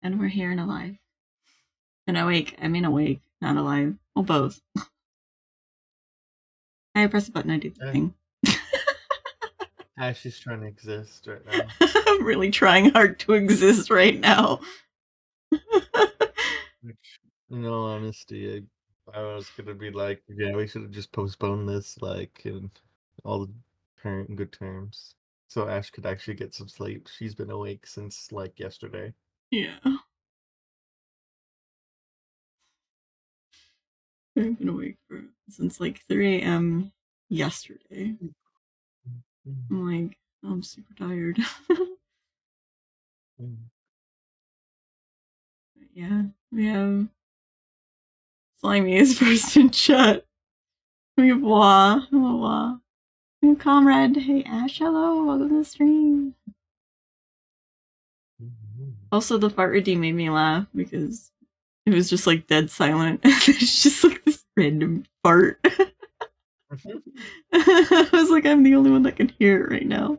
And we're here and alive. And awake. I mean awake, not alive. Well, both. I press the button, I do the thing. Ash is trying to exist right now. I'm really trying hard to exist right now. Which, in all honesty, I was gonna be like, yeah, we should have just postponed this, like, in all the good terms, so Ash could actually get some sleep. She's been awake since like yesterday. Yeah. I've been awake since like 3 a.m. yesterday. I'm like, I'm super tired. Yeah, we have Slimy is first in chat. We have Wah. Hello, Wah. We have Comrade. Hey, Ash. Hello. Welcome to the stream. Also, the fart redeem made me laugh because it was just like dead silent. It's just like this random fart. I was like, I'm the only one that can hear it right now.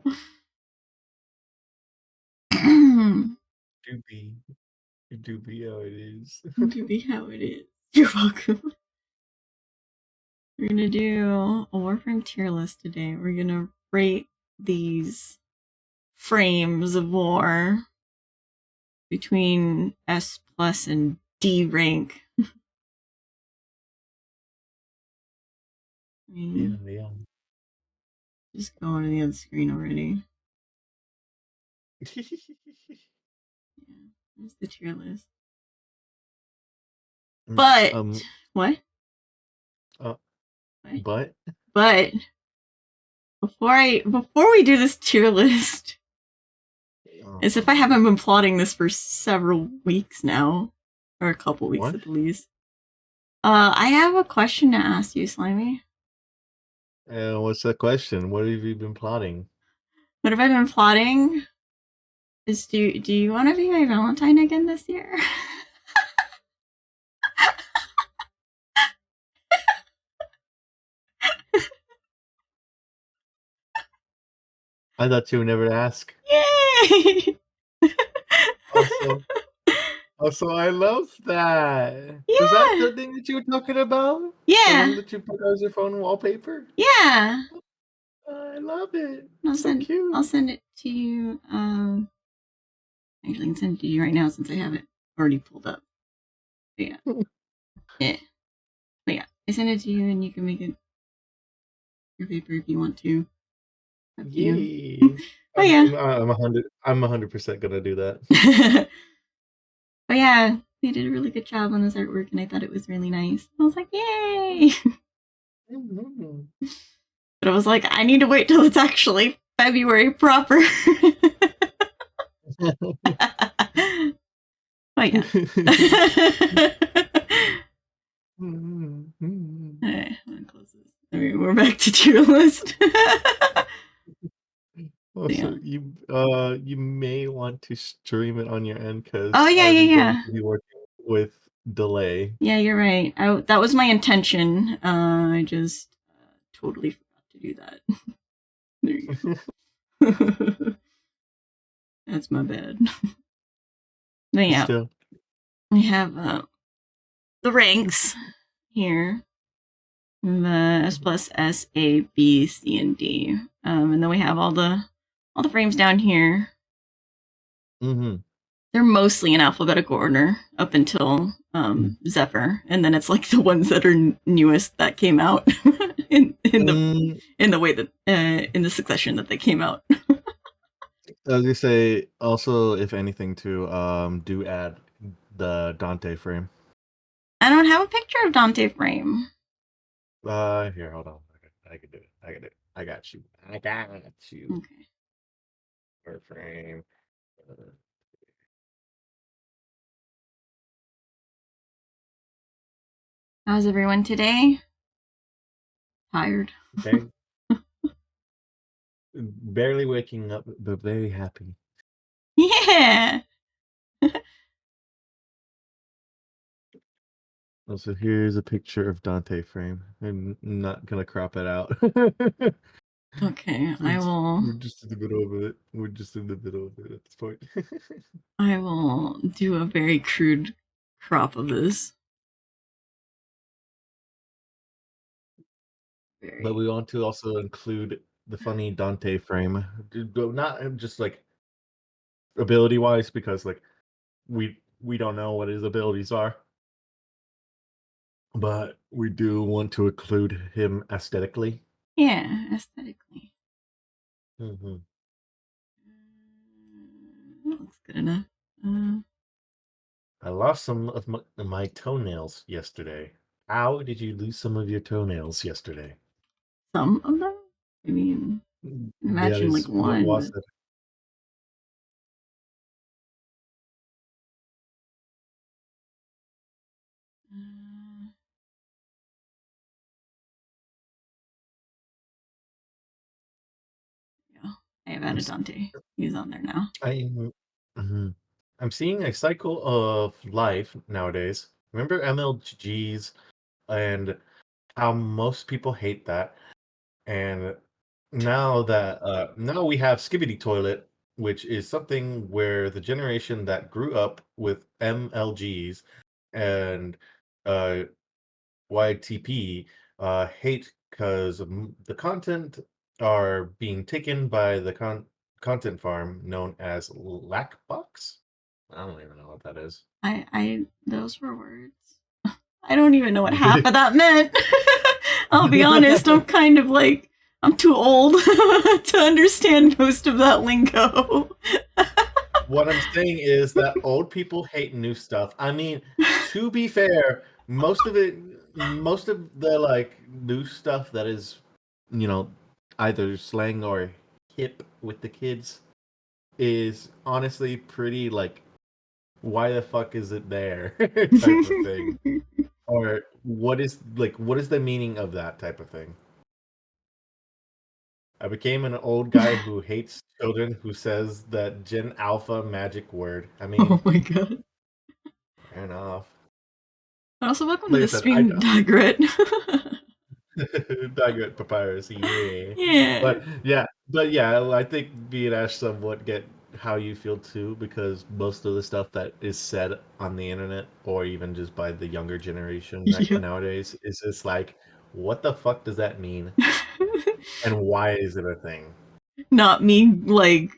Do be how it is. Do be how it is. You're welcome. We're gonna do a Warframe tier list today. We're gonna rate these frames of war between S plus and D rank. Yeah. Just going to the other screen already. Yeah, there's the tier list. But what? But before we do this tier list, as if I haven't been plotting this for several weeks now, or a couple weeks at least. I have a question to ask you, Slimy. What's the question? What have you been plotting? What have I been plotting? Is do you want to be my Valentine again this year? I thought you would never ask. Yay! Also, I love that. Yeah. Is that the thing that you were talking about? Yeah. The one that you put as your phone wallpaper? Yeah. I love it. Cute. I'll send it to you. Actually, I can send it to you right now since I have it already pulled up. But yeah. But yeah, I send it to you and you can make it your paper if you want to. Yay! Oh yeah. I'm 100% gonna do that. But yeah, they did a really good job on this artwork, and I thought it was really nice. I was like, yay! But I was like, I need to wait till it's actually February proper. Oh yeah. Alright, I'm gonna close this. We're back to tier list. Also, you may want to stream it on your end because going to be working with delay. Yeah, you're right. That was my intention. I just totally forgot to do that. There you go. That's my bad. But yeah, we have the ranks here. The S plus S, A, B, C, and D. And then we have all the frames down here. They're mostly in alphabetical order up until Zephyr, and then it's like the ones that are newest that came out in the way that in the succession that they came out. I was gonna say also, if anything, to do add the Dante frame. I don't have a picture of Dante frame. Here, hold on. I can do it. I got you. Okay. Warframe. How's everyone today? Tired. Okay. Barely waking up, but very happy. Yeah. Also, here's a picture of Dante frame. I'm not gonna crop it out. Okay, We're just in the middle of it. We're just in the middle of it at this point. I will do a very crude crop of this. But we want to also include the funny Dante frame, not just like ability wise, because like we don't know what his abilities are, but we do want to include him aesthetically. Yeah, aesthetically. Mm-hmm. Looks good enough. I lost some of my toenails yesterday. How did you lose some of your toenails yesterday? Some of them? I mean, Yeah, imagine that's like what one, was but it. uh, yeah. I have added Dante. He's on there now. Mhm. I'm seeing a cycle of life nowadays. Remember MLGs and how most people hate that, and now we have Skibbity Toilet, which is something where the generation that grew up with MLGs and uh, YTP hate because the content are being taken by the content farm known as Lackbox. I don't even know what that is. Those were words. I don't even know what half of that meant. I'll be honest, I'm kind of like, I'm too old to understand most of that lingo. What I'm saying is that old people hate new stuff. I mean, to be fair, most of the like new stuff that is, you know, either slang or hip with the kids is honestly pretty like, why the fuck is it there type of thing. Or what is the meaning of that type of thing? I became an old guy who hates children who says that Gen Alpha magic word. I Oh mean, my god. fair enough. Also, welcome to Like I the said, I stream, Dagrit. Digress Papyrus, yeah. Yeah. But yeah, I think me and Ash somewhat get how you feel too, because most of the stuff that is said on the internet or even just by the younger generation Yeah. nowadays is just like, what the fuck does that mean? And why is it a thing? Not me, like,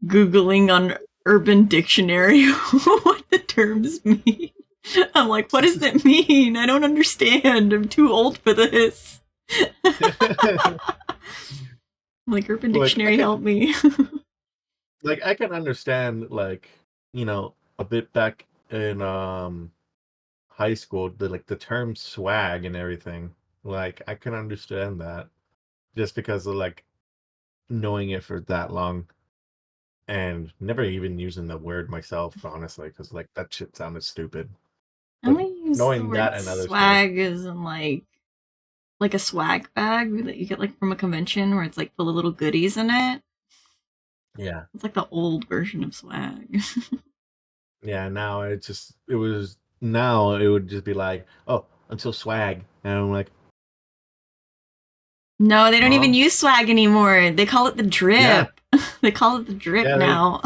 Googling on Urban Dictionary what the terms mean. I'm like, what does it mean? I don't understand. I'm too old for this. Like, Urban like I Dictionary, help can me. I can understand a bit back in high school, the term swag and everything. Like I can understand that just because of like knowing it for that long and never even using the word myself, honestly, because like that shit sounded stupid. I But only use the knowing that word and other stuff, swag as in like a swag bag that you get like from a convention where it's like full of little goodies in it. yeah, It's like the old version of swag. yeah. Now it would just be like, oh, I'm so swag, and I'm like, No, they don't even huh? use swag anymore. They call it the Yeah, drip. They call it the drip yeah. now.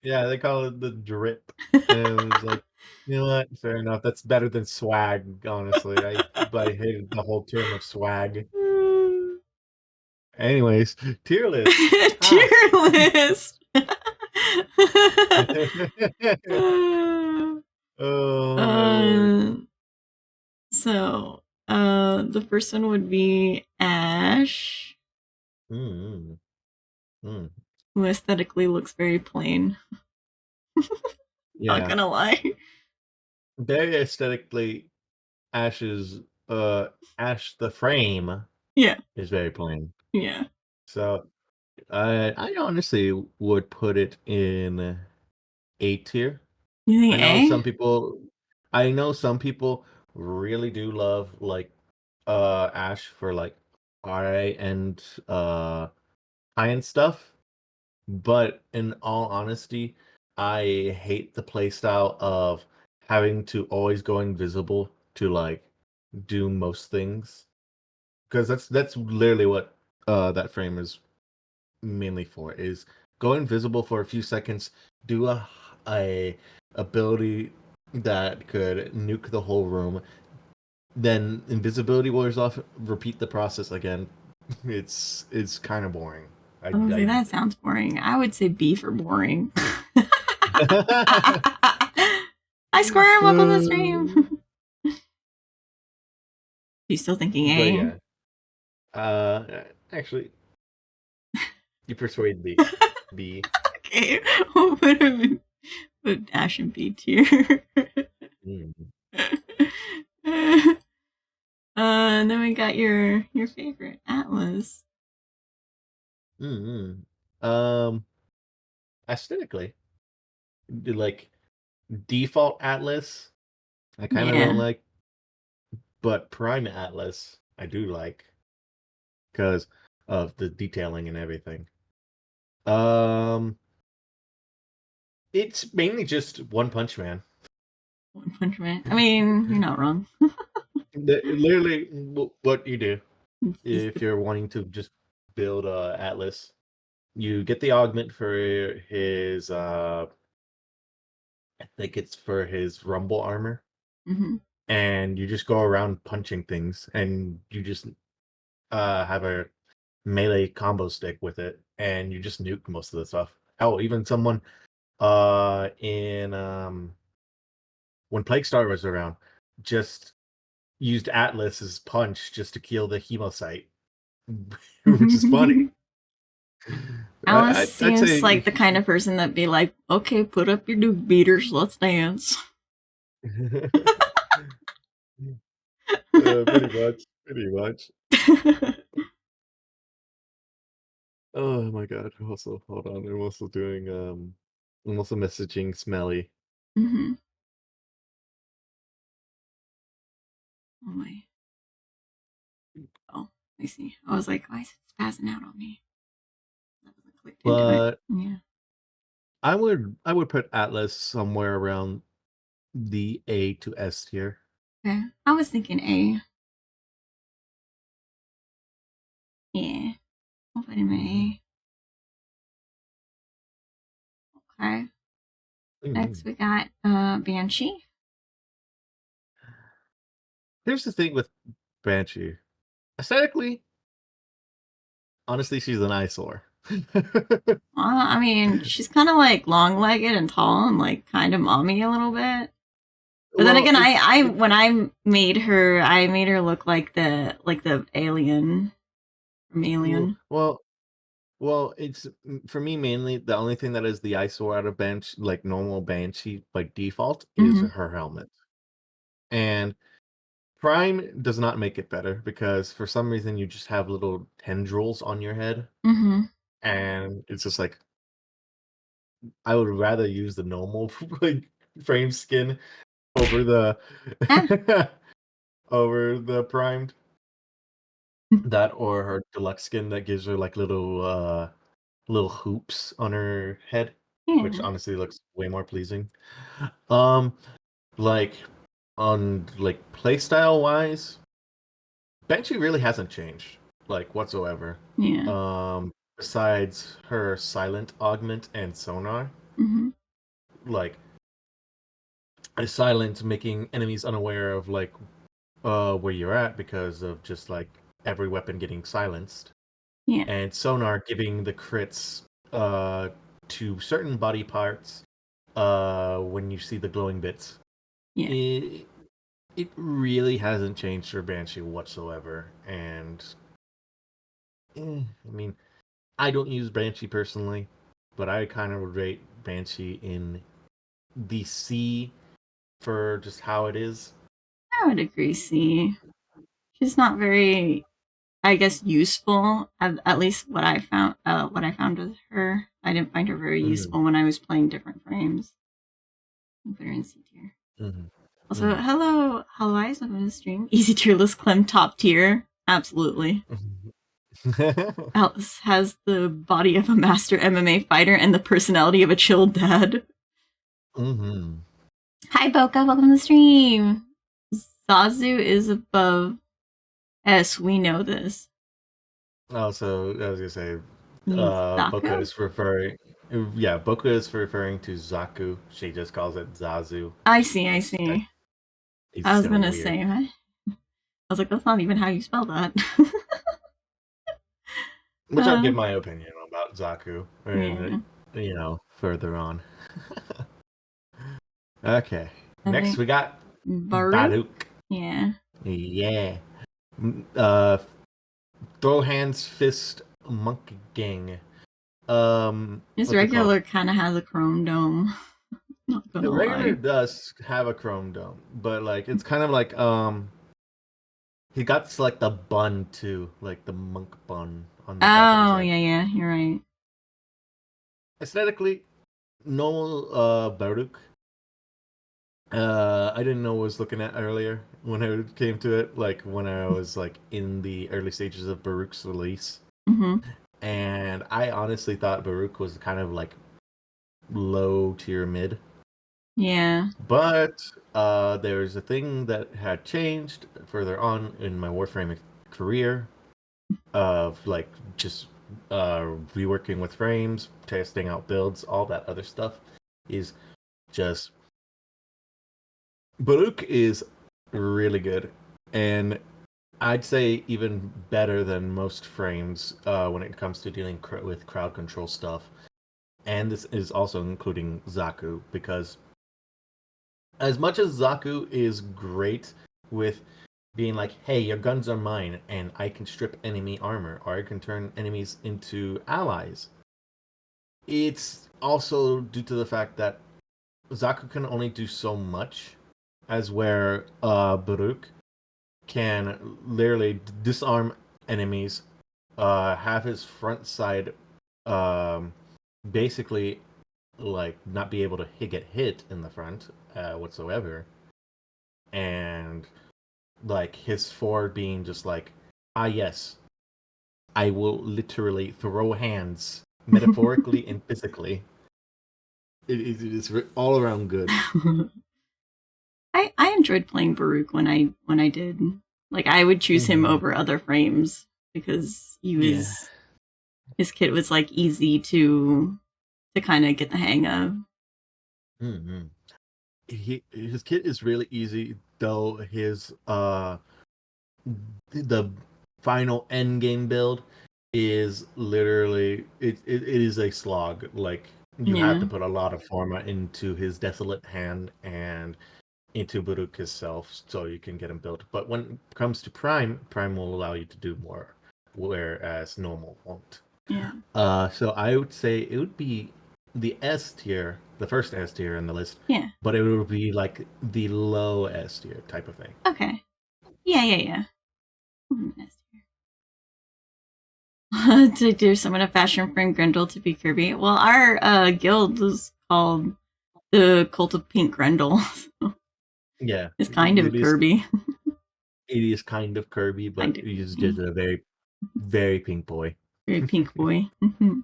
They call it the drip, and it was like, you know what? Fair enough. That's better than swag, honestly. I hated the whole term of swag. Anyways, tier list. Tier Ha. list. Oh my lord. uh, the first one would be Ash, Mm, mm. who aesthetically looks very plain. Not Yeah, gonna lie. very aesthetically. Ash's uh Ash the frame Yeah, is very plain. yeah. So I honestly would put it in A tier. You think I know A? some people really do love like Ash for like high end high end stuff, but in all honesty, I hate the playstyle of having to always go invisible to like do most things, because that's literally what that frame is mainly for is go invisible for a few seconds, do a ability that could nuke the whole room, then invisibility wears off, repeat the process again. It's kind of boring. Oh, that sounds boring. I would say B for boring. Hi, Squirm. Welcome to the stream. You still thinking But A? yeah, actually, you persuade me. B. Okay, we'll put Dash in B tier. Mm. And then we got your favorite Atlas. Aesthetically, like default Atlas, I kind of don't Yeah. like, but Prime Atlas I do like because of the detailing and everything. It's mainly just One Punch Man. One Punch Man. I mean, you're not wrong. Literally, what you do Just if you're wanting to just build Atlas, you get the augment for his. I think it's for his Rumble armor, mm-hmm. and you just go around punching things, and you just have a melee combo stick with it, and you just nuke most of the stuff. Hell, even someone in when Plague Star was around, just used Atlas's punch just to kill the hemocyte, which is funny. Alice I'd seems like say the kind of person that'd be like, okay, put up your Duke beaters, let's dance. pretty much, pretty much. Oh my god! Also, hold on. I'm also doing I'm also messaging Smelly. mm-hmm. Oh my. Oh, I see. I was like, why is it spazzing out on me? I wasn't clicked into it. But Yeah. I would put Atlas somewhere around the A to S tier. Okay. I was thinking A. Yeah. I'll put him in A. Okay. Next we got Banshee. Here's the thing with Banshee. Aesthetically, honestly, she's an eyesore. I mean, she's kind of like long-legged and tall and like kind of mommy a little bit. But then Well, again, I when I made her look like the alien from Alien. it's for me mainly the only thing that is the eyesore out of Banshee, like normal Banshee, like default, is Mm-hmm. her helmet. And Prime does not make it better because for some reason you just have little tendrils on your head, Mm-hmm. and it's just like I would rather use the normal like frame skin over the Yeah. over the primed, that or her deluxe skin that gives her like little hoops on her head, which Yeah. honestly looks way more pleasing. Um, like on like playstyle wise, Banshee really hasn't changed like whatsoever. Yeah. Besides her silent augment and sonar, Mm-hmm. like a silent making enemies unaware of like where you're at because of just like every weapon getting silenced, Yeah. and sonar giving the crits uh to certain body parts when you see the glowing bits. Yeah. It really hasn't changed for Banshee whatsoever, and I mean, I don't use Banshee personally, but I kind of rate Banshee in the C for just how it is. I would agree. C. She's not very, I guess, useful. At least what I found. What I found with her, I didn't find her very Mm-hmm. useful when I was playing different frames. I'll put her in C tier. Mm-hmm. Also, hello, eyes on the stream. Easy tier list, Clem top tier. Absolutely. Mm-hmm. Alice has the body of a master MMA fighter and the personality of a chill dad. Mm-hmm. Hi, Boca. Welcome to the stream. Zazu is above S. We know this. Also, I was gonna say, Means Boka Zaku? is referring. Yeah, Boka is referring to Zaku. She just calls it Zazu. I see, I That see. is I was so gonna weird. say, what? I was like, that's not even how you spell that. Which I'll uh, give my opinion about Zaku, yeah. and further on. Okay, I next think we got Baruch? Baduk. Yeah. Yeah. Uh, Throw hands, fist, monkey gang. His What's it called? regular kind of has a chrome dome. Not The gonna regular lie. does have a chrome dome, but like it's kind of like he got like the bun too, like the monk bun on the back of his Oh, head. yeah, yeah, you're right. Aesthetically, normal Baruch. I didn't know what I was looking at earlier when I came to it, like when I was like in the early stages of Baruch's release. Mm-hmm. And I honestly thought Baruch was kind of like low tier mid. Yeah. But there's a thing that had changed further on in my Warframe career of like just reworking with frames, testing out builds, all that other stuff is just Baruch is really good, and I'd say even better than most frames when it comes to dealing with crowd control stuff. And this is also including Zaku because as much as Zaku is great with being like, hey, your guns are mine, and I can strip enemy armor, or I can turn enemies into allies, it's also due to the fact that Zaku can only do so much, as where Baruch can literally disarm enemies, have his front side um, basically like not be able to get hit in the front whatsoever, and like his forward being just like, ah, yes, I will literally throw hands, metaphorically and physically. It's all around good. I enjoyed playing Baruch when I did. Like I would choose him Mm-hmm. over other frames because Yeah. his kit was like easy to kind of get the hang of. Mm-hmm. His kit is really easy, though his the final end game build is literally it is a slog. Like you have Yeah. to put a lot of forma into his desolate hand and into Baruch itself so you can get him built. But when it comes to Prime, Prime will allow you to do more, whereas normal won't. Yeah. So I would say it would be the S tier, the first S tier in the list, Yeah. but it would be like the low S tier type of thing. Okay. Yeah, yeah, yeah. To do someone a fashion frame Grendel to be Kirby. Well, our guild is called the Cult of Pink Grendel. Yeah, It's kind of Kirby. it is kind of Kirby, but Kind of he's Kirby. just a very, very pink boy. Very pink boy. Mm-hmm.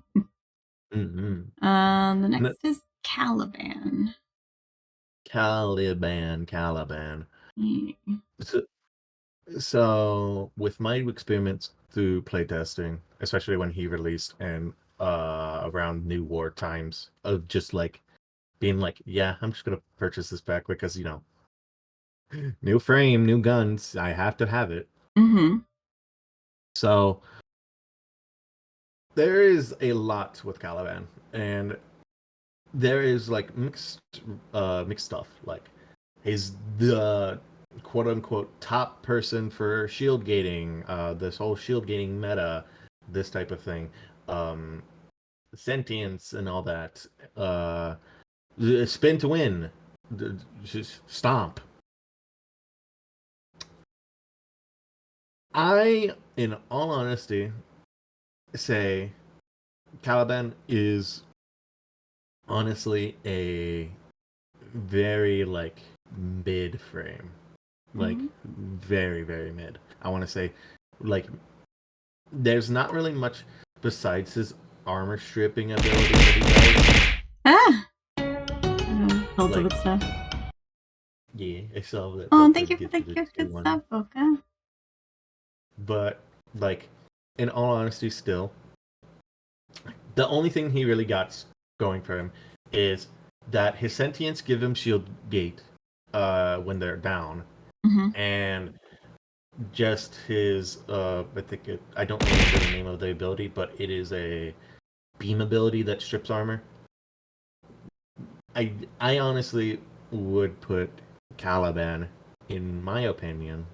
The next is Caliban. Caliban. Yeah. So, so with my experiments through playtesting, especially when he released and around New War times, of just like being like, yeah, I'm just gonna purchase this back because new frame, new guns, I have to have it. Mm-hmm. So there is a lot with Caliban, and there is like mixed stuff. Like he's the quote unquote top person for shield gating, this whole shield gating meta, this type of thing, um, sentience and all that. Spin to win, just stomp. I, in all honesty, say Caliban is honestly a very like mid frame, like Mm-hmm. very very mid. I want to say like there's not really much besides his armor stripping ability that Ah! he Holds up does. with Like stuff. yeah, I saw that Oh, book thank you for the gifted it to gifted one, sub, Boca. but like in all honesty, still, the only thing he really got going for him is that his sentience give him shield gate when they're down, Mm-hmm. and just his I don't remember the name of the ability, but it is a beam ability that strips armor. I honestly would put Caliban, in my opinion,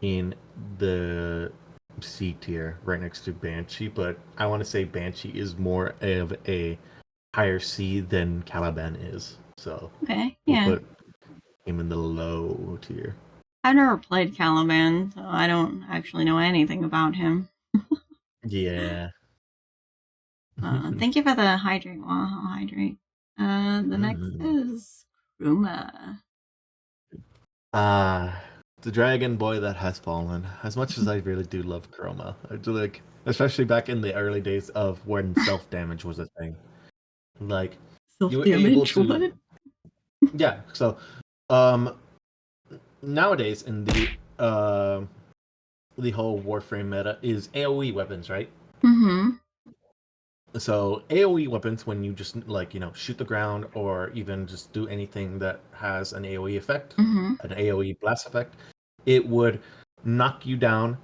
in the C tier right next to Banshee, but I want to say Banshee is more of a higher C than Caliban is. So Okay, we'll yeah. put him in the low tier. I've never played Caliban, so I don't actually know anything about him. Yeah. Thank you for the hydrate. Wow, hydrate. The next is Kruma. The dragon boy that has fallen. As much as I really do love Chroma, I do like, especially back in the early days of when self damage was a thing. Like you Self were able damage? to, What? yeah. So, um, nowadays in the whole Warframe meta is AOE weapons, right? Mm-hmm. So AOE weapons, when you just like shoot the ground or even just do anything that has an AOE effect, Mm-hmm. an AOE blast effect, it would knock you down,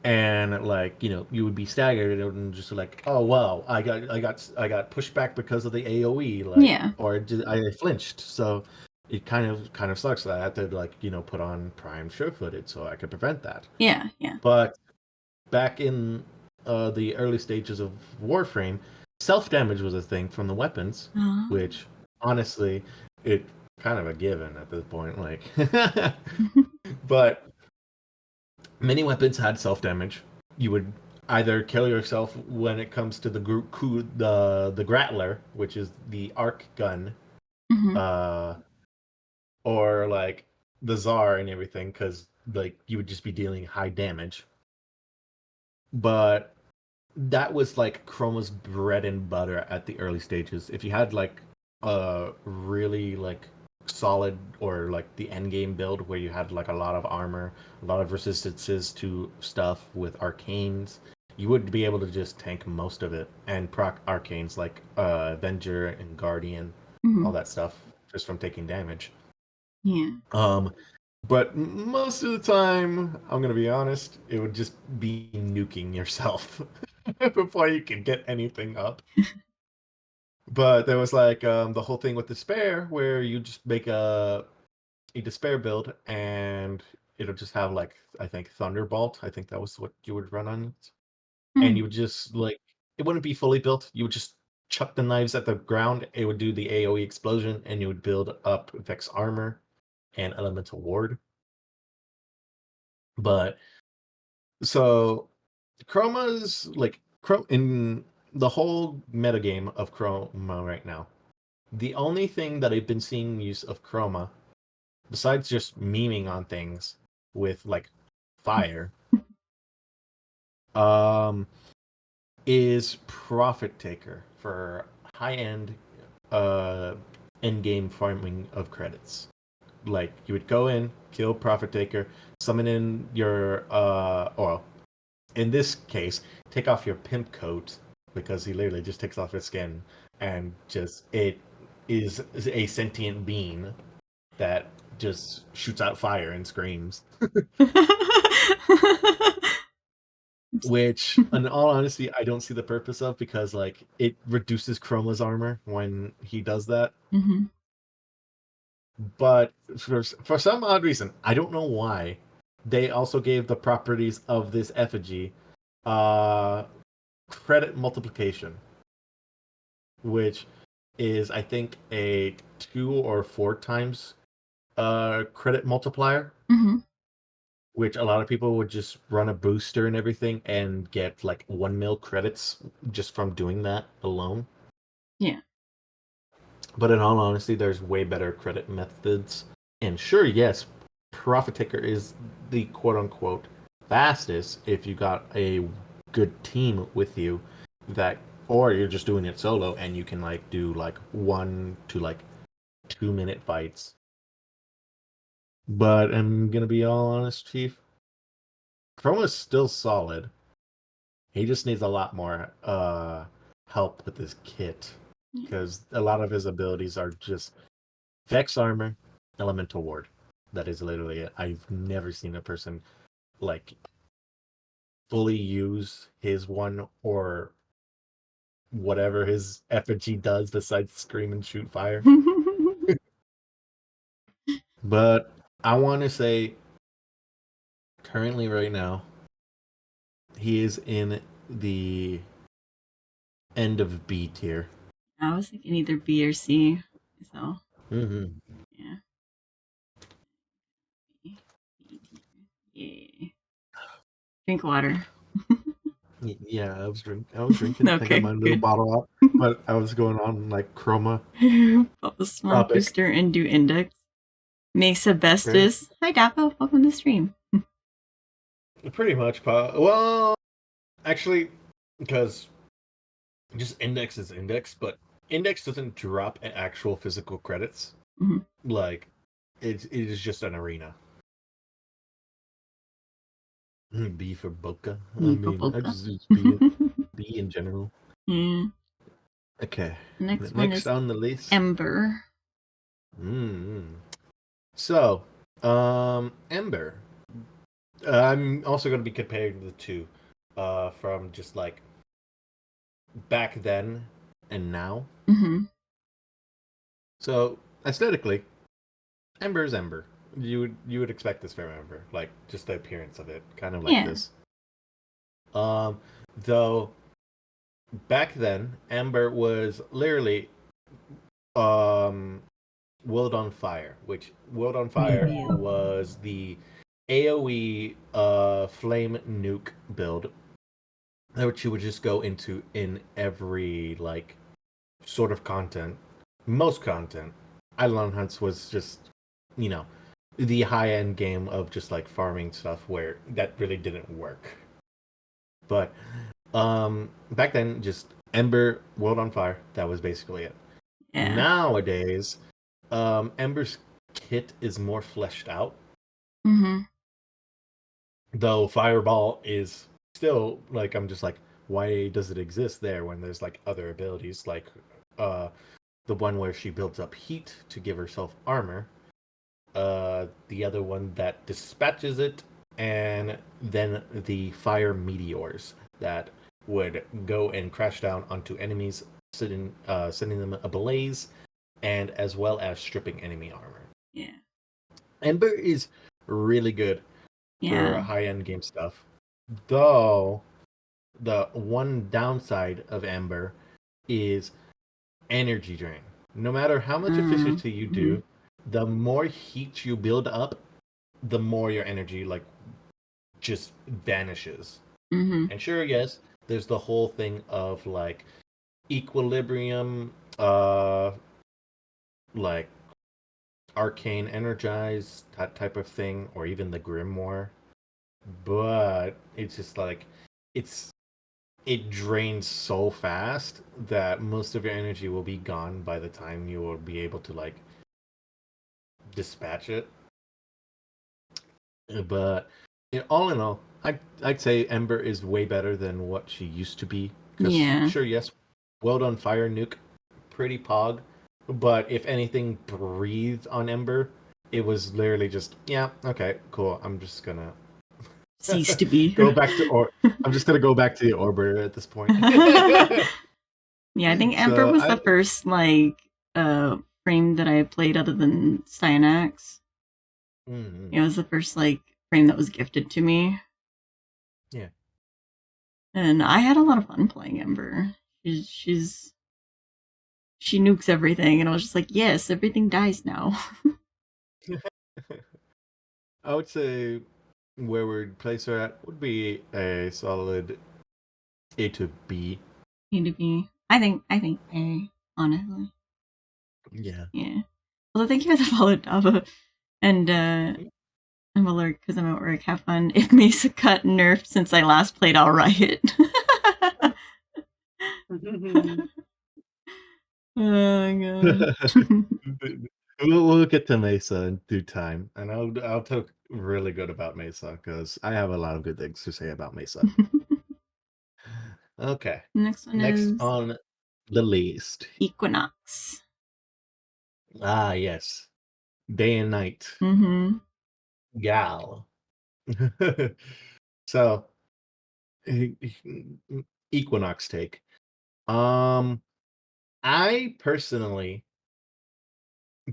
and like you would be staggered and just like, oh wow, I got pushed back because of the AOE, like, Yeah. or I flinched. So it kind of sucks that I had to like put on prime sure-footed so I could prevent that. Yeah. Yeah. But back in the early stages of Warframe, self damage was a thing from the weapons, Uh, which honestly, it kind of a given at this point. Like, but many weapons had self damage. You would either kill yourself when it comes to the Grattler, which is the arc gun, mm-hmm. uh, or like the Czar and everything, because like you would just be dealing high damage. But that was like Chroma's bread and butter at the early stages. If you had like a really like solid or like the end game build where you had like a lot of armor, a lot of resistances to stuff with arcanes, you would be able to just tank most of it and proc arcanes like Avenger and Guardian, Mm-hmm. all that stuff just from taking damage. Yeah. But most of the time, I'm gonna be honest, it would just be nuking yourself before you can get anything up. But there was like the whole thing with despair, where you just make a despair build, and it'll just have like I think Thunderbolt. I think that was what you would run on it, and Mm. you would just like it wouldn't be fully built. You would just chuck the knives at the ground. It would do the AOE explosion, and you would build up Vex armor and elemental ward. But so Chroma's like in the whole metagame of Chroma right now. The only thing that I've been seeing use of Chroma, besides just memeing on things with like fire, um, is Profit Taker for high end end game farming of credits. Like you would go in, kill Profit Taker, summon in your or in this case, take off your pimp coat because he literally just takes off his skin and just it is a sentient being that just shoots out fire and screams. Which, in all honesty, I don't see the purpose of because like it reduces Chroma's armor when he does that. Mm-hmm. But for some odd reason, I don't know why, they also gave the properties of this effigy uh credit multiplication, which is I think a 2 or 4 times credit multiplier, Mm-hmm. which a lot of people would just run a booster and everything and get like 1 mil credits just from doing that alone. Yeah. But in all honesty, there's way better credit methods. And sure, yes, Profit Taker is the quote unquote fastest if you got a good team with you that, or you're just doing it solo and you can like do like 1 to 2 minute fights. But I'm gonna be all honest, Chief. Chroma's still solid. He just needs a lot more help with his kit because a lot of his abilities are just Vex Armor, Elemental Ward. That is literally it. I've never seen a person like fully use his one or whatever his effigy does besides scream and shoot fire. But I want to say currently right now he is in the end of B tier. I was thinking either B or C. So Mm-hmm. yeah. Yeah. Drink water. Yeah, I was drinking. I got Okay, my little good. bottle out, but I was going on like chroma Pop a small topic. booster and do index. Mesa Great. Bestis. Hi Dapo, welcome to the stream. Pretty much, well, actually, because just index is index, but index doesn't drop actual physical credits. Mm-hmm. Like, it is just an arena. B for Boca. I mean, I just use B in general. Yeah. Okay. Next one Next is on the list. Ember. So, Ember. I'm also going to be comparing the two, from just like back then and now. Mm-hmm. So aesthetically, Ember is Ember. You would expect this from Ember, like just the appearance of it, kind of like this. Though back then, Ember was literally World on Fire, which World on Fire was the AoE flame nuke build, which you would just go into in every like sort of content. Most content. Island Hunts was just, you know, the high end game of just like farming stuff where that really didn't work. But back then just Ember, World on Fire, that was basically it. Yeah. Nowadays, Ember's kit is more fleshed out. Mm-hmm. Though Fireball is still like, I'm just like, why does it exist there when there's like other abilities like the one where she builds up heat to give herself armor, the other one that dispatches it, and then the fire meteors that would go and crash down onto enemies, sending them ablaze, and as well as stripping enemy armor. Yeah. Ember is really good for Yeah. high-end game stuff. Though the one downside of Ember is energy drain. No matter how much efficiency you do, the more heat you build up, the more your energy like just vanishes. And sure, yes, there's the whole thing of like equilibrium, like arcane energize, that type of thing, or even the grimoire. But it's just like it drains so fast that most of your energy will be gone by the time you will be able to like dispatch it. But all in all, I'd say Ember is way better than what she used to be. Because sure, yes, World on Fire nuke, pretty pog. But if anything breathed on Ember, it was literally just, yeah, okay, cool. I'm just gonna cease to be. Go back to I'm just gonna go back to the Orbiter at this point. Yeah, I think Ember was the first like frame that I played other than Cyanax. It was the first like frame that was gifted to me. Yeah. And I had a lot of fun playing Ember. She nukes everything, and I was just like, yes, everything dies now. I would say where we'd place her at would be a solid A to B. A to B. I think A, honestly. Yeah. Yeah. Well, thank you for the follow, Dava. And I'm alert because I'm at work. Have fun. If Mesa cut nerfed since I last played All Riot. Oh my god. We'll get to Mesa in due time, and I'll talk really good about Mesa because I have a lot of good things to say about Mesa. Okay. Next one Next is on the list. equinox. Ah, yes. Day and night. Mm-hmm. Gal. So, equinox take. I personally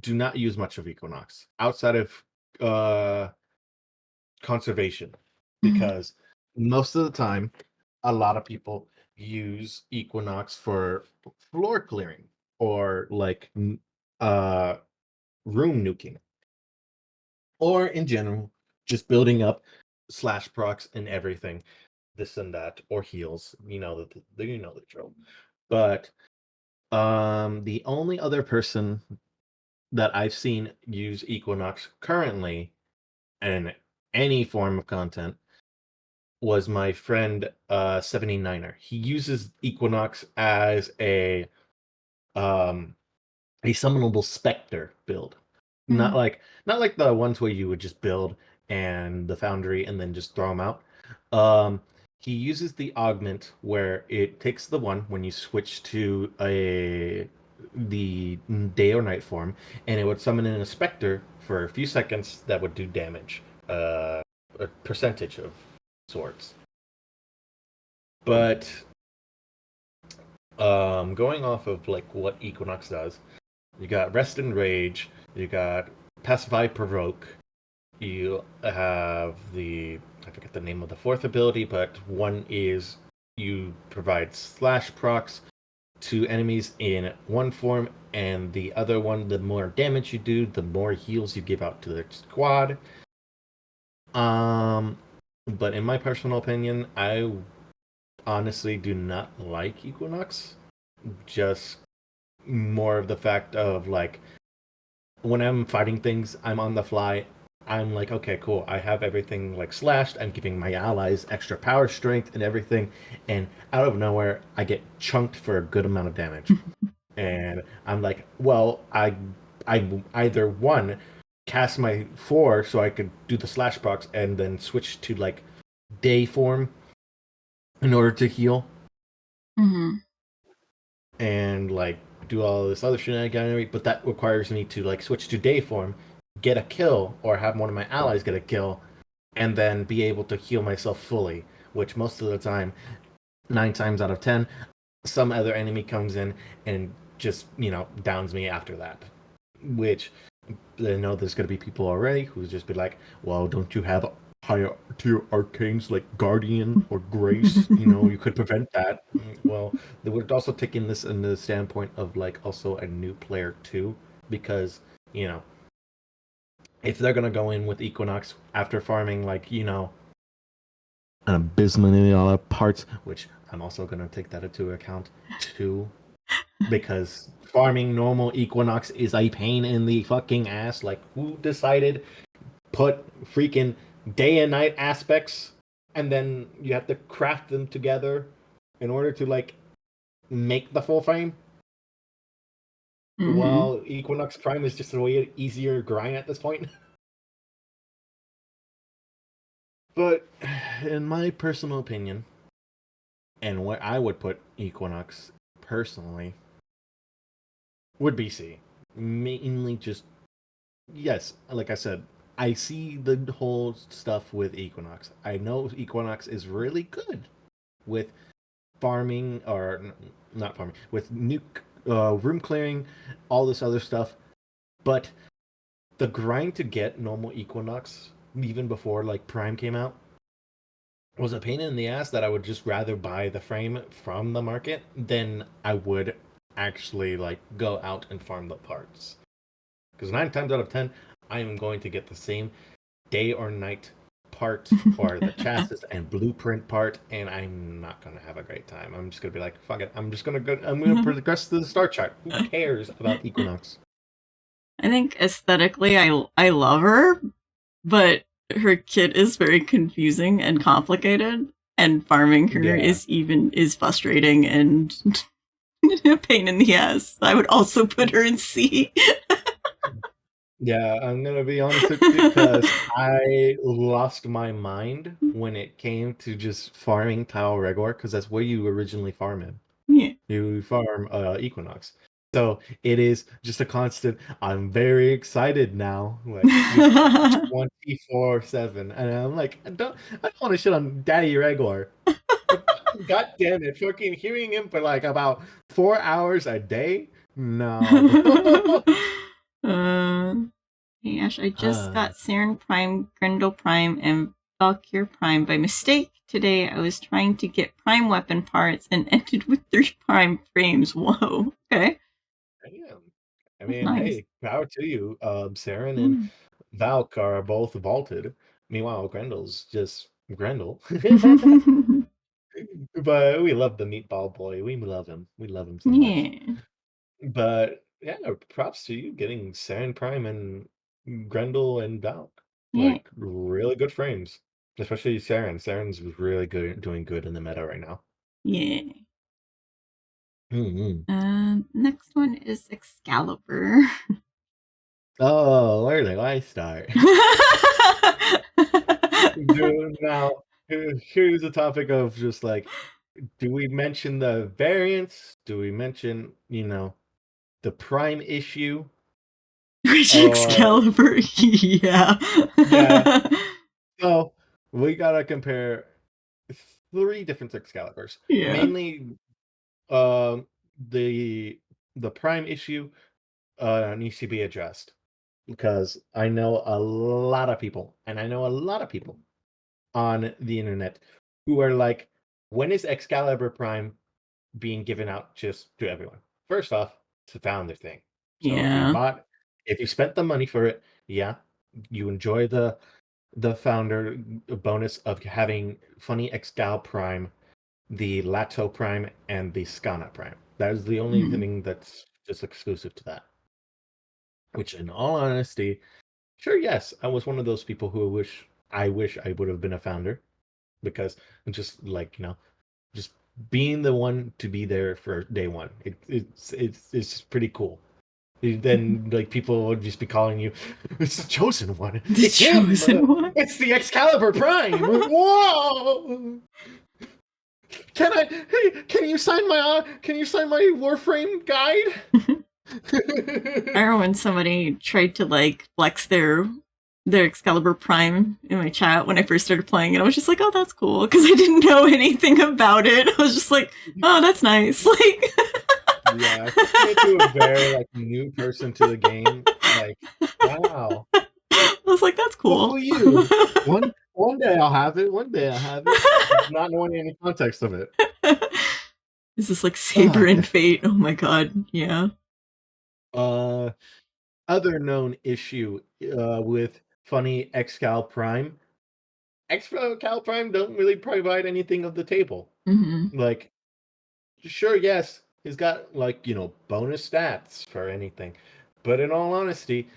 do not use much of equinox outside of uh conservation, Mm-hmm. because most of the time a lot of people use equinox for floor clearing or like uh room nuking, or in general just building up slash procs and everything, this and that, or heals. You know the drill. But the only other person that I've seen use equinox currently in any form of content was my friend 79er. He uses equinox as um a summonable specter build. Mm-hmm. Not like the ones where you would just build and the foundry and then just throw them out. Um, he uses the augment where it takes the one when you switch to the day or night form, and it would summon in a specter for a few seconds that would do damage, a percentage of sorts. But going off of like what Equinox does, you got Rest and Rage, you got Pacify Provoke, you have I forget the name of the fourth ability, but one is you provide slash procs to enemies in one form, and the other one, the more damage you do, the more heals you give out to the squad. Um, but in my personal opinion, I honestly do not like Equinox. Just more of the fact of like when I'm fighting things, I'm on the fly. I'm like, okay, cool. I have everything like slashed. I'm giving my allies extra power strength and everything. And out of nowhere, I get chunked for a good amount of damage. And I'm like, well, I either one cast my four so I could do the slash procs and then switch to like day form in order to heal, Mm-hmm. and like do all this other shenanigan, but that requires me to like switch to day form, get a kill, or have one of my allies get a kill, and then be able to heal myself fully. Which most of the time, 9 times out of 10, some other enemy comes in and just downs me after that. Which I know there's going to be people already who just be like, well, don't you have higher tier arcanes like Guardian or Grace? You could prevent that. Well, they would also take in this in the standpoint of like also a new player too, because, you know, if they're going to go in with Equinox after farming like, an abysmal parts, which I'm also going to take that into account too, because farming normal Equinox is a pain in the fucking ass. Like, who decided put freaking day and night aspects, and then you have to craft them together in order to like make the full frame? Mm-hmm. While Equinox Prime is just a way easier grind at this point. But in my personal opinion, and where I would put Equinox personally, would be C. Mainly just, yes, like I said, I see the whole stuff with Equinox. I know Equinox is really good with farming, or not farming, with nuke, room clearing, all this other stuff. But the grind to get normal Equinox, even before like Prime came out, was a pain in the ass that I would just rather buy the frame from the market than I would actually like go out and farm the parts. Because 9 times out of 10, I am going to get the same day or night part or the chassis and blueprint part, and I'm not gonna have a great time. I'm just gonna be like, fuck it. I'm gonna progress to the star chart. Who cares about Equinox? I think aesthetically, I love her, but her kit is very confusing and complicated, and farming her Yeah. is frustrating and a pain in the ass. I would also put her in C. Yeah, I'm gonna be honest with you because I lost my mind when it came to just farming Tile Regor because that's where you originally farm him. Yeah. You farm Equinox. So it is just a constant. I'm very excited now, like just 24/7, and I'm like, I don't want to shit on Daddy Regor, but God damn it, fucking hearing him for like about 4 hours a day. No, bro. uh, hey Ash, I just got Saren Prime, Grendel Prime, and Valkyr Prime by mistake today. I was trying to get Prime weapon parts and ended with 3 Prime frames. Whoa. Okay. Damn. I That's mean, nice. hey, power to you. Saren and Mm. Valk are both vaulted. Meanwhile, Grendel's just Grendel. But we love the meatball boy. We love him. We love him so much. Yeah. But yeah, props to you getting Saren Prime and Grendel and Valk. Yeah. Like really good frames. Especially Saren. Saren's really good, doing good in the meta right now. Yeah. Mm-hmm. Next one is Excalibur. Oh, where do I start? Now, here's the topic of just like, do we mention the variants? Do we mention, the prime issue? Which Or Excalibur? Yeah. yeah, so we gotta compare three different Excaliburs. Yeah. Mainly, um, the the prime issue needs to be addressed because I know a lot of people, and I know a lot of people on the internet who are like, when is Excalibur Prime being given out just to everyone? First off, it's a founder thing. So Yeah. if you spent the money for it, yeah, you enjoy the founder bonus of having funny Excal Prime, the Lato Prime, and the Skana Prime. That is the only Mhm. thing that's just exclusive to that. Which, in all honesty, sure, yes, I was one of those people who wish I would have been a founder because just like just being the one to be there for day one, it's just pretty cool. Then like people would just be calling you, it's the chosen one. The It's him. chosen one. It's the Excalibur Prime. Whoa! Hey, can you sign my Warframe guide? I remember when somebody tried to like flex their Excalibur Prime in my chat when I first started playing, and I was just like, "Oh, that's cool," because I didn't know anything about it. I was just like, "Oh, that's nice." Like, Yeah, taking it to a very like new person to the game, like wow. I was like, "That's Good cool." for you. One day I'll have it. One day I'll have it. Not knowing any context of it. Is this like Saber Ah, and Fate? Oh my god, yeah. uh, other known issue with funny Excal Prime. Excal Prime don't really provide anything of the table. Hmm. Like, sure, yes, he's got like bonus stats for anything, but in all honesty,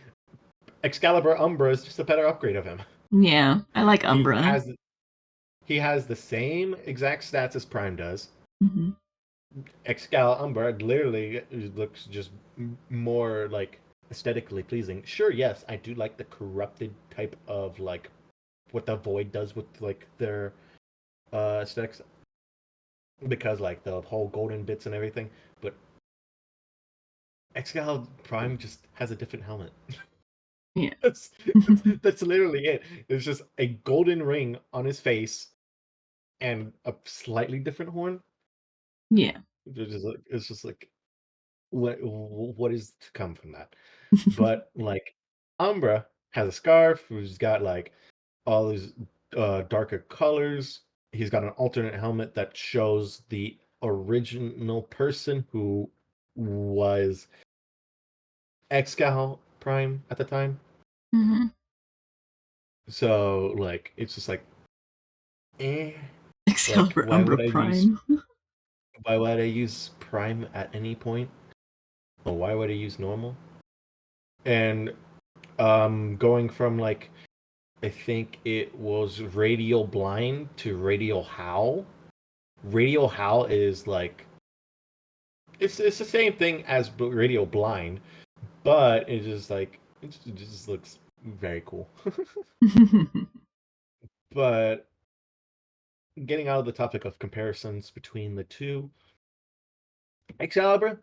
Excalibur Umbra is just a better upgrade of him. Yeah, I like He Umbra. has he has the same exact stats as Prime does. Hmm. Excalibur literally looks just more like aesthetically pleasing. Sure, yes, I do like the corrupted type of like what the Void does with like their aesthetics because like the whole golden bits and everything. But Excalibur Prime just has a different helmet. Yeah. That's literally it. It's just a golden ring on his face and a slightly different horn. Yeah. It's just like what is to come from that? But like Umbra has a scarf who's got like all these darker colors. He's got an alternate helmet that shows the original person who was Excal Prime at the time. Hmm. So like it's just like eh. Like Excalibur Umbra Prime. why would I use Prime at any point? Or why would I use normal? And going from like I think it was Radial Blind to Radial Howl. Radial Howl is like it's the same thing as Radial Blind, but it's just like It just looks very cool. But getting out of the topic of comparisons between the two, Excalibur,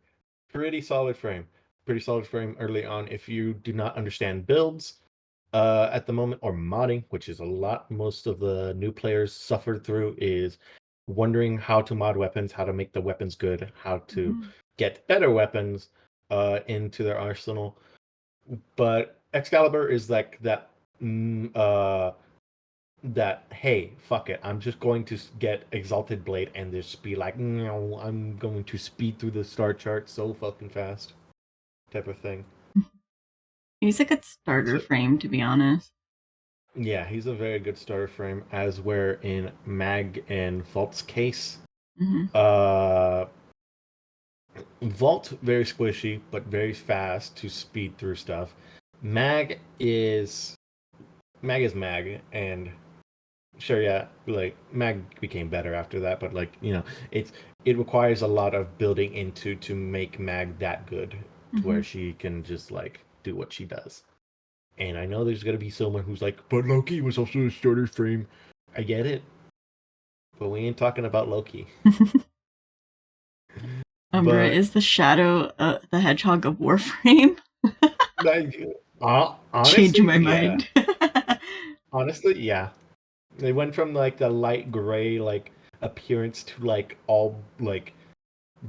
pretty solid frame. Pretty solid frame early on. If you do not understand builds at the moment, or modding, which is a lot most of the new players suffered through, is wondering how to mod weapons, how to make the weapons good, how to get better weapons into their arsenal. But Excalibur is like that that, hey, fuck it, I'm just going to get Exalted Blade and just be like, no, I'm going to speed through the star chart so fucking fast, type of thing. He's a good starter frame, to be honest. Yeah, he's a very good starter frame, as where in Mag and Vault's case, Vault very squishy but very fast to speed through stuff. Mag is Mag, and sure, yeah, like Mag became better after that, but like, you know, it requires a lot of building into to make Mag that good to where she can just like do what she does. And I know there's gonna be someone who's like, but Loki was also a starter frame. I get it, but we ain't talking about Loki. Umbra is the shadow, the hedgehog of Warframe. Changing my mind. Honestly, yeah. They went from like the light gray like appearance to like all like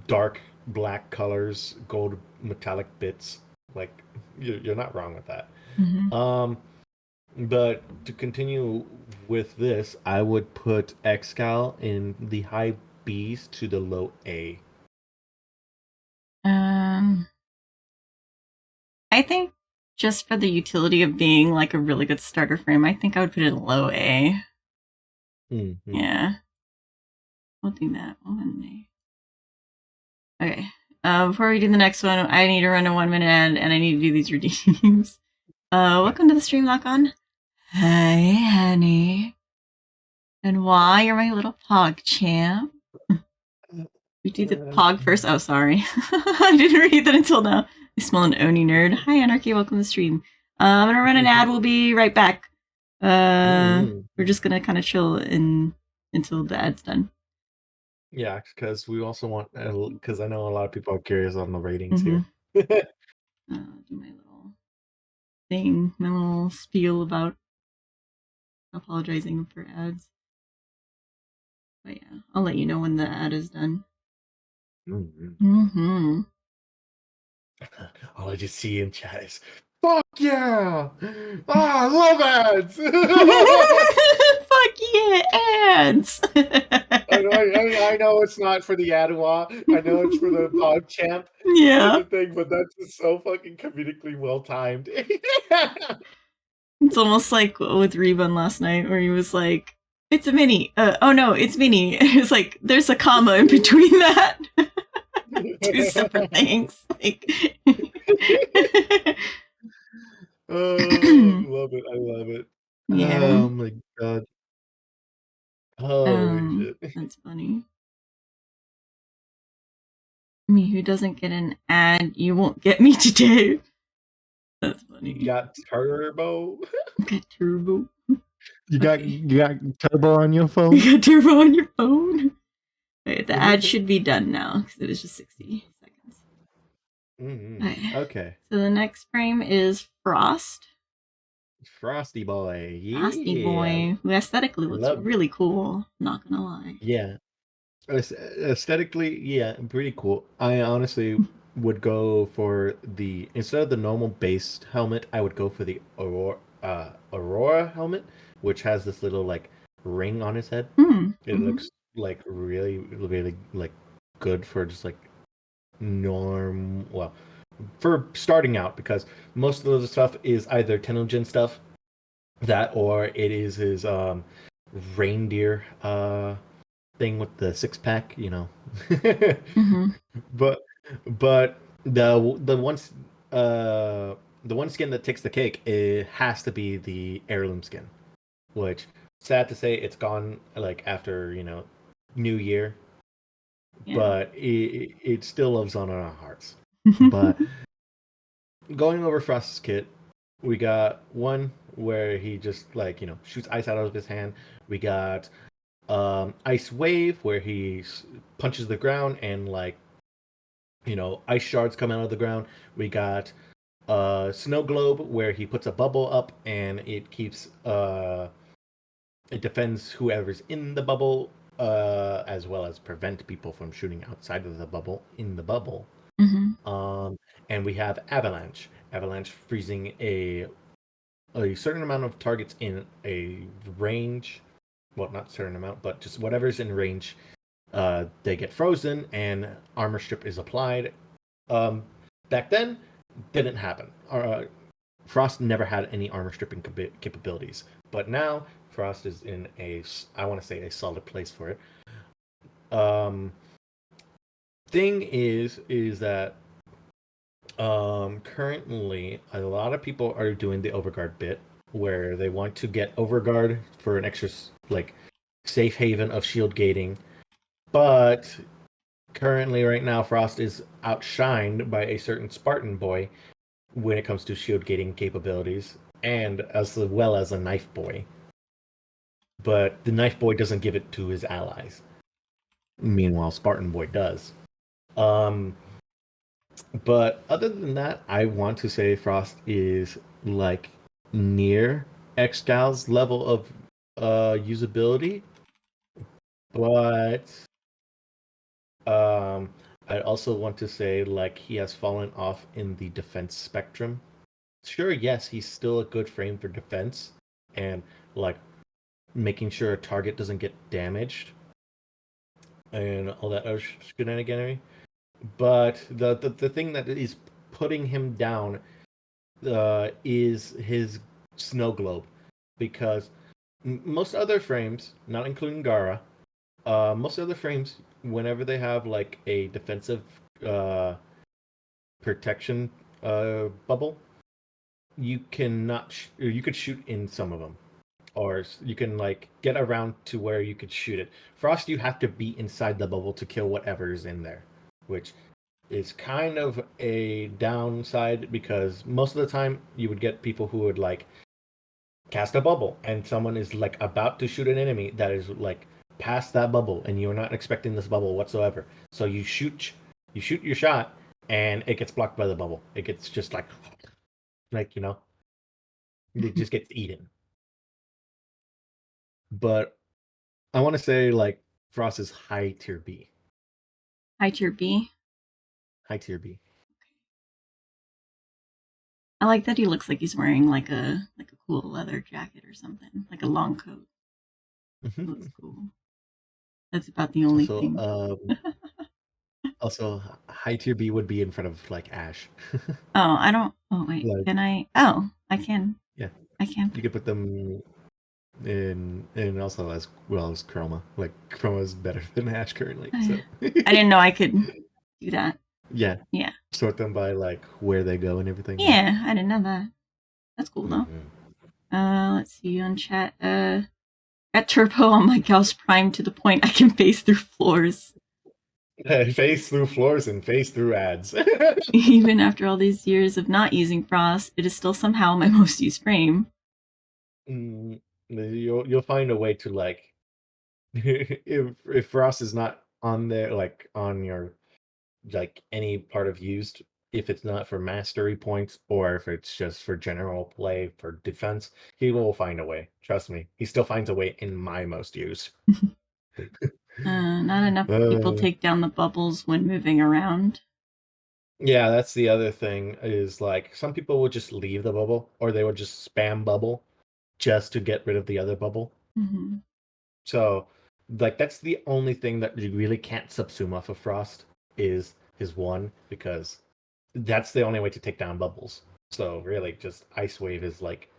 dark black colors, gold metallic bits. Like you're not wrong with that. But to continue with this, I would put Excal in the high B's to the low A. I think just for the utility of being like a really good starter frame, I think I would put it in low A. Yeah. I'll do that. I'll A. Okay. Before we do the next one, I need to run a 1 minute ad and I need to do these redeems. Welcome to the stream, Lock On. Hi, honey. And why you're my little pog champ. We do the pog first. Oh, sorry. I didn't read that until now. You smell an Oni nerd. Hi, Anarchy. Welcome to the stream. I'm gonna run an ad. We'll be right back. We're just gonna kind of chill until the ad's done. Yeah, because we also want, because I know a lot of people are curious on the ratings here. Do my little thing, my little spiel about apologizing for ads. But yeah, I'll let you know when the ad is done. All I just see in chat is, fuck yeah! I love ads! Fuck yeah, ads! I know it's not for the Adwa. I know it's for the Pog Champ. Yeah. Thing, but that's just so fucking comedically well timed. It's almost like with Reba last night, where he was like, "It's a mini." Oh no, it's mini. It's like there's a comma in between that. Two separate things. Like. Oh, I love it! I love it. Yeah. Oh my god. Holy shit. That's funny. Me who doesn't get an ad, you won't get me today. That's funny. You got turbo. Got turbo. You got turbo on your phone. You got turbo on your phone. Wait, the ad should be done now because it was just 60 seconds. Okay. So the next frame is Frost. Frosty boy. Yeah. Frosty boy, who aesthetically looks really cool. Not gonna lie. Yeah. Aesthetically, yeah, pretty cool. I honestly would go for the, instead of the normal base helmet, I would go for the Aurora helmet, which has this little like ring on his head. It looks like really, really like good for just like for starting out, because most of the stuff is either Tennogen stuff, that, or it is his reindeer thing with the 6-pack, you know. But the one skin that takes the cake, it has to be the heirloom skin, which, sad to say, it's gone like after, you know, New Year. Yeah. But it still lives on in our hearts. But going over Frost's kit, we got one where he just like shoots ice out of his hand. We got Ice Wave where he punches the ground and like ice shards come out of the ground. We got Snow Globe where he puts a bubble up and it keeps it defends whoever's in the bubble, as well as prevent people from shooting outside of the bubble in the bubble. Mm-hmm. And we have Avalanche. Avalanche freezing a certain amount of targets in a range. Well, not certain amount, but just whatever's in range. They get frozen, and armor strip is applied. Back then, didn't happen. Frost never had any armor stripping capabilities, but now Frost is in I want to say a solid place for it. Thing is that currently a lot of people are doing the overguard bit where they want to get overguard for an extra like safe haven of shield gating, but currently right now Frost is outshined by a certain Spartan boy when it comes to shield gating capabilities, and as well as a knife boy. But the knife boy doesn't give it to his allies. Meanwhile, Spartan boy does. Um, but other than that, I want to say Frost is like near Xgal's level of usability, but I also want to say like he has fallen off in the defense spectrum. Sure, yes, he's still a good frame for defense and like making sure a target doesn't get damaged and all that other shenaniganery. But the thing that is putting him down is his snow globe, because most other frames, not including Gara, most other frames, whenever they have like a defensive protection bubble, you cannot you could shoot in some of them, or you can like get around to where you could shoot it. Frost, you have to be inside the bubble to kill whatever is in there, which is kind of a downside because most of the time you would get people who would like cast a bubble and someone is like about to shoot an enemy that is like past that bubble and you're not expecting this bubble whatsoever. So you shoot your shot and it gets blocked by the bubble. It gets just like it just gets eaten. But I want to say like Frost is high tier B. High tier B. High tier B. I like that he looks like he's wearing like a cool leather jacket or something, like a long coat. It looks cool. That's about the only Also, thing. also high tier B would be in front of like Ash. Oh, I don't. Oh wait, Like, can I? Oh, I can. yeah, I can. you could put them in also as well as Chroma. Like Chroma is better than Ash currently. So I didn't know I could do that. yeah, Yeah. sort them by like where they go and everything. Yeah, I didn't know that. That's cool though. Mm-hmm. Let's see on chat. At Turbo on my Gauss Prime to the point I can phase through floors. Phase through floors and phase through ads. Even after all these years of not using Frost, it is still somehow my most used frame. You'll find a way to like if Frost is not on there like on your like any part of used, if it's not for mastery points or if it's just for general play for defense, he will find a way. Trust me, he still finds a way in my most used. Not enough people take down the bubbles when moving around. Yeah, that's the other thing is like some people will just leave the bubble or they will just spam bubble just to get rid of the other bubble. Mm-hmm. So like that's the only thing that you really can't subsume off of Frost is his one, because that's the only way to take down bubbles. So really just Ice Wave is like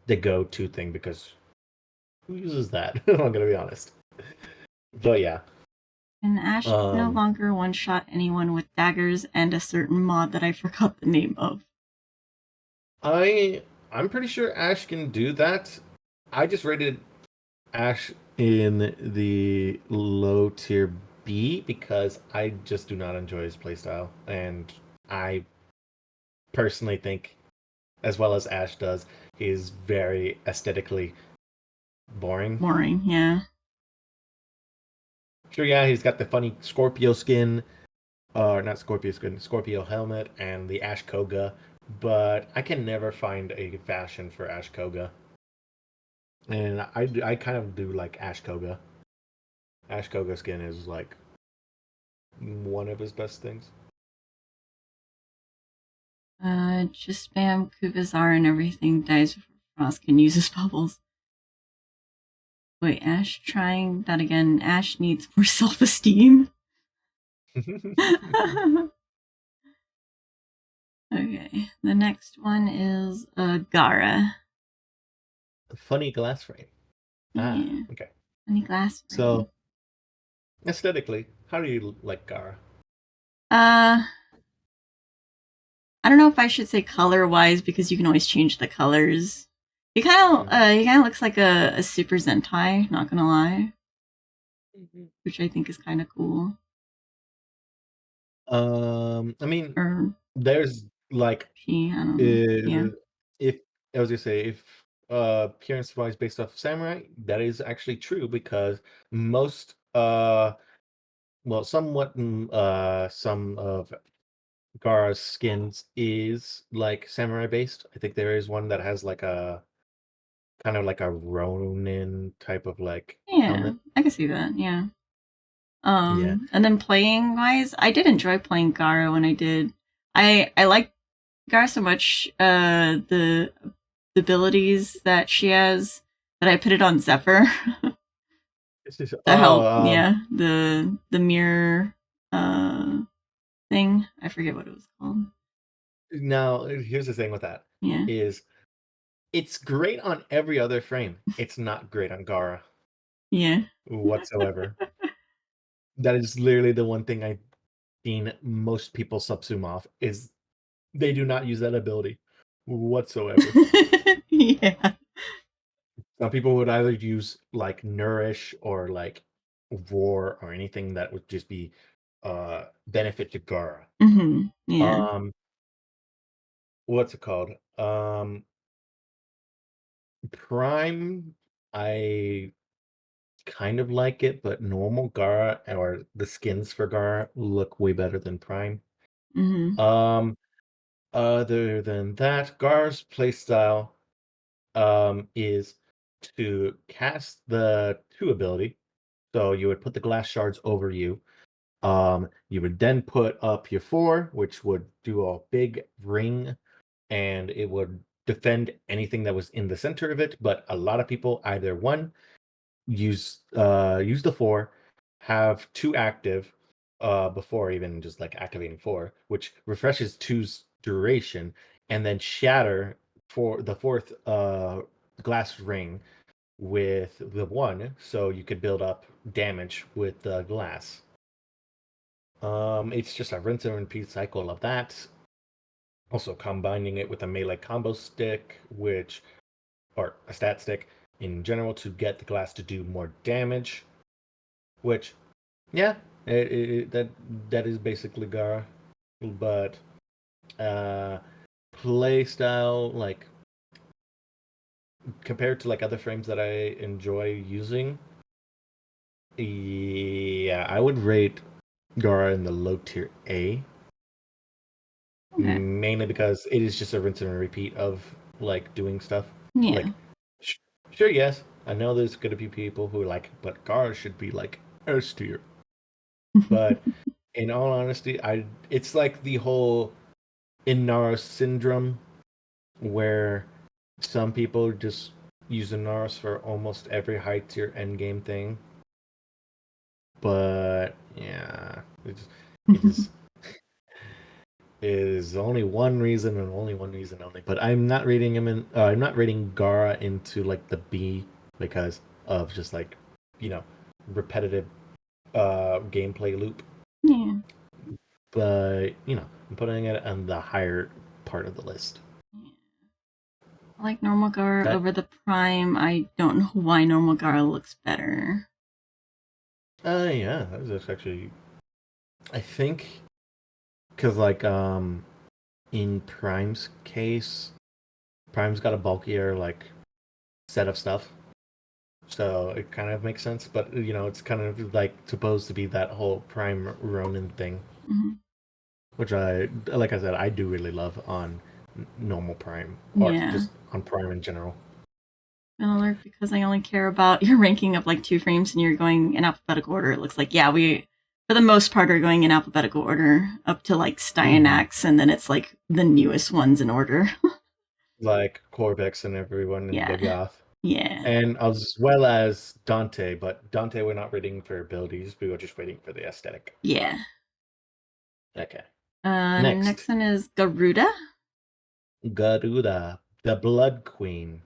the go-to thing because who uses that? I'm gonna be honest. But yeah. And Ash no longer one-shot anyone with daggers and a certain mod that I forgot the name of. I'm pretty sure Ash can do that. I just rated Ash in the low tier B because I just do not enjoy his playstyle, and I personally think as well as Ash does, is very aesthetically boring. Boring, yeah. Sure, yeah, he's got the funny Scorpio skin, or not Scorpio skin, Scorpio helmet, and the Ash Koga, but I can never find a fashion for Ash Koga. And I kind of do like Ash Koga. Ash Koga skin is like one of his best things. Just spam Kubazar and everything dies before Frost can use his bubbles. Wait, Ash trying that again. Ash needs more self-esteem. Okay, the next one is Gara. Funny glass frame. Ah, Yeah, okay. funny glass frame. So, aesthetically, how do you like Gara? I don't know if I should say color-wise because you can always change the colors. He kind of looks like a Super Zentai. Not gonna lie, which I think is kind of cool. I mean, Or there's like, she, I don't know. Yeah. if I was gonna say if appearance wise based off samurai, that is actually true because most well somewhat some of Gara's skins is like samurai based. I think there is one that has like a kind of like a Ronin type of like Yeah, helmet. I can see that. Yeah. Yeah. And then playing wise, I did enjoy playing Gara when I did. I like Gara so much. The abilities that she has that I put it on Zephyr This is to help. Yeah, the mirror thing. I forget what it was called. now here's the thing with that Yeah. is it's great on every other frame. It's not great on Gara Yeah. whatsoever. That is literally the one thing I've seen most people subsume off is they do not use that ability whatsoever. Yeah. Some people would either use like Nourish or like Roar or anything that would just be benefit to Gara. Yeah. Um what's it called? Prime, I kind of like it, but normal Gara or the skins for Gara look way better than Prime. Um, Other than that, Gara's playstyle is to cast the two ability. So you would put the glass shards over you. You would then put up your four, which would do a big ring, and it would defend anything that was in the center of it. But a lot of people either one use the four, have two active before even just like activating four, which refreshes two's duration, and then shatter for the fourth glass ring with the one, so you could build up damage with the glass. It's just a rinse and repeat cycle of that. Also combining it with a melee combo stick, which or a stat stick in general to get the glass to do more damage. Which, yeah, that is basically Gara, but play style like compared to like other frames that I enjoy using, yeah, I would rate Gara in the low tier A, Okay. mainly because it is just a rinse and repeat of like doing stuff. Yeah. Like, sh- sure, yes, I know there's gonna be people who are like, but Gara should be like S tier. But in all honesty, I it's like the whole Inara syndrome where some people just use Inaros for almost every high tier endgame thing. But yeah, it is it is only one reason and only one reason only. But I'm not rating him in. I'm not rating Gara into like the B because of just like repetitive gameplay loop. Yeah. But I'm putting it on the higher part of the list. I like normal Gara That over the Prime. I don't know why normal Gara looks better. yeah, that's actually I think because like in Prime's case, Prime's got a bulkier like set of stuff, so it kind of makes sense. But it's kind of like supposed to be that whole Prime Ronin thing, which like I said, I do really love on normal Prime or Yeah. just on Prime in general. Well, because I only care about your ranking of like 2 frames and you're going in alphabetical order. It looks like we, for the most part, are going in alphabetical order up to like Styanax, and then it's like the newest ones in order. Like Corvex and everyone in Yeah. the Goth. Yeah. And as well as Dante, but Dante we're not waiting for abilities, we were just waiting for the aesthetic. Yeah. Okay. Next one is Garuda. Garuda, the Blood Queen.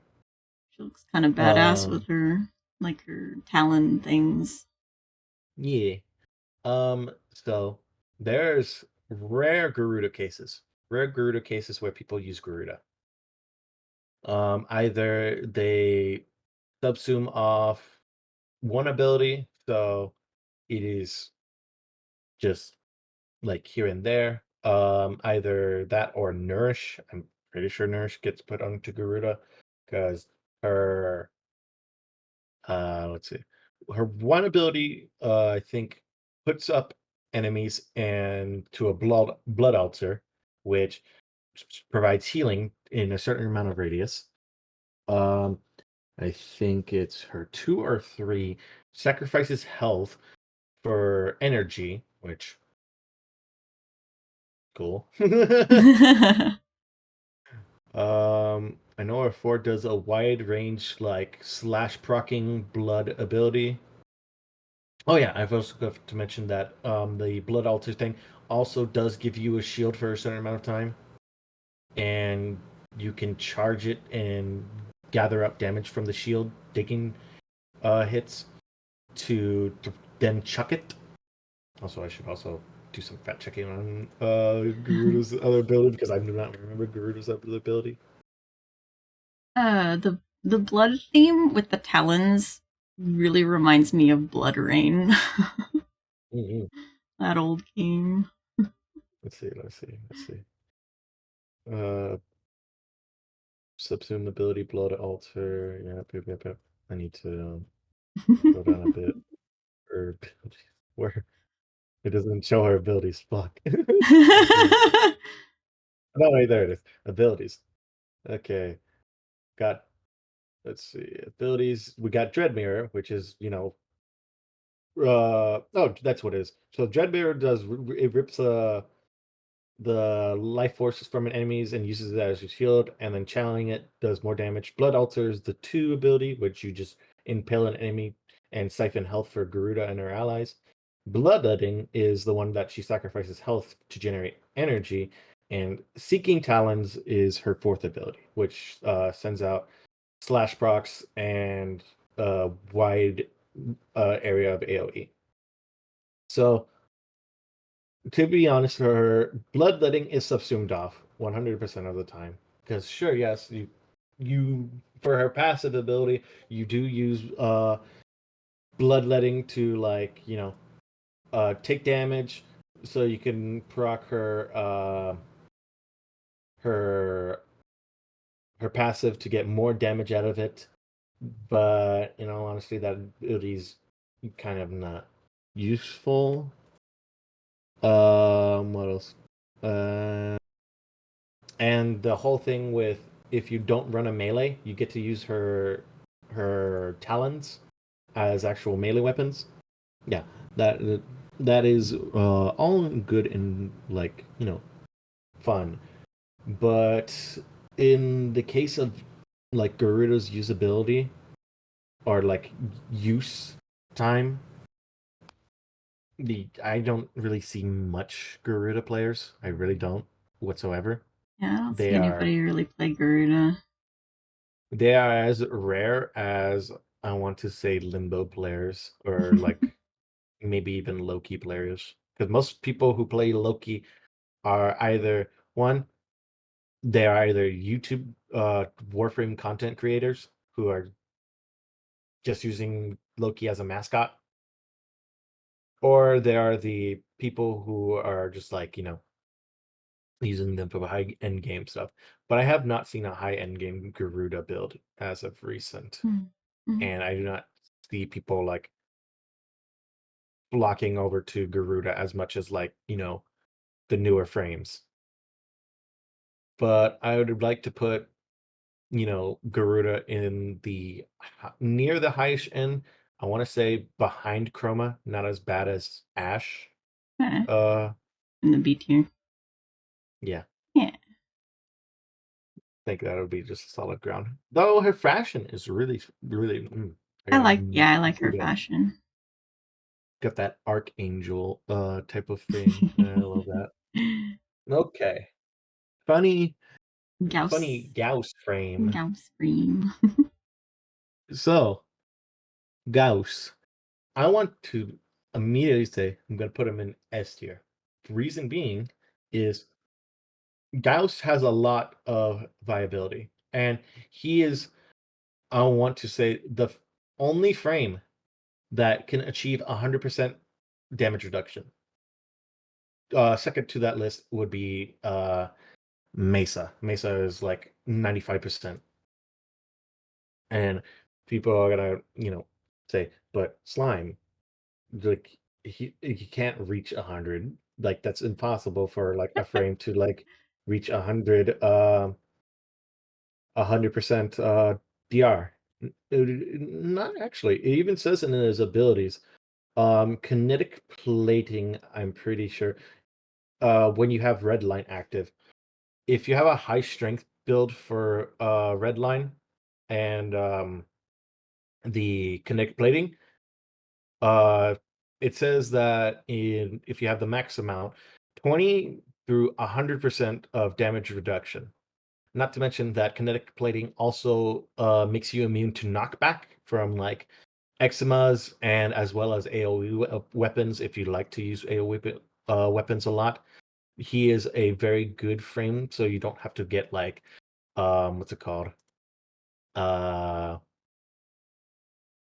She looks kind of badass with her talon things. Yeah. So there's rare Garuda cases. Rare Garuda cases where people use Garuda. Either they subsume off one ability, so it is just like here and there. Either that or Nourish. I'm pretty sure Nourish gets put onto Garuda because her let's see. Her one ability I think puts up enemies and to a blood altar, which provides healing in a certain amount of radius. Um I think it's her 2 or 3 sacrifices health for energy, which cool. I know R4 does a wide range like slash procking blood ability. Oh yeah, I've also got to mention that the blood altar thing also does give you a shield for a certain amount of time, and you can charge it and gather up damage from the shield digging hits to then chuck it. Also, I should also do some fact checking on Garuda's other ability because I do not remember Garuda's other ability. The blood theme with the talons really reminds me of Blood Rain. Mm-hmm. That old game. Let's see. Uh, Subsume ability, blood altar. Yep. I need to go down a bit. Or where it doesn't show her abilities. Fuck. No, wait, there it is. Abilities. Okay. Got, let's see. Abilities. We got Dread Mirror, which is, oh, that's what it is. So Dread Mirror does, it rips the life forces from an enemies and uses it as your shield, and then channeling it does more damage. Blood Altar is the 2 ability, which you just impale an enemy and siphon health for Garuda and her allies. Bloodletting is the one that she sacrifices health to generate energy, and Seeking Talons is her 4th ability, which sends out slash procs and wide area of AoE. So to be honest, her bloodletting is subsumed off 100% of the time. Because sure, yes, you for her passive ability, you do use bloodletting to take damage, so you can proc her her passive to get more damage out of it. But honestly, that ability's kind of not useful. What else? And the whole thing with if you don't run a melee, you get to use her talons as actual melee weapons. Yeah, that that is all good and fun. But in the case of like Garuda's usability or like use time, I don't really see much Garuda players. I really don't whatsoever. Yeah, I don't see They are anybody really play Garuda. They are as rare as I want to say limbo players or like maybe even Loki players. Because most people who play Loki are either one, they are either YouTube Warframe content creators who are just using Loki as a mascot, or they are the people who are just like, using them for high end game stuff. But I have not seen a high end game Garuda build as of recent, Mm-hmm. and I do not see people like flocking over to Garuda as much as like the newer frames. But I would like to put Garuda in the near the highest end. I want to say behind Chroma, not as bad as Ash. In Uh, the B tier. yeah, Yeah. I think that would be just solid ground. Though her fashion is really, really. I like her boot up. fashion. Got that archangel type of thing. I love that. Okay, funny, funny Gauss. Gauss frame. Gauss cream. So Gauss. I want to immediately say I'm going to put him in S tier. The reason being is Gauss has a lot of viability, and he is, I want to say, the only frame that can achieve 100% damage reduction. Second to that list would be Mesa. Mesa is like 95%. And people are gonna, say, but Slyme, like he can't reach 100. Like that's impossible for like a frame to like reach 100% DR. Not actually. It even says in his abilities. Kinetic plating, I'm pretty sure. When you have red line active, if you have a high strength build for red line and the kinetic plating, uh it says that if you have the max amount, 20 through 100% of damage reduction. Not to mention that kinetic plating also makes you immune to knockback from like eczemas and as well as AoE weapons if you like to use AoE weapons a lot. He is a very good frame, so you don't have to get like what's it called? Uh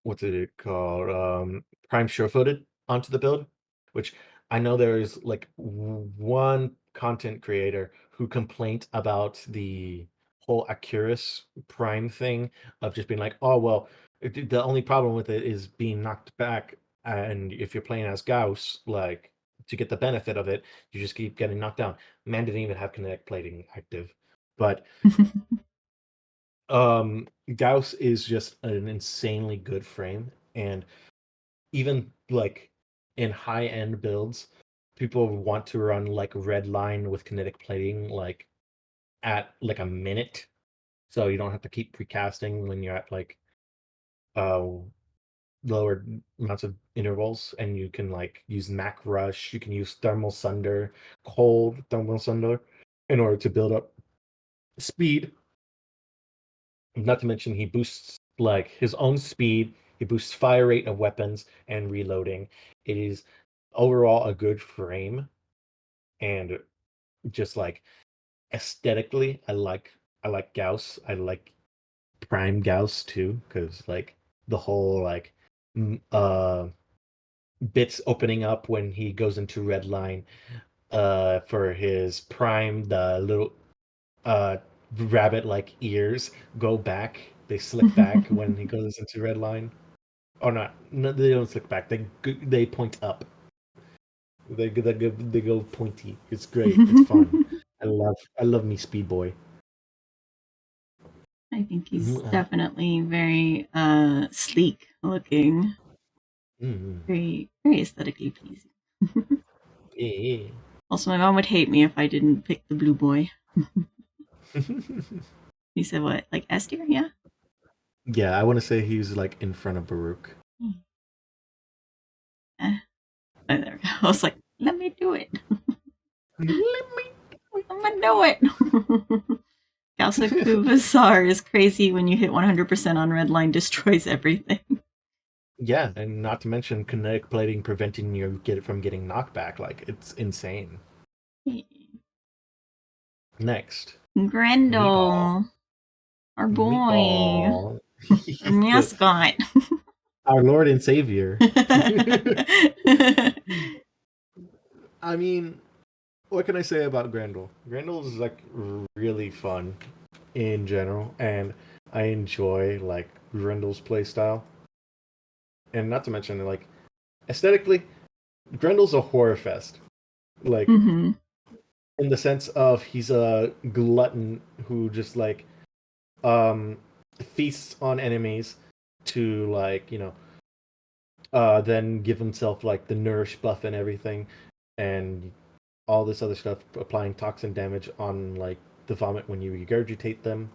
what's it called? Prime sure-footed onto the build, which I know there's like one content creator who complained about the whole Accurus Prime thing of just being like, oh well, the only problem with it is being knocked back, and if you're playing as Gauss, like to get the benefit of it, you just keep getting knocked down. Man didn't even have kinetic plating active, but Gauss is just an insanely good frame, and even like in high end builds, people want to run like red line with kinetic plating like at like a minute, so you don't have to keep precasting when you're at like uh lower amounts of intervals, and you can like use Mac Rush, you can use Thermal Sunder, cold Thermal Sunder in order to build up speed. Not to mention he boosts like his own speed, he boosts fire rate of weapons and reloading. It is overall a good frame, and just like aesthetically, I like Gauss. I like Prime Gauss too, because like the whole like bits opening up when he goes into red line for his prime, the little uh rabbit like ears go back, they slick back when he goes into red line. Or not, no, they don't slick back, they point up, they go pointy. It's great, it's fun. I love me speed boy. I think he's definitely very sleek looking. Very very aesthetically pleasing. Yeah. Also, my mom would hate me if I didn't pick the blue boy. He said what? Like S tier? Yeah. Yeah, I want to say he's like in front of Baruch. Oh, there we go. I was like, let me do it. Let me. I'm gonna do it. Galsic Bazaar is crazy when you hit 100% on red line, destroys everything. Yeah, and not to mention kinetic plating preventing you from getting knocked back. Like it's insane. Next, Meatball. Grendel, our boy, Meatball. our mascot. Our Lord and Savior. I mean, what can I say about Grendel? Grendel is like really fun in general, and I enjoy like Grendel's playstyle. And not to mention, like aesthetically, Grendel's a horror fest. Like Mm-hmm. in the sense of he's a glutton who just like um feasts on enemies to like then give himself like the nourish buff and everything, and all this other stuff, applying toxin damage on like the vomit when you regurgitate them.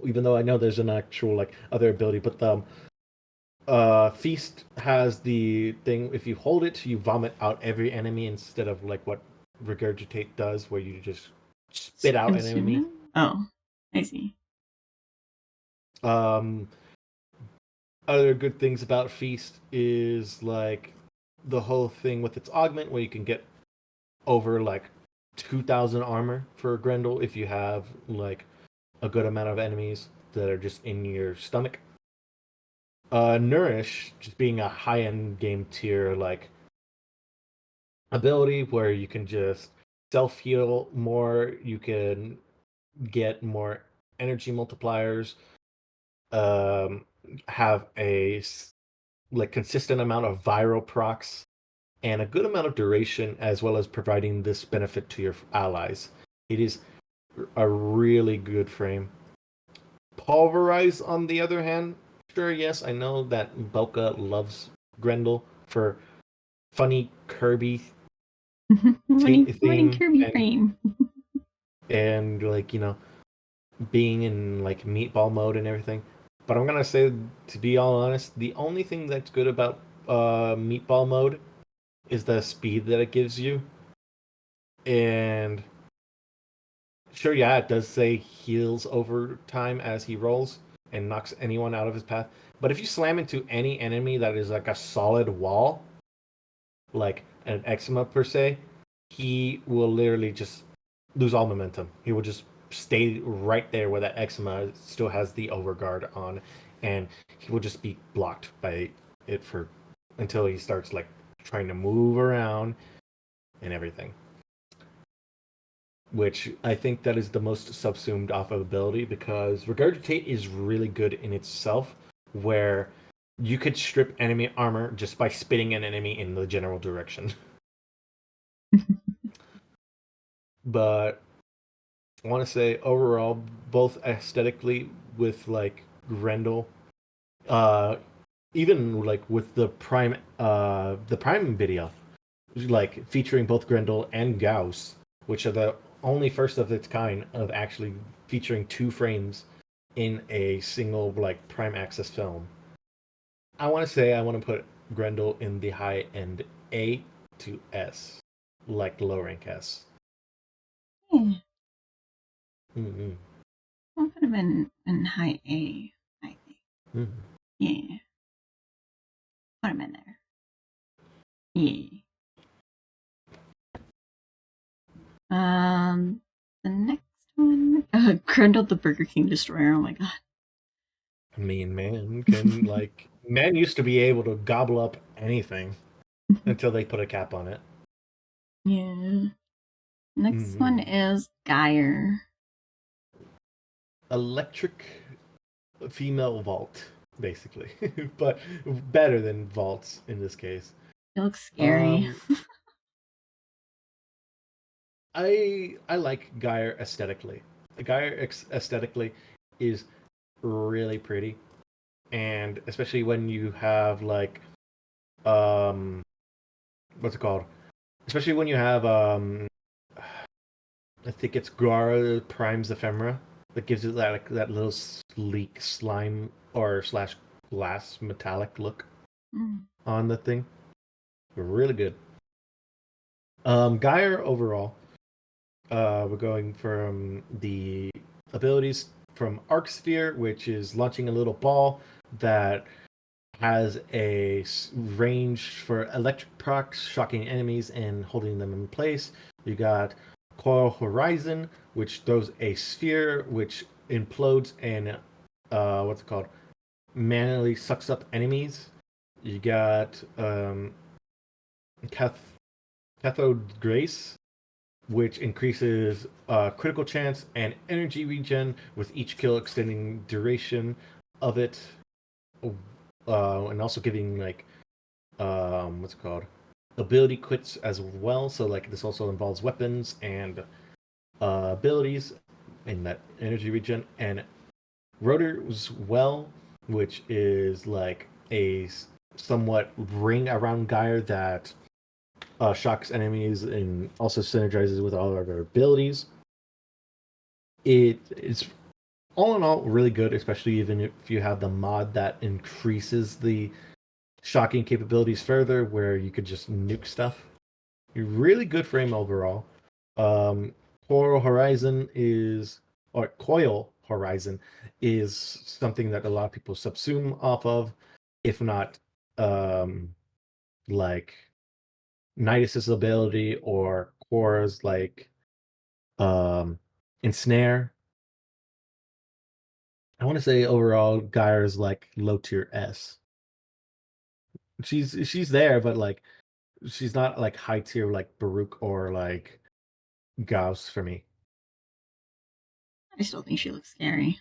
Even though I know there's an actual like other ability, but feast has the thing, if you hold it you vomit out every enemy instead of like what regurgitate does, where you just spit out an Consume enemy. them? Oh, I see. um Other good things about feast is like the whole thing with its augment, where you can get over like 2,000 armor for Grendel if you have like a good amount of enemies that are just in your stomach. Nourish just being a high end game tier like ability where you can just self heal more, you can get more energy multipliers, um, have a like consistent amount of viral procs and a good amount of duration, as well as providing this benefit to your allies. It is a really good frame. Pulverize, on the other hand, sure, yes, I know that Belka loves Grendel for funny Kirby running theme Kirby frame. and like being in like meatball mode and everything. But I'm gonna say, to be all honest, the only thing that's good about meatball mode is the speed that it gives you. And sure, yeah, it does say heals over time as he rolls and knocks anyone out of his path. But if you slam into any enemy that is like a solid wall, like an eczema per se, he will literally just lose all momentum. He will just stay right there where that eczema still has the overguard on, and he will just be blocked by it for until he starts like trying to move around and everything. Which I think that is the most subsumed off of ability, because regurgitate is really good in itself, where you could strip enemy armor just by spitting an enemy in the general direction. But I want to say overall, both aesthetically with like Grendel, uh, even like with the Prime video, like featuring both Grendel and Gauss, which are the only first of its kind of actually featuring two frames in a single like Prime Access film. I want to say I want to put Grendel in the high end A to S, like low rank S. Yeah, Mm-hmm. I'll put him in high A, I think. Mm-hmm. Yeah, put him in there. Yeah. The next one, Grendel the Burger King Destroyer. Oh my god. I mean, man used to be able to gobble up anything until they put a cap on it. Yeah. Next one Mm-hmm. is Geyer. Electric female vault, basically, but better than vaults in this case. He looks scary. Um, I like Geyer aesthetically. Aesthetically is really pretty, and especially when you have like um, what's it called? Especially when you have I think it's Gara Prime's ephemera that gives it that like, that little sleek slime or slash glass metallic look Mm. on the thing. Really good. Geyer overall, we're going from the abilities from Arc Sphere, which is launching a little ball that has a range for electric procs, shocking enemies and holding them in place. You got Coil Horizon, which throws a sphere which implodes and what's it called? Manually sucks up enemies. You got Cath Cathode Grace, which increases critical chance and energy regen with each kill, extending duration of it, and also giving like what's it called, ability quits as well. So like this also involves weapons and abilities in that energy regen, and Rotor as well, which is like a somewhat ring around Geyer that shocks enemies and also synergizes with all of their abilities. It's all in all really good, especially even if you have the mod that increases the shocking capabilities further, where you could just nuke stuff. Really good frame overall. Um, Coral Horizon is, or Coil Horizon is something that a lot of people subsume off of, if not like Nidus's ability or Cora's like Ensnare. I want to say overall Gaia is like low tier S. She's there, but like she's not like high tier like Baruch or like Gauss for me. I still think she looks scary.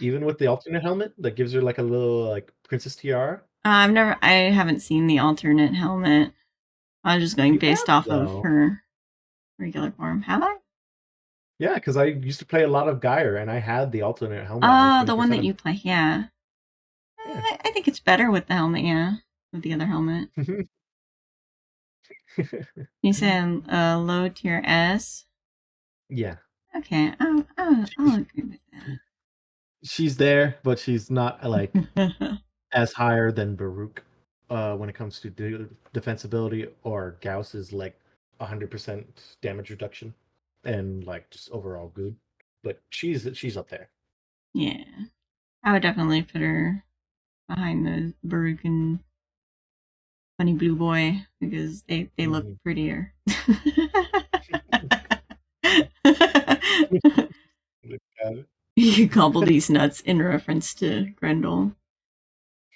Even with the alternate helmet that gives her like a little like princess tiara. I haven't seen the alternate helmet. I was just going You based have off of though. her regular form. Have I? Yeah, because I used to play a lot of Geyer and I had the alternate helmet on The one 20% that of you play. Yeah. yeah. I think it's better with the helmet. Yeah, with the other helmet. You said low tier S. Yeah. Okay, I'll agree with She's there, but she's not like that. as higher than Baruch when it comes to defensibility, or Gauss is like 100% damage reduction and like just overall good. But she's up there. Yeah, I would definitely put her behind the Baruch and Bunny Blue Boy because they look Mhm. prettier. You gobble these nuts in reference to Grendel.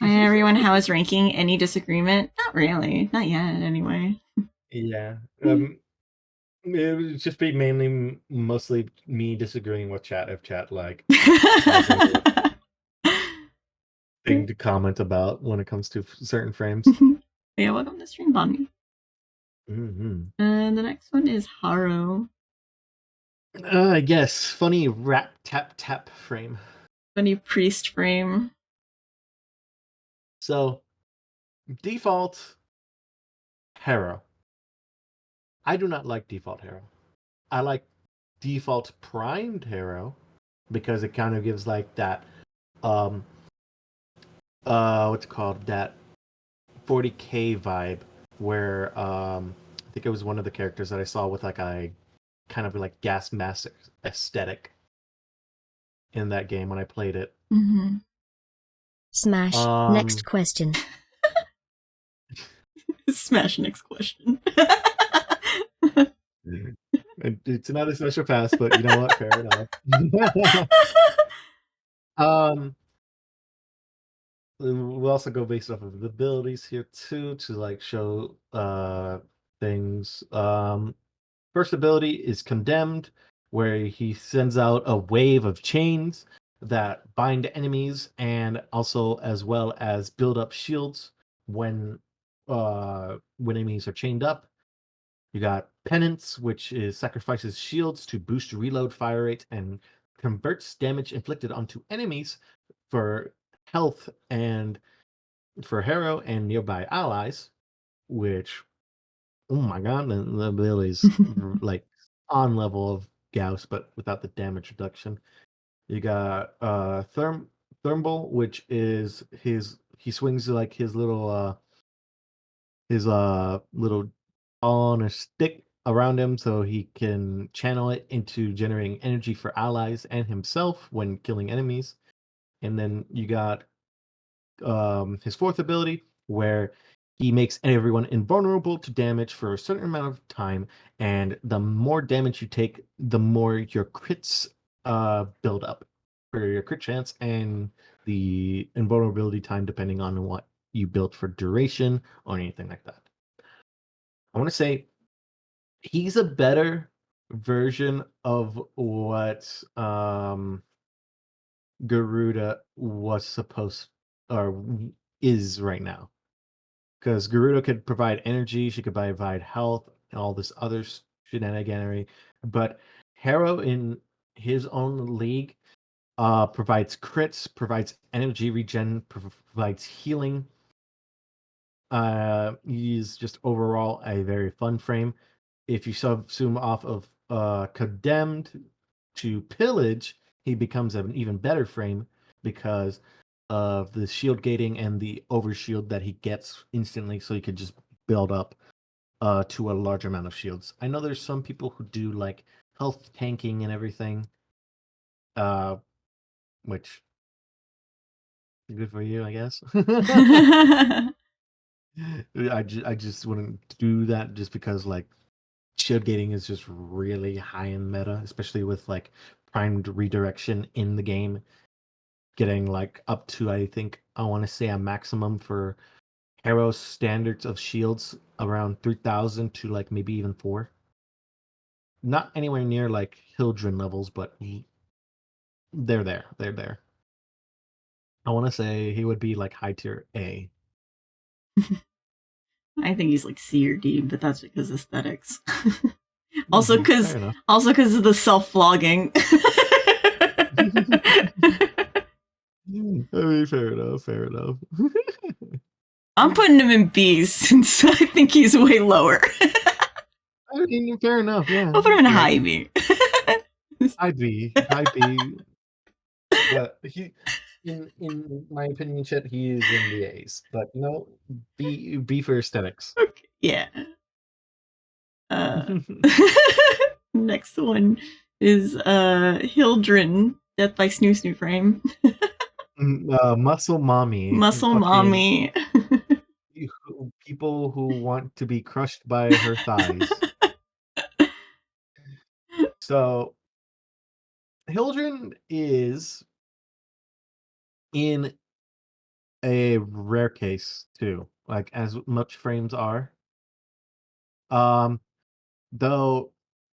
Hi everyone, how is ranking? Any disagreement? Not really. Not yet, anyway. Yeah. It would just be mainly mostly me disagreeing with chat if chat like has anything to comment about when it comes to certain frames. Yeah, welcome to Stream Bonnie. Mm-hmm. And the next one is Haro. Yes, funny rat tap tap frame. Funny priest frame. So default Hero. I do not like default Hero. I like default primed Hero because it kind of gives like that what's it called, that 40k vibe where I think it was one of the characters that I saw with like a kind of like gas mask aesthetic in that game when I played it. Mm-hmm. Smash. Next question. Smash next question. It's not a special pass, but you know what? Fair enough. um, we'll also go based off of the abilities here too to like show things. First ability is Condemned, where he sends out a wave of chains that bind enemies and also as well as build up shields when enemies are chained up. You got Penance, which is sacrifices shields to boost reload fire rate and converts damage inflicted onto enemies for health and for Hero and nearby allies, which, oh my god, the ability's like on level of Gauss, but without the damage reduction. You got Thermal, which is he swings like his little on a stick around him so he can channel it into generating energy for allies and himself when killing enemies. And then you got his fourth ability, where he makes everyone invulnerable to damage for a certain amount of time, and the more damage you take, the more your crits build up for your crit chance and the invulnerability time, depending on what you built for duration or anything like that. I want to say he's a better version of what Garuda was supposed or is right now. Because Garuda could provide energy, she could provide health, and all this other shenaniganery. But Harrow in his own league provides crits, provides energy regen, provides healing. He's just overall a very fun frame. If you zoom off of Condemned to Pillage, he becomes an even better frame because of the shield gating and the overshield that he gets instantly, so he could just build up to a large amount of shields. I know there's some people who do like health tanking and everything, which good for you, I guess. I just wouldn't do that just because like shield gating is just really high in meta, especially with like primed redirection in the game, getting like up to I want to say a maximum for Harrow's standards of shields around 3,000 to like maybe even 4. Not anywhere near like Hildren levels, but they're there. They're there. I want to say he would be like high tier A. I think he's like C or D, but that's because aesthetics. also because of the self-flogging. I mean, fair enough. Fair enough. I'm putting him in B's since I think he's way lower. I mean, fair enough. Yeah, I'll put him in high B. High B. But he, in my opinion, Chet, he is in the A's. But B for aesthetics. Okay. Yeah. Next one is Hildren, Death by Snoo Frame. Muscle Mommy. Muscle Mommy. People who want to be crushed by her thighs. So, Hildren is in a rare case too, like as much frames are. Though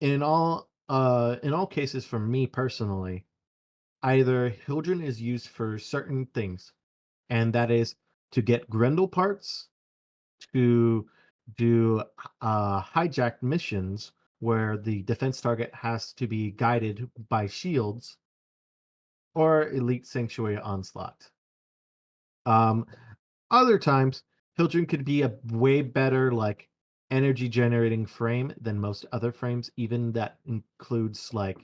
in all cases for me personally, either Hildren is used for certain things, and that is to get Grendel parts, to do hijacked missions where the defense target has to be guided by shields, or Elite Sanctuary Onslaught. Other times, Hildren could be a way better like energy generating frame than most other frames, even that includes like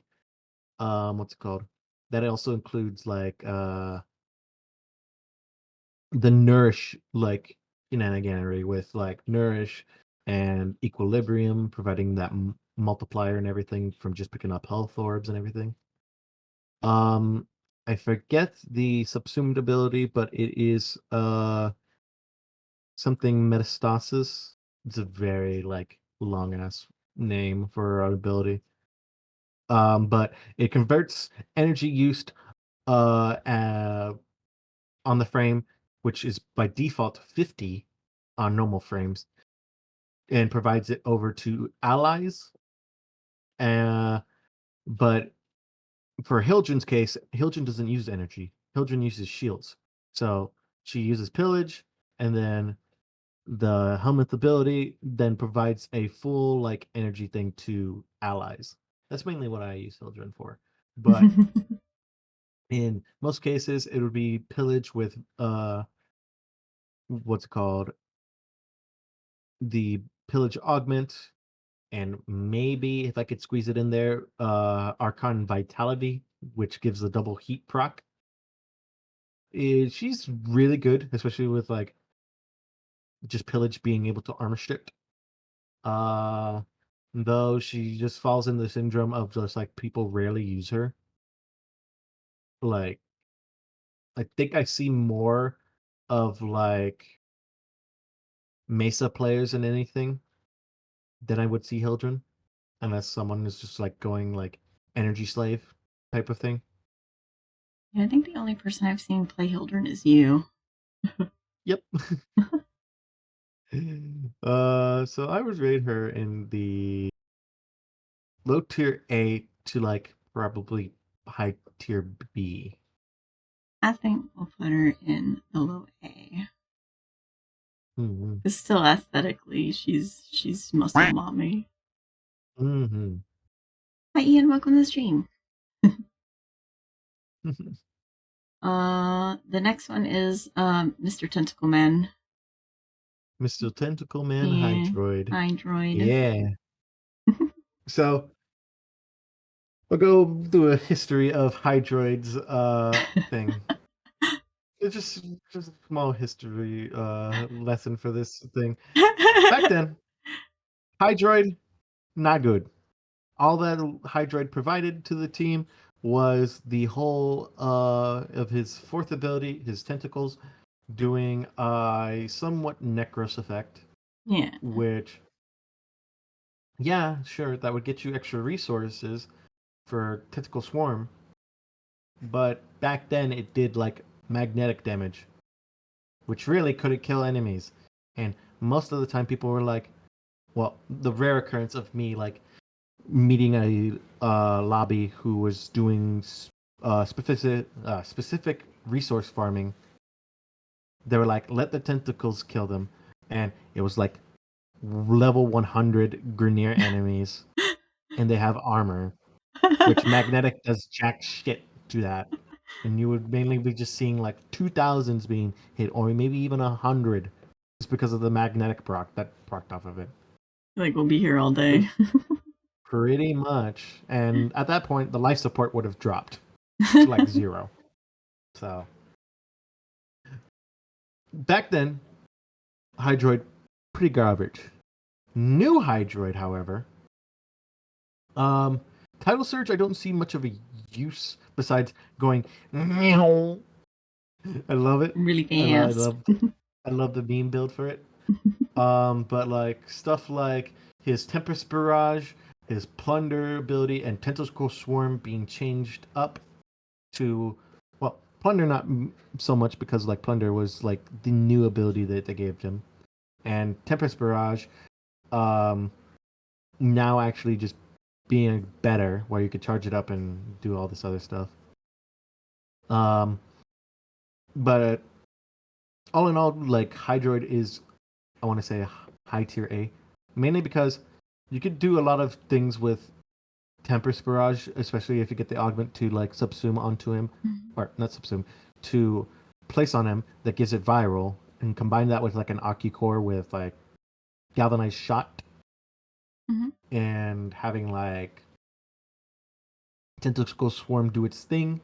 what's it called? That also includes like the nourish like shenaniganery with like nourish and equilibrium, providing that multiplier and everything from just picking up health orbs and everything. I forget the subsumed ability, but it is something metastasis. It's a very like long ass name for our ability. But it converts energy used on the frame, which is by default 50 on normal frames, and provides it over to allies. But for Hildren's case, Hildren doesn't use energy. Hildren uses shields. So she uses pillage, and then the helmet ability then provides a full like energy thing to allies. That's mainly what I use Hildren for. But in most cases, it would be pillage with what's it called, the pillage augment, and maybe if I could squeeze it in there, Archon Vitality, which gives a double heat proc. She's really good, especially with like just pillage being able to armor strip. Though she just falls in the syndrome of just like people rarely use her. Like, I think I see more of like Mesa players than anything than I would see Hildren, unless someone is just like going like energy slave type of thing. Yeah, I think the only person I've seen play Hildren is you. Yep. So I would rate her in the low tier A to like probably high tier B. I think we'll put her in the low A. Mm-hmm. Because still aesthetically, she's muscle mommy. Mm-hmm. Hi Ian, welcome to the stream. The next one is Mr. Tentacle Man. Mr. Tentacle Man Yeah, Hydroid. Hydroid. Yeah. So we'll go through a history of Hydroid's thing. It's just a small history lesson for this thing. Back then, Hydroid, not good. All that Hydroid provided to the team was the whole of his fourth ability, his tentacles, doing a somewhat Necros effect. Yeah. Which, yeah, sure, that would get you extra resources for Tentacle Swarm. But back then it did like magnetic damage, which really couldn't kill enemies. And most of the time people were like, well, the rare occurrence of me like meeting a lobby who was doing specific resource farming. They were like, let the tentacles kill them, and it was like level 100 Grineer enemies, and they have armor, which magnetic does jack shit to that, and you would mainly be just seeing like 2000s being hit, or maybe even 100, just because of the magnetic proc that procced off of it. Like, we'll be here all day. Pretty much. And at that point, the life support would have dropped to like 0. So back then, Hydroid, pretty garbage. New Hydroid, however, Title Surge, I don't see much of a use besides going meow. I love it. Really fast. I love the meme build for it. But like stuff like his Tempest Barrage, his Plunder ability, and Tentacle Swarm being changed up to, well, Plunder not so much because like Plunder was like the new ability that they gave him, and Tempest Barrage, now actually just being better where you could charge it up and do all this other stuff. But all in all, like Hydroid is, I want to say, high tier A, mainly because you could do a lot of things with Tempest Barrage, especially if you get the augment to like subsume onto him, or not subsume, to place on him that gives it viral, and combine that with like an Aki core with like galvanized shot, and having like Tentacle Swarm do its thing,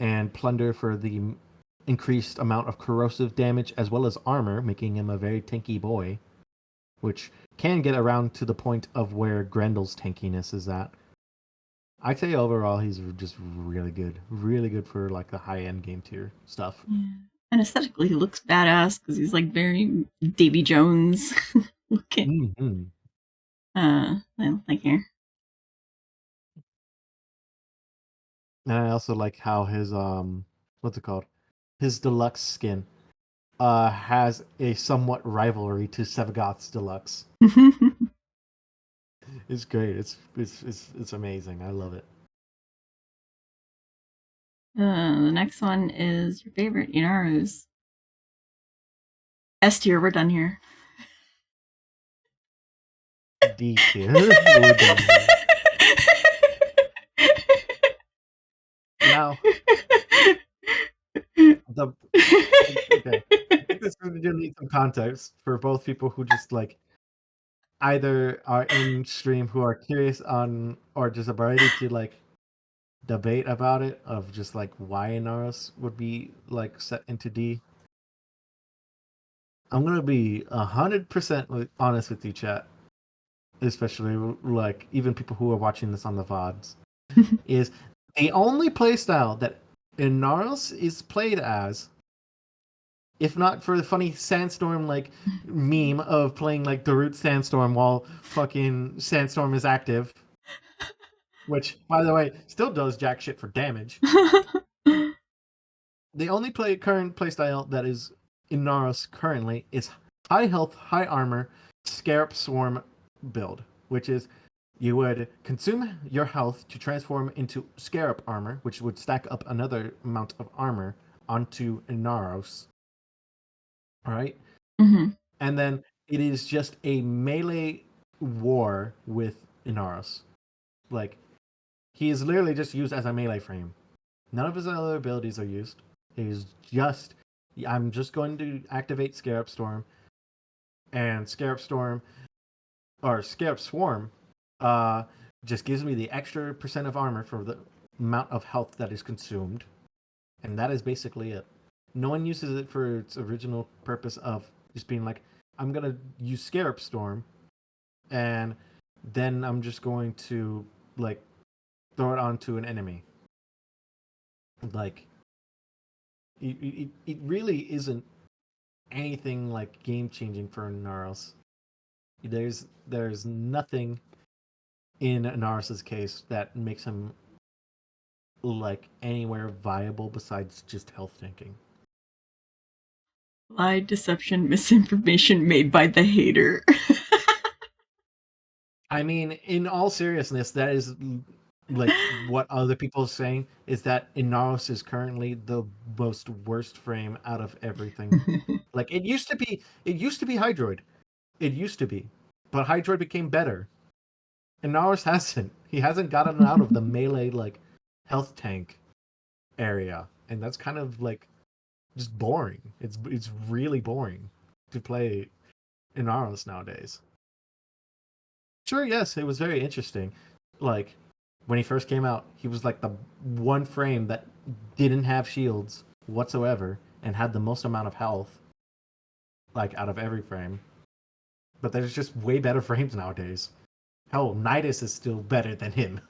and Plunder for the increased amount of corrosive damage as well as armor, making him a very tanky boy, which can get around to the point of where Grendel's tankiness is at. I'd say overall he's just really good for like the high end game tier stuff. Yeah. And aesthetically, he looks badass because he's like very Davy Jones looking. Like here. And I also like how his what's it called? His deluxe skin has a somewhat rivalry to Sevagoth's deluxe. It's great. It's amazing. I love it. The next one is your favorite, Inaru's. S tier, we're done here. D tier, we're done here. Now, okay. I think this really do need some context for both people who just like either are in stream who are curious on or just ready to like debate about it of just like why Inaros would be like set into D. I'm gonna be 100% honest with you, chat, especially like even people who are watching this on the VODs, is the only playstyle that Inaros is played as, if not for the funny Sandstorm like meme of playing like the root Sandstorm while fucking Sandstorm is active, which by the way still does jack shit for damage. The only current playstyle that is in Naros currently is high health, high armor Scarab Swarm build, which is you would consume your health to transform into Scarab armor, which would stack up another amount of armor onto Inaros. All right? Mm-hmm. And then it is just a melee war with Inaros. Like, he is literally just used as a melee frame. None of his other abilities are used. He's just, I'm just going to activate Scarab Storm, and Scarab Storm, or Scarab Swarm, just gives me the extra % of armor for the amount of health that is consumed. And that is basically it. No one uses it for its original purpose of just being like, I'm going to use Scarab Storm, and then I'm just going to, like, throw it onto an enemy. Like, it really isn't anything, like, game-changing for Naros. There's nothing in Naros' case that makes him, like, anywhere viable besides just health tanking. Lie, deception, misinformation made by the hater. I mean, in all seriousness, that is like what other people are saying is that Inaros is currently the most worst frame out of everything. Like it used to be Hydroid. It used to be. But Hydroid became better. Inaros hasn't. He hasn't gotten out of the melee like health tank area. And that's kind of like just boring. It's really boring to play Inaros nowadays. Sure, yes, it was very interesting. Like, when he first came out, he was like the one frame that didn't have shields whatsoever and had the most amount of health, like, out of every frame. But there's just way better frames nowadays. Hell, Nidus is still better than him.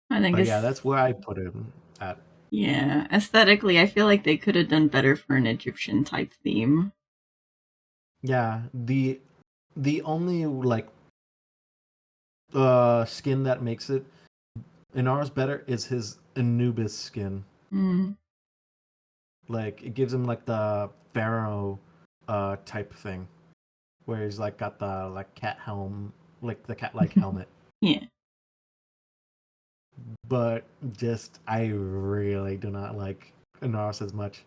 I think But yeah, that's where I put him at. Yeah, aesthetically, I feel like they could have done better for an Egyptian type theme. Yeah, the only, like, skin that makes it Inaros better is his Anubis skin. Mm. Like, it gives him, like, the pharaoh type thing, where he's, like, got the, like, cat helm, like, the cat-like helmet. Yeah. But just, I really do not like Inaros as much.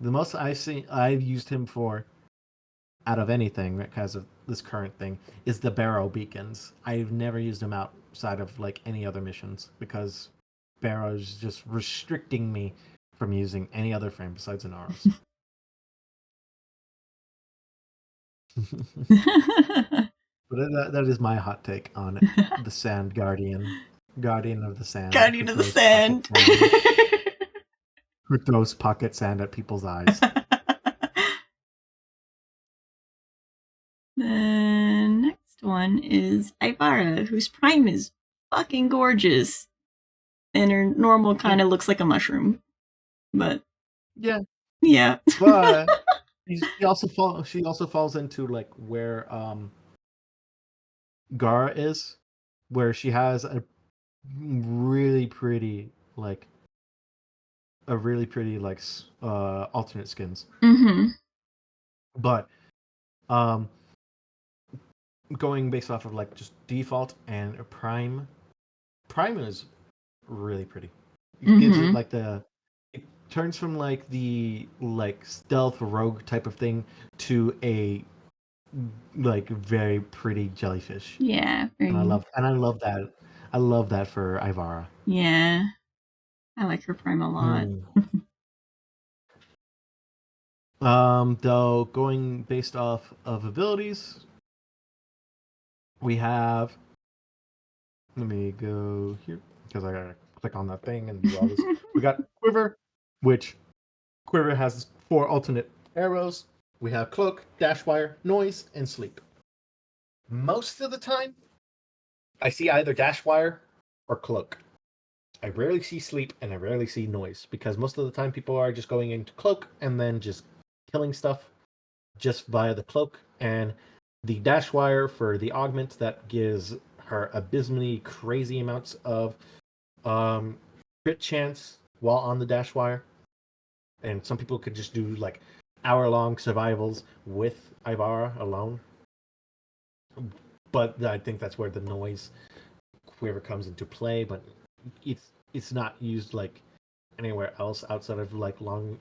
The most I've used him for, out of anything, because of this current thing, is the Barrow beacons. I've never used him outside of, like, any other missions, because Barrow's just restricting me from using any other frame besides Inaros. But that is my hot take on the Sand Guardian. Guardian of the Sand. Guardian of the Sand. Who throws pocket sand at people's eyes. The next one is Ivara, whose prime is fucking gorgeous. And her normal kind of looks like a mushroom. But yeah. But she also falls into, like, where Gara is, where she has a really pretty alternate skins. Mm-hmm. But going based off of, like, just default and prime is really pretty. It gives it, like, it turns from, like, the, like, stealth rogue type of thing to a, like, very pretty jellyfish. Yeah. And I love that. I love that for Ivara. Yeah. I like her prime a lot. Though going based off of abilities, we have, let me go here because I gotta click on that thing and do all this. We got Quiver, which Quiver has 4 alternate arrows. We have Cloak, Dashwire, Noise, and Sleep. Most of the time, I see either Dashwire or Cloak. I rarely see Sleep and I rarely see Noise, because most of the time people are just going into Cloak and then just killing stuff just via the Cloak, and the Dashwire for the augment that gives her abysmally crazy amounts of crit chance while on the Dashwire. And some people could just do, like, hour-long survivals with Ivara alone. But I think that's where the noise whoever comes into play, but it's not used like anywhere else outside of like long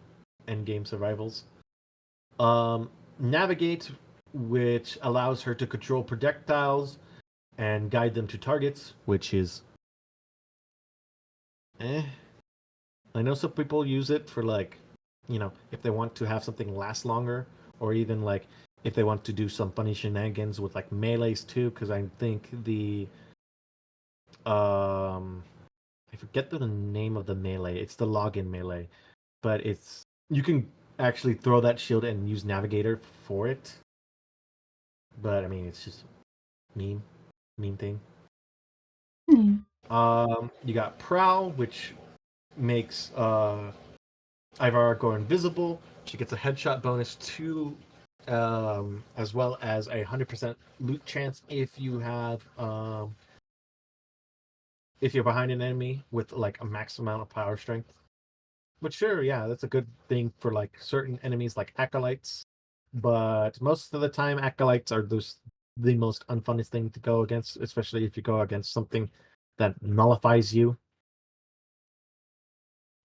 end game survivals. Navigate, which allows her to control projectiles and guide them to targets, which is I know some people use it for like, if they want to have something last longer, or even like if they want to do some funny shenanigans with like melees too, because I think the I forget the name of the melee. It's the login melee, but you can actually throw that shield and use navigator for it. But I mean, it's just meme thing. You got prowl, which makes Ivar go invisible. She gets a headshot bonus too, as well as a 100% loot chance if you have if you're behind an enemy with like a max amount of power strength. But sure, yeah, that's a good thing for like certain enemies like acolytes. But most of the time, acolytes are the most unfunnest thing to go against, especially if you go against something that nullifies you.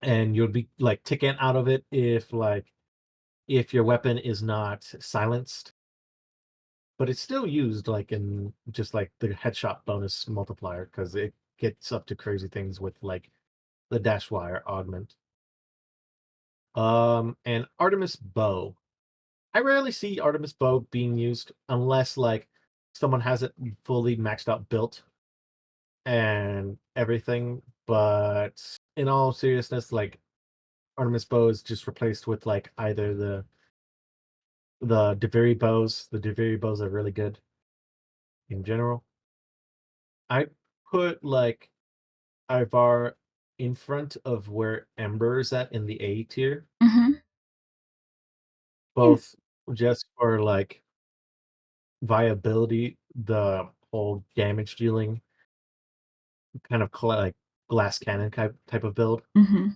And you'll be like ticking out of it if your weapon is not silenced. But it's still used like in just like the headshot bonus multiplier because it gets up to crazy things with like the dash wire augment. And Artemis bow. I rarely see Artemis bow being used unless like someone has it fully maxed out built and everything. But in all seriousness, like Artemis bow is just replaced with like either the Deviri bows. The Deviri bows are really good in general. I put like Ivar in front of where Ember is at in the A tier. Mm-hmm. Both just for like viability, the whole damage dealing kind of like glass cannon type of build. Mm-hmm.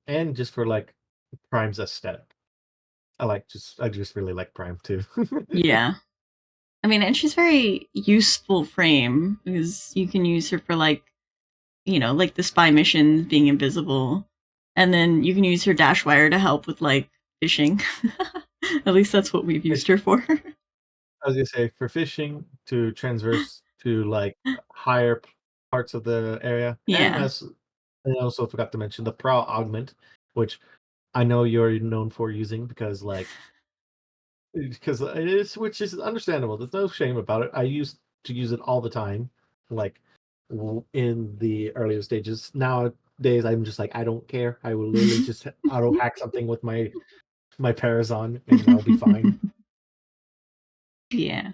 And just for like Prime's aesthetic. I just really like Prime too. Yeah. I mean, and she's very useful frame because you can use her for like, like the spy missions being invisible. And then you can use her dash wire to help with like fishing. At least that's what we've used her for. I was gonna say for fishing to transverse to like higher parts of the area. And Yeah. I also forgot to mention the prowl augment, which I know you're known for using because it is, which is understandable. There's no shame about it. I used to use it all the time, like in the earlier stages. Nowadays, I'm just like I don't care. I will literally just auto hack something with my Parazon, and I'll be fine. Yeah.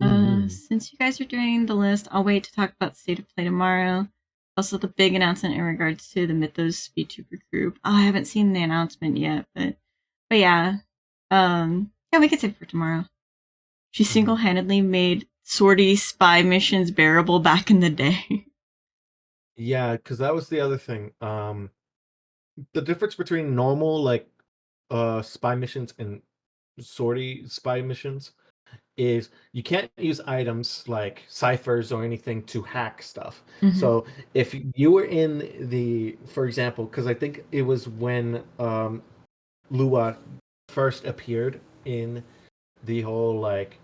Mm-hmm. Since you guys are doing the list, I'll wait to talk about State of Play tomorrow. Also, the big announcement in regards to the Mythos VTuber group. Oh, I haven't seen the announcement yet, but yeah. Yeah, we could save for tomorrow. She single-handedly made sortie spy missions bearable back in the day. Yeah, because that was the other thing. The difference between normal like spy missions and sortie spy missions is you can't use items like ciphers or anything to hack stuff. Mm-hmm. So if you were in for example, because I think it was when Lua first appeared in the whole like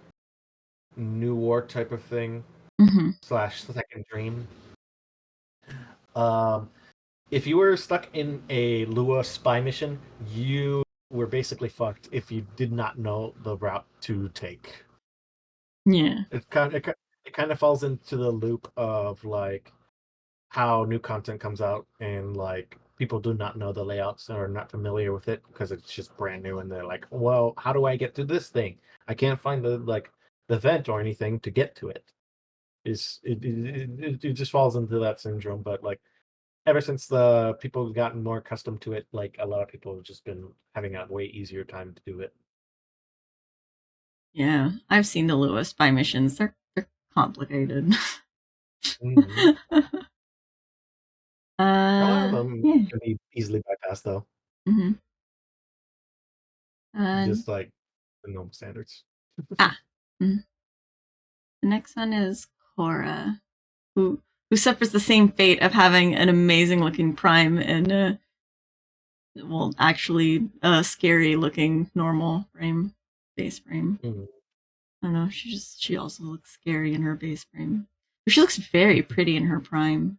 New War type of thing Mm-hmm. / Second Dream. If you were stuck in a Lua spy mission, you were basically fucked if you did not know the route to take. Yeah. It kind of falls into the loop of like how new content comes out and like people do not know the layouts or are not familiar with it because it's just brand new and they're like, well, how do I get to this thing? I can't find the vent or anything to get to it. It just falls into that syndrome. But like ever since the people have gotten more accustomed to it, like a lot of people have just been having a way easier time to do it. Yeah. I've seen the Lua spy missions. They're complicated. Mm-hmm. A lot of them Yeah. can be easily bypassed, though. Mm-hmm. Just like the normal standards. Mhm. The next one is Cora, who suffers the same fate of having an amazing looking prime and actually a scary looking normal frame, base frame. Mhm. I don't know. She also looks scary in her base frame. But she looks very pretty in her prime.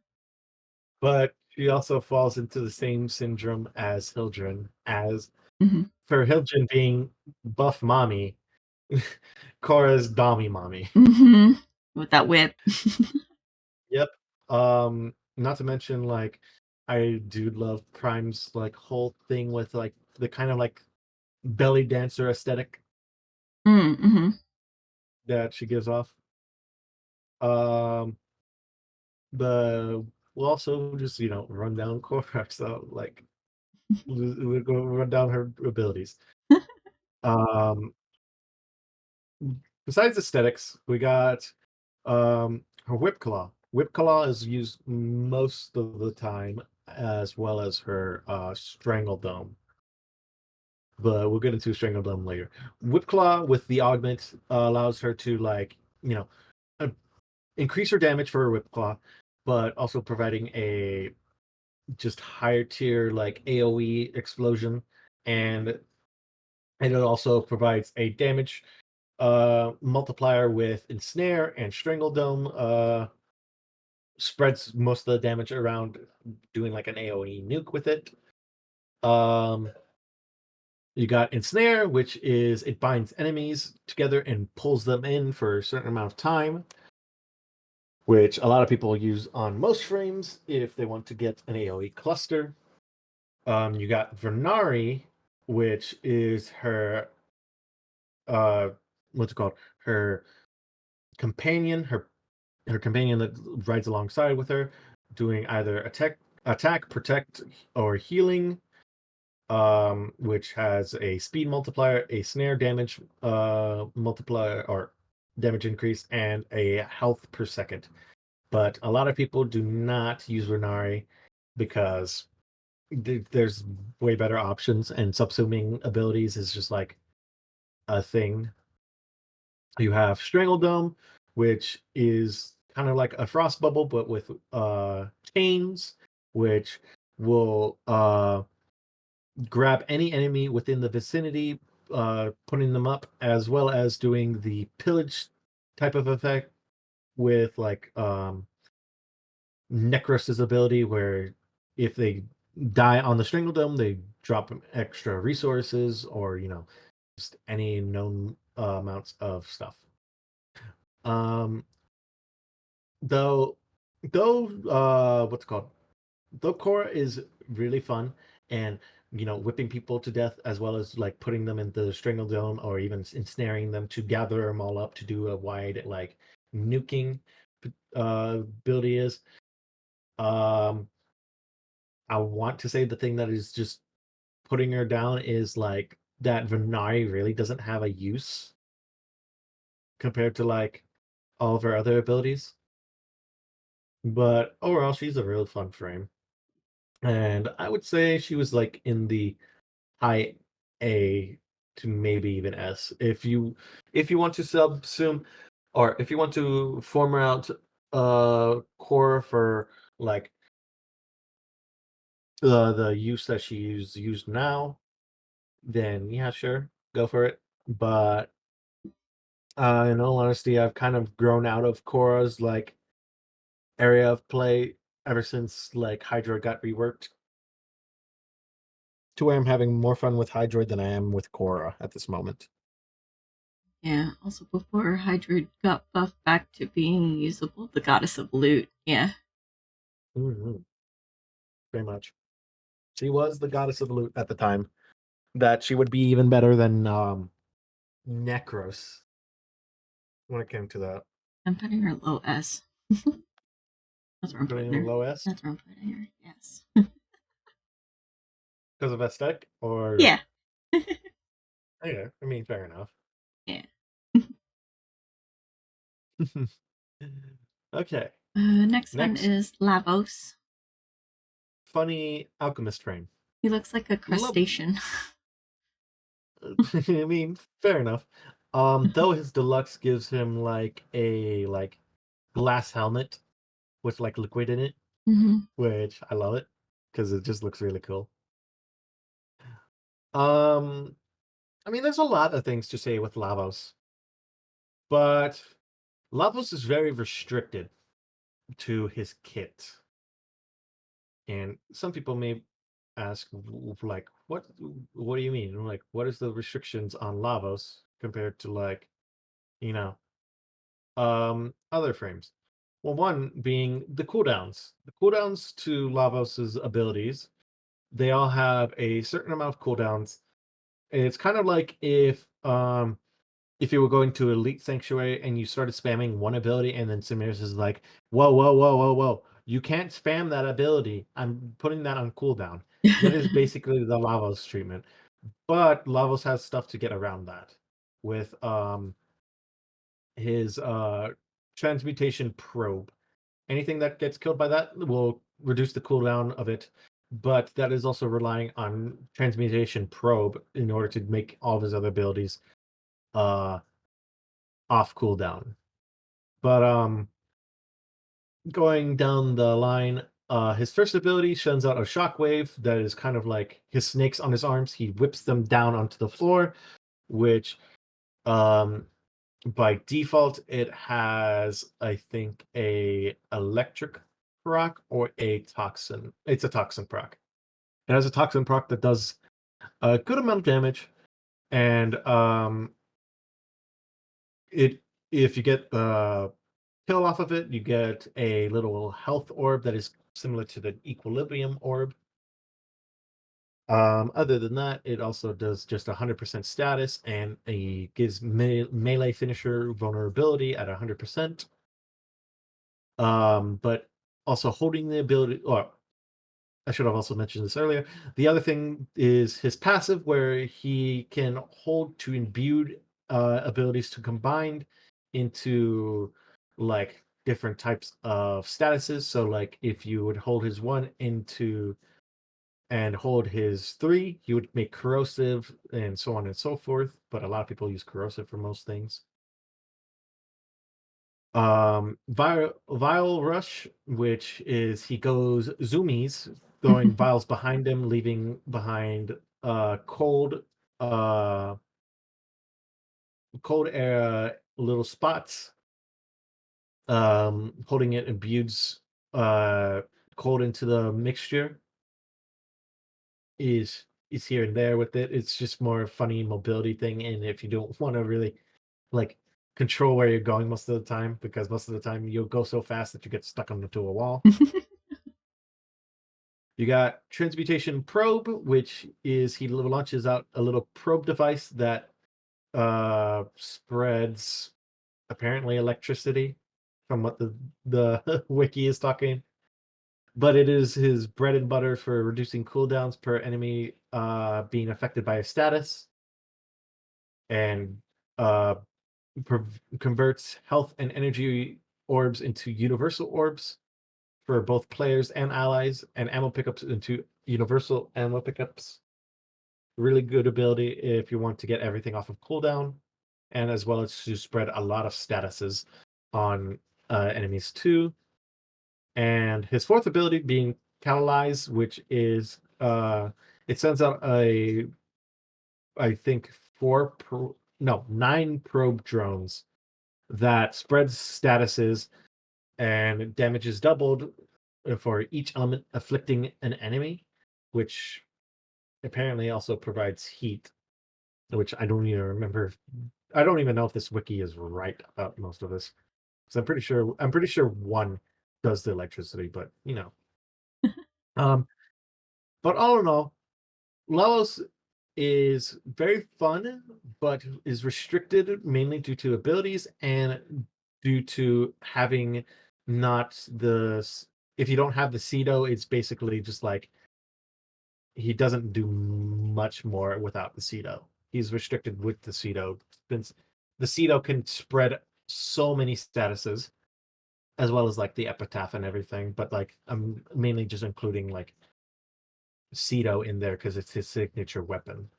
But she also falls into the same syndrome as Hildren, as Mm-hmm. for Hildren being buff mommy, Cora's dommy mommy. Mm-hmm. With that whip. Yep. Not to mention, like, I do love Prime's like whole thing with like the kind of like belly dancer aesthetic Mm-hmm. that she gives off. Um, but we'll also just run down Cora, so like we'll go run down her abilities. Um, Besides aesthetics, we got her whip claw. Whip claw is used most of the time, as well as her strangle dome. But we'll get into strangle dome later. Whip claw with the augment allows her to uh, increase her damage for her whip claw, but also providing a just higher tier like AOE explosion, and it also provides a damage multiplier with ensnare and strangle dome. Spreads most of the damage around, doing like an AOE nuke with it. You got ensnare, which is it binds enemies together and pulls them in for a certain amount of time, which a lot of people use on most frames if they want to get an AOE cluster. You got Vernari, which is her what's it called? Her companion, her companion that rides alongside with her, doing either attack, protect, or healing. Which has a speed multiplier, a snare damage multiplier or damage increase, and a health per second. But a lot of people do not use Renari because there's way better options, and subsuming abilities is just like a thing. You have Strangle Dome, which is kind of like a frost bubble, but with chains, which will grab any enemy within the vicinity, putting them up, as well as doing the pillage type of effect with like Necros's ability, where if they die on the Strangle Dome, they drop extra resources or just any known amounts of stuff. Um, though, what's it called? Though Korra is really fun, and whipping people to death, as well as like putting them in the strangle dome or even ensnaring them to gather them all up to do a wide like nuking ability is. Um, I want to say the thing that is just putting her down is like that Venari really doesn't have a use compared to like all of her other abilities. But overall, she's a real fun frame. And I would say she was like in the high A to maybe even S. If you want to subsume, or if you want to form out core for like the use that she used now, then yeah, sure, go for it. But in all honesty, I've kind of grown out of Cora's like area of play ever since like Hydra got reworked, to where I'm having more fun with Hydroid than I am with Cora at this moment. Yeah, also before Hydra got buffed back to being usable, the goddess of loot. Yeah. Mm-hmm. Very much. She was the goddess of loot at the time. That she would be even better than Necros when it came to that. I'm putting her low S. That's where I'm Putting putting in her. low S That's where I'm putting her. Yes. because of aesthetic, or Yeah. yeah, I mean, fair enough. Yeah. Okay. Next one Next, is Lavos. funny alchemist frame. He looks like a crustacean. I mean, fair enough. Though his deluxe gives him like a glass helmet with like liquid in it, which I love it because it just looks really cool. I mean, there's a lot of things to say with Lavos, but Lavos is very restricted to his kit, and some people may ask, like, what do you mean? Like, what is the restrictions on Lavos compared to like, you know, other frames? Well, one being the cooldowns. The cooldowns to Lavos's abilities, they all have a certain amount of cooldowns. It's kind of like if you were going to Elite Sanctuary and you started spamming one ability, and then Samiris is like, whoa, whoa, whoa, whoa, whoa. You can't spam that ability. I'm putting that on cooldown. That is basically the Lavos treatment. But Lavos has stuff to get around that with his transmutation probe. Anything that gets killed by that will reduce the cooldown of it, but that is also relying on transmutation probe in order to make all of his other abilities off cooldown. But going down the line, his first ability sends out a shockwave that is kind of like his snakes on his arms. He whips them down onto the floor, which by default it has, I think, a electric proc or a toxin. It's a toxin proc. It has a toxin proc that does a good amount of damage, and it if you get kill off of it, you get a little health orb that is similar to the equilibrium orb. Other than that, it also does just 100% status, and gives melee finisher vulnerability at 100%. But also holding the ability, or I should have also mentioned this earlier. The other thing is his passive, where he can hold to imbued abilities to combine into like different types of statuses. So, like if you would hold his 1 into and hold his 3, he would make corrosive and so on and so forth. But a lot of people use corrosive for most things. Vial rush, which is he goes zoomies, throwing vials behind him, leaving behind cold air little spots. Holding it imbues cold into the mixture is here and there with it. It's just more funny mobility thing, and if you don't want to really like control where you're going most of the time, because most of the time you'll go so fast that you get stuck onto a wall. You got transmutation probe, which is he launches out a little probe device that spreads apparently electricity from what the wiki is talking. But it is his bread and butter for reducing cooldowns per enemy being affected by a status, and converts health and energy orbs into universal orbs for both players and allies, and ammo pickups into universal ammo pickups. Really good ability if you want to get everything off of cooldown, and as well as to spread a lot of statuses on enemies too. And his fourth ability being Catalyze, which is it sends out I think 9 probe drones that spreads statuses, and damage is doubled for each element afflicting an enemy, which apparently also provides heat, which I don't even remember. I don't even know if this wiki is right about most of this, because I'm pretty sure 1 does the electricity, but but all in all, Lavos is very fun, but is restricted mainly due to abilities and due to having not the. If you don't have the Cedo, it's basically just like he doesn't do much more without the Cedo. He's restricted with the Cedo, since the Cedo can spread so many statuses, as well as like the epitaph and everything. But like I'm mainly just including like Cedo in there because it's his signature weapon.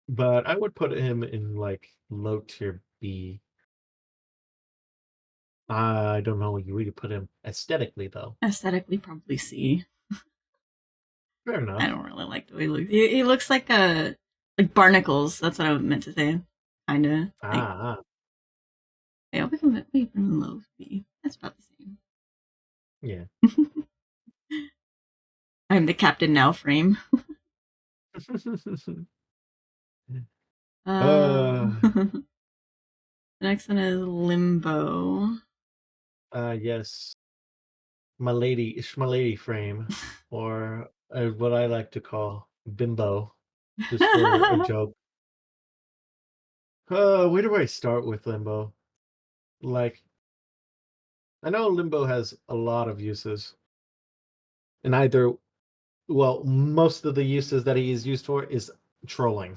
But I would put him in like low tier B. I don't know where you put him aesthetically though. Aesthetically, probably C. Fair enough. I don't really like the way he looks. He looks like barnacles. That's what I meant to say. Kinda. Yeah, we put him in low B. That's about the same. Yeah. I'm the captain now frame. The next one is Limbo. Yes. My lady frame, or what I like to call bimbo, just for a joke. Where do I start with Limbo? Like, I know Limbo has a lot of uses, and most of the uses that he is used for is trolling.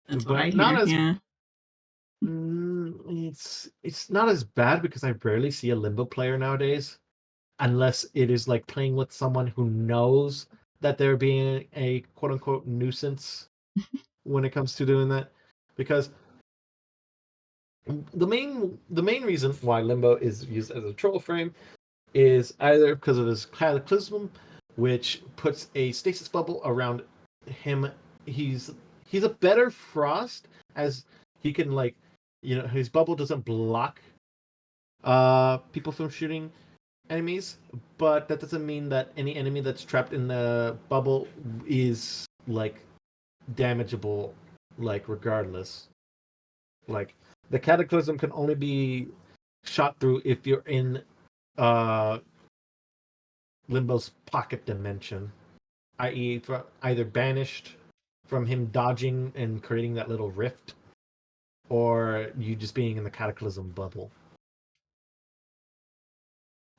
That's what I But not hear. as Yeah. it's not as bad because I rarely see a Limbo player nowadays, unless it is like playing with someone who knows that they're being a quote unquote nuisance when it comes to doing that. Because the main reason why Limbo is used as a troll frame is either because of his cataclysm, which puts a stasis bubble around him. He's a better Frost, as he can, like, his bubble doesn't block people from shooting enemies, but that doesn't mean that any enemy that's trapped in the bubble is like damageable, like, regardless. Like, the cataclysm can only be shot through if you're in uh Limbo's pocket dimension, i.e., either banished from him dodging and creating that little rift, or you just being in the cataclysm bubble.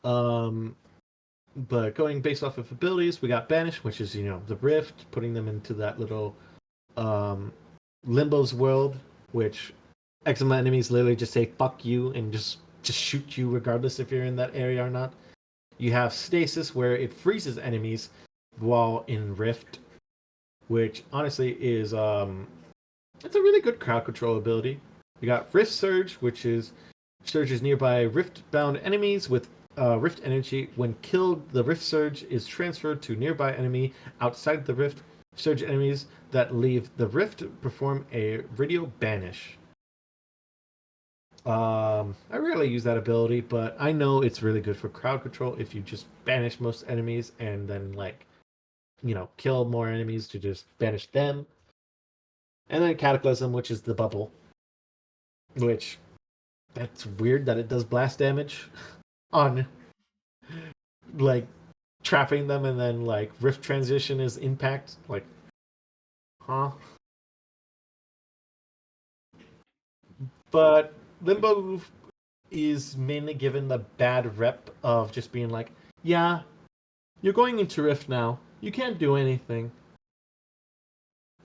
But going based off of abilities, we got banish, which is the rift, putting them into that little Limbo's world, which eczema enemies literally just say fuck you and just shoot you regardless if you're in that area or not. You have stasis, where it freezes enemies while in rift, which honestly is it's a really good crowd control ability. We got rift surge, which surges nearby rift bound enemies with rift energy. When killed, the rift surge is transferred to nearby enemy outside the rift. Surge enemies that leave the rift perform a radio banish. I rarely use that ability, but I know it's really good for crowd control if you just banish most enemies and then, like, kill more enemies to just banish them. And then Cataclysm, which is the bubble, which, that's weird that it does blast damage on, like, trapping them, and then, like, rift transition is impact. Like, huh? But Limbo is mainly given the bad rep of just being like, yeah, you're going into rift now, you can't do anything,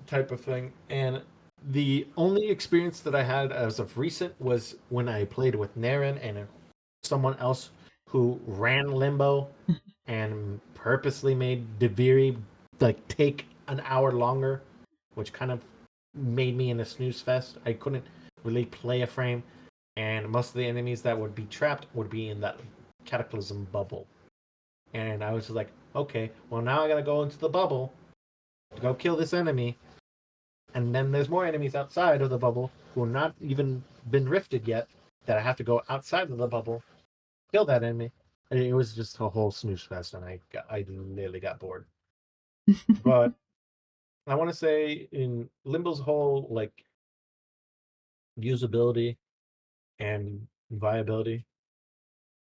type of thing. And the only experience that I had as of recent was when I played with Naren and someone else who ran Limbo and purposely made Deviri like take an hour longer, which kind of made me in a snooze fest. I couldn't really play a frame, and most of the enemies that would be trapped would be in that Cataclysm bubble. And I was just like, okay, well, now I gotta go into the bubble to go kill this enemy. And then there's more enemies outside of the bubble who have not even been rifted yet, that I have to go outside of the bubble, kill that enemy. And it was just a whole snooze fest, and I literally got bored. But I want to say, in Limbo's whole, like, usability and viability,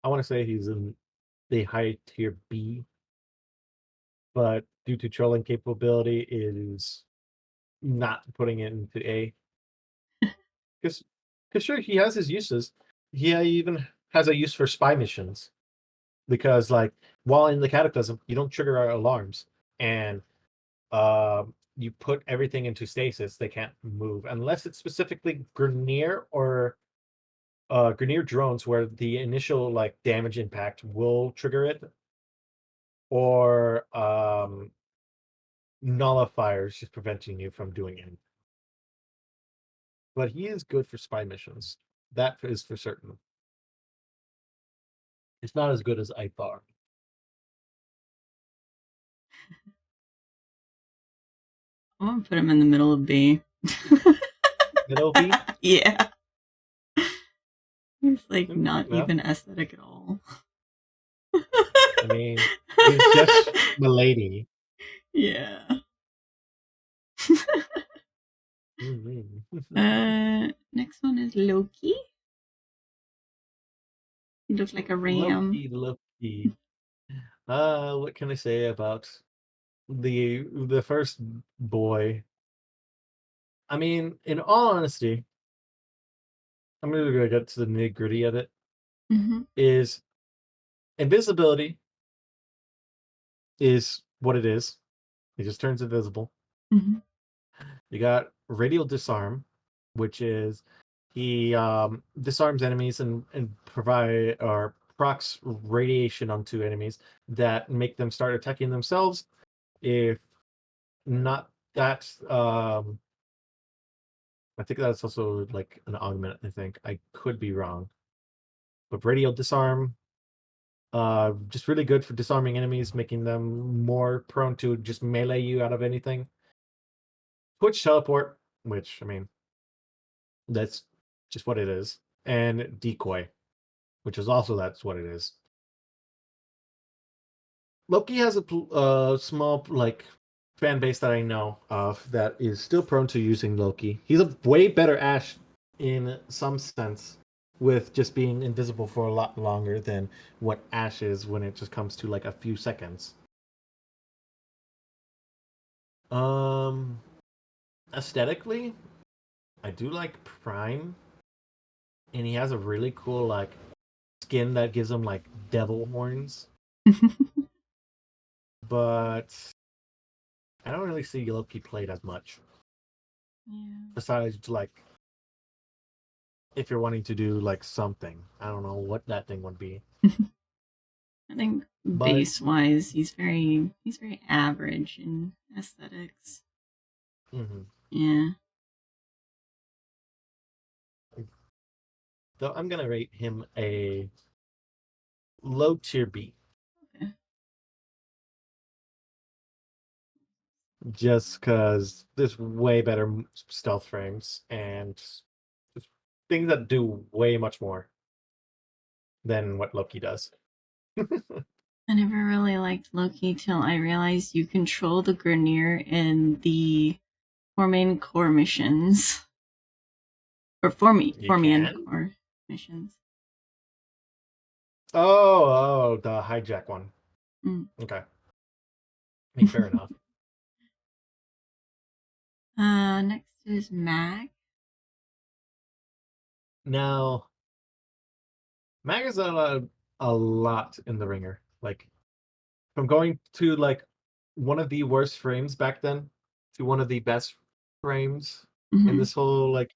I want to say he's in the high tier B. But due to trolling capability, it is not putting it into A. Because sure, he has his uses. He even has a use for spy missions. Because, like, while in the Cataclysm, you don't trigger our alarms. And you put everything into stasis. They can't move unless it's specifically Grineer or Grineer drones, where the initial, like, damage impact will trigger it. or nullifiers just preventing you from doing anything. But he is good for spy missions. That is for certain. It's not as good as I thought. I'm gonna put him in the middle of B. Middle B? Yeah. He's like Fair not enough. even aesthetic at all. I mean, he's just milady. Yeah. Mhm. Next one is Loki. He looks like a ram. Loki. What can I say about the first boy? I mean, in all honesty, I'm gonna get to the nitty gritty of it. Mm-hmm. Is invisibility is what it is. He just turns invisible. Mm-hmm. You got radial disarm, which is he disarms enemies and provide or procs radiation onto enemies that make them start attacking themselves. If not that, I think that's also like an augment. I think I could be wrong, but radial disarm, just really good for disarming enemies, making them more prone to just melee you out of anything. Twitch teleport, which I mean, that's just what it is, and decoy, which is also that's what it is. Loki has a small like fan base that I know of that is still prone to using Loki. He's a way better Ash in some sense, with just being invisible for a lot longer than what Ash is when it just comes to like a few seconds. Um, Aesthetically, I do like Prime, and he has a really cool like skin that gives him like devil horns. But I don't really see Loki played as much. Yeah. Besides, like, if you're wanting to do like something, I don't know what that thing would be. I think But base wise, he's very average in aesthetics. mhm. Yeah. So I'm gonna rate him a low tier B, Okay. just because there's way better stealth frames and just things that do way much more than what Loki does. I never really liked Loki till I realized you control the Grineer in the Formian core missions. Or You Formian can? core missions. Oh, the hijack one. Mm. Okay. I mean, fair enough. Next is Mag. Now, Mag is a lot in the ringer. Like, from going to like one of the worst frames back then to one of the best frames in Mm-hmm. this whole like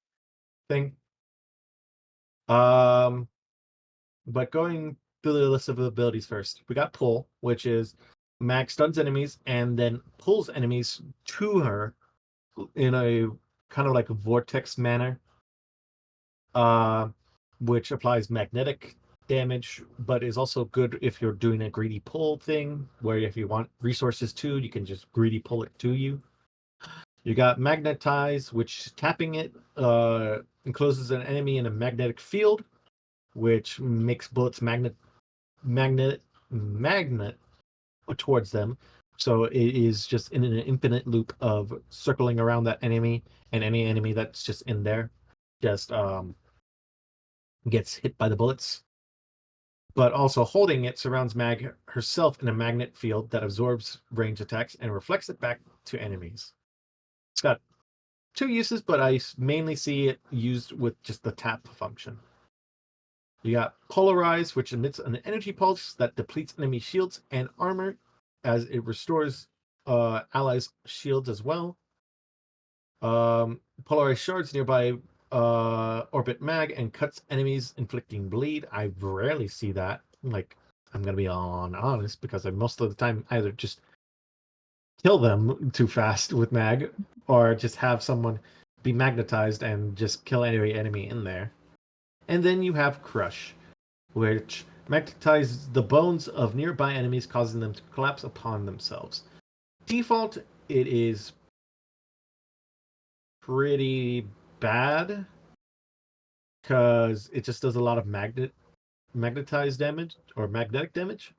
thing. Um, but going through the list of abilities first, we got pull, which is Mag stuns enemies and then pulls enemies to her in a kind of like a vortex manner, uh, which applies magnetic damage, but is also good if you're doing a greedy pull thing, where if you want resources too, you can just greedy pull it to you. You got magnetize, which tapping it encloses an enemy in a magnetic field, which makes bullets magnet towards them. So it is just in an infinite loop of circling around that enemy, and any enemy that's just in there just gets hit by the bullets. But also holding it surrounds Mag herself in a magnet field that absorbs range attacks and reflects it back to enemies. It's got two uses, but I mainly see it used with just the tap function. You got Polarize, which emits an energy pulse that depletes enemy shields and armor as it restores allies' shields as well. Polarized shards nearby orbit Mag and cuts enemies, inflicting bleed. I rarely see that. Like, I'm gonna be honest because I most of the time either just kill them too fast with mag, or just have someone be magnetized and just kill any enemy in there. And then you have Crush, which magnetizes the bones of nearby enemies, causing them to collapse upon themselves. Default, it is pretty bad because it just does a lot of magnetized damage or magnetic damage.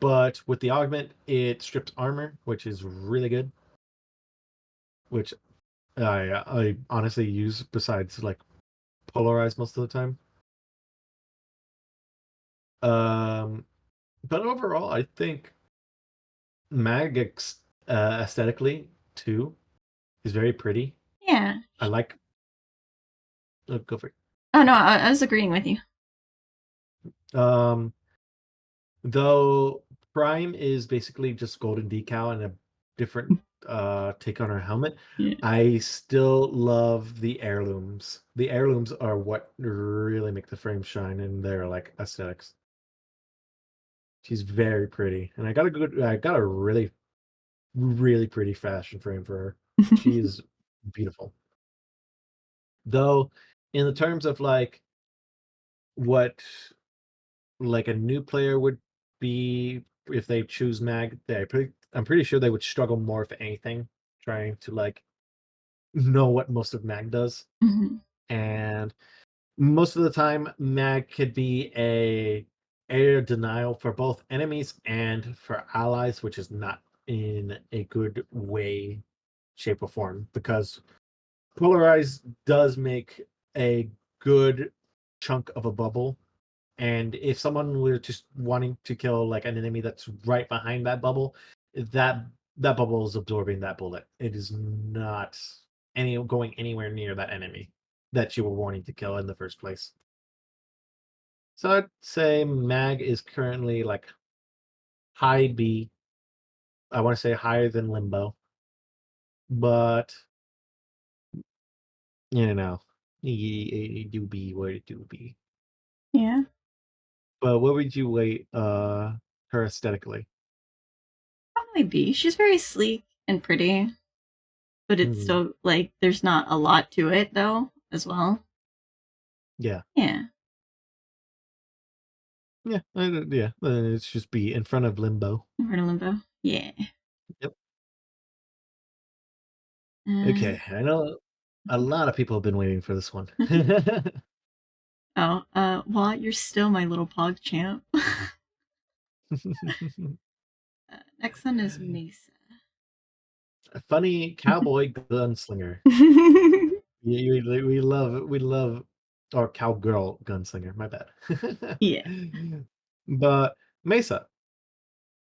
But with the augment, it strips armor, which is really good. Which I honestly use besides like polarize most of the time. But overall, I think mag aesthetically too is very pretty. Yeah. I like. Go for it. Oh no, I was agreeing with you. Though Prime is basically just golden decal and a different take on her helmet. Yeah. I still love the heirlooms. The heirlooms are what really make the frame shine in their like aesthetics. She's very pretty, and I got a really, really pretty fashion frame for her. She is beautiful. Though, in the terms of like what like a new player would be if they choose mag, I'm pretty sure they would struggle more if anything, trying to like know what most of mag does. Mhm. And most of the time, mag could be a air denial for both enemies and for allies, which is not in a good way, shape, or form, because polarize does make a good chunk of a bubble. And if someone were just wanting to kill like an enemy that's right behind that bubble, that that bubble is absorbing that bullet. It is not going anywhere near that enemy that you were wanting to kill in the first place. So I'd say mag is currently like high B. I want to say higher than limbo, but you know, it do be what it do be. Yeah. But what would you rate her aesthetically? Probably B. She's very sleek and pretty, but it's still like there's not a lot to it though, as well. Yeah. Yeah. Yeah, yeah. It's just be in front of limbo. In front of limbo. Yeah. Yep. Okay, I know a lot of people have been waiting for this one. Well, you're still my little pog champ. Next one is Mesa. A funny cowboy gunslinger. We love, or cowgirl gunslinger. My bad. Yeah. But Mesa,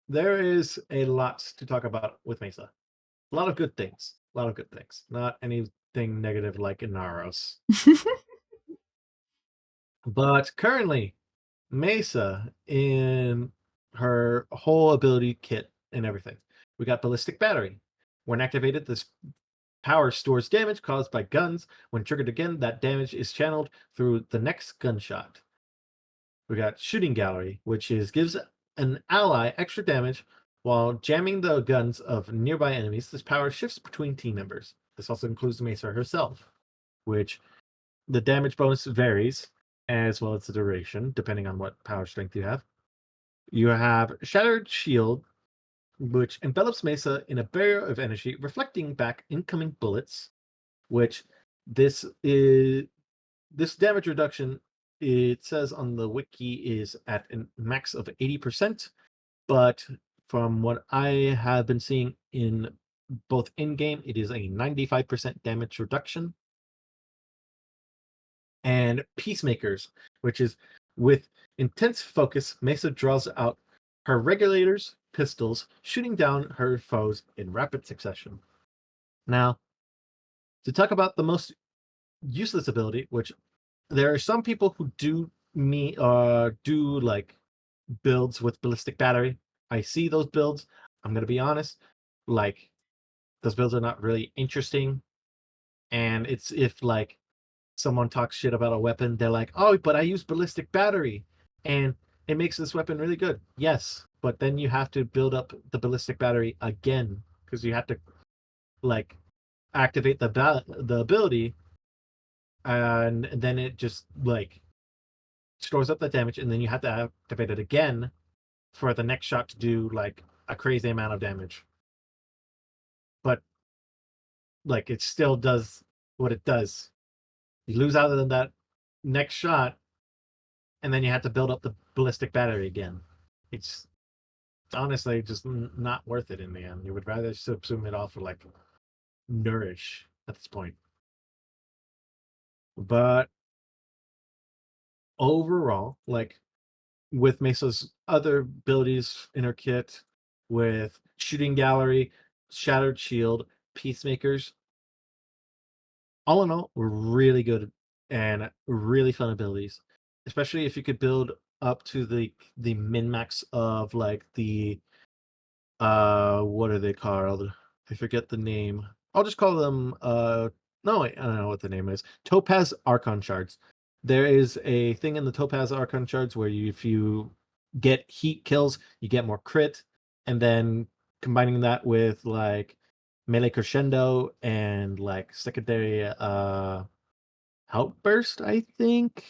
there is a lot to talk about with Mesa. A lot of good things. A lot of good things. Not anything negative like Inaros. But currently, Mesa in her whole ability kit and everything. We got Ballistic Battery. When activated, this power stores damage caused by guns. When triggered again, that damage is channeled through the next gunshot. We got Shooting Gallery, which gives an ally extra damage while jamming the guns of nearby enemies. This power shifts between team members. This also includes Mesa herself, which the damage bonus varies as well as the duration, depending on what power strength you have. You have Shattered Shield, which envelops Mesa in a barrier of energy, reflecting back incoming bullets, which this damage reduction, it says on the wiki, is at a max of 80%, but from what I have been seeing in both in-game, it is a 95% damage reduction. And Peacemakers, which is with intense focus, Mesa draws out her regulators, pistols, shooting down her foes in rapid succession. Now, to talk about the most useless ability, which there are some people who do like builds with Ballistic Battery. I see those builds. I'm gonna be honest, like those builds are not really interesting. And it's if like someone talks shit about a weapon, they're like, "Oh, but I use Ballistic Battery," and it makes this weapon really good. Yes, but then you have to build up the ballistic battery again because you have to like activate the ability, and then it just like stores up the damage, and then you have to activate it again for the next shot to do like a crazy amount of damage. But like it still does what it does. You lose out on that next shot, and then you have to build up the ballistic battery again. It's honestly just not worth it in the end. You would rather subsume it off for like nourish at this point. But overall, like with Mesa's other abilities in her kit, with shooting gallery, shattered shield, peacemakers, all in all, were really good and really fun abilities. Especially if you could build up to the min max of like the what are they called? I forget the name. I'll just call them no wait, I don't know what the name is. Topaz Archon shards. There is a thing in the Topaz Archon shards where if you get heat kills, you get more crit, and then combining that with like melee crescendo and like secondary outburst, I think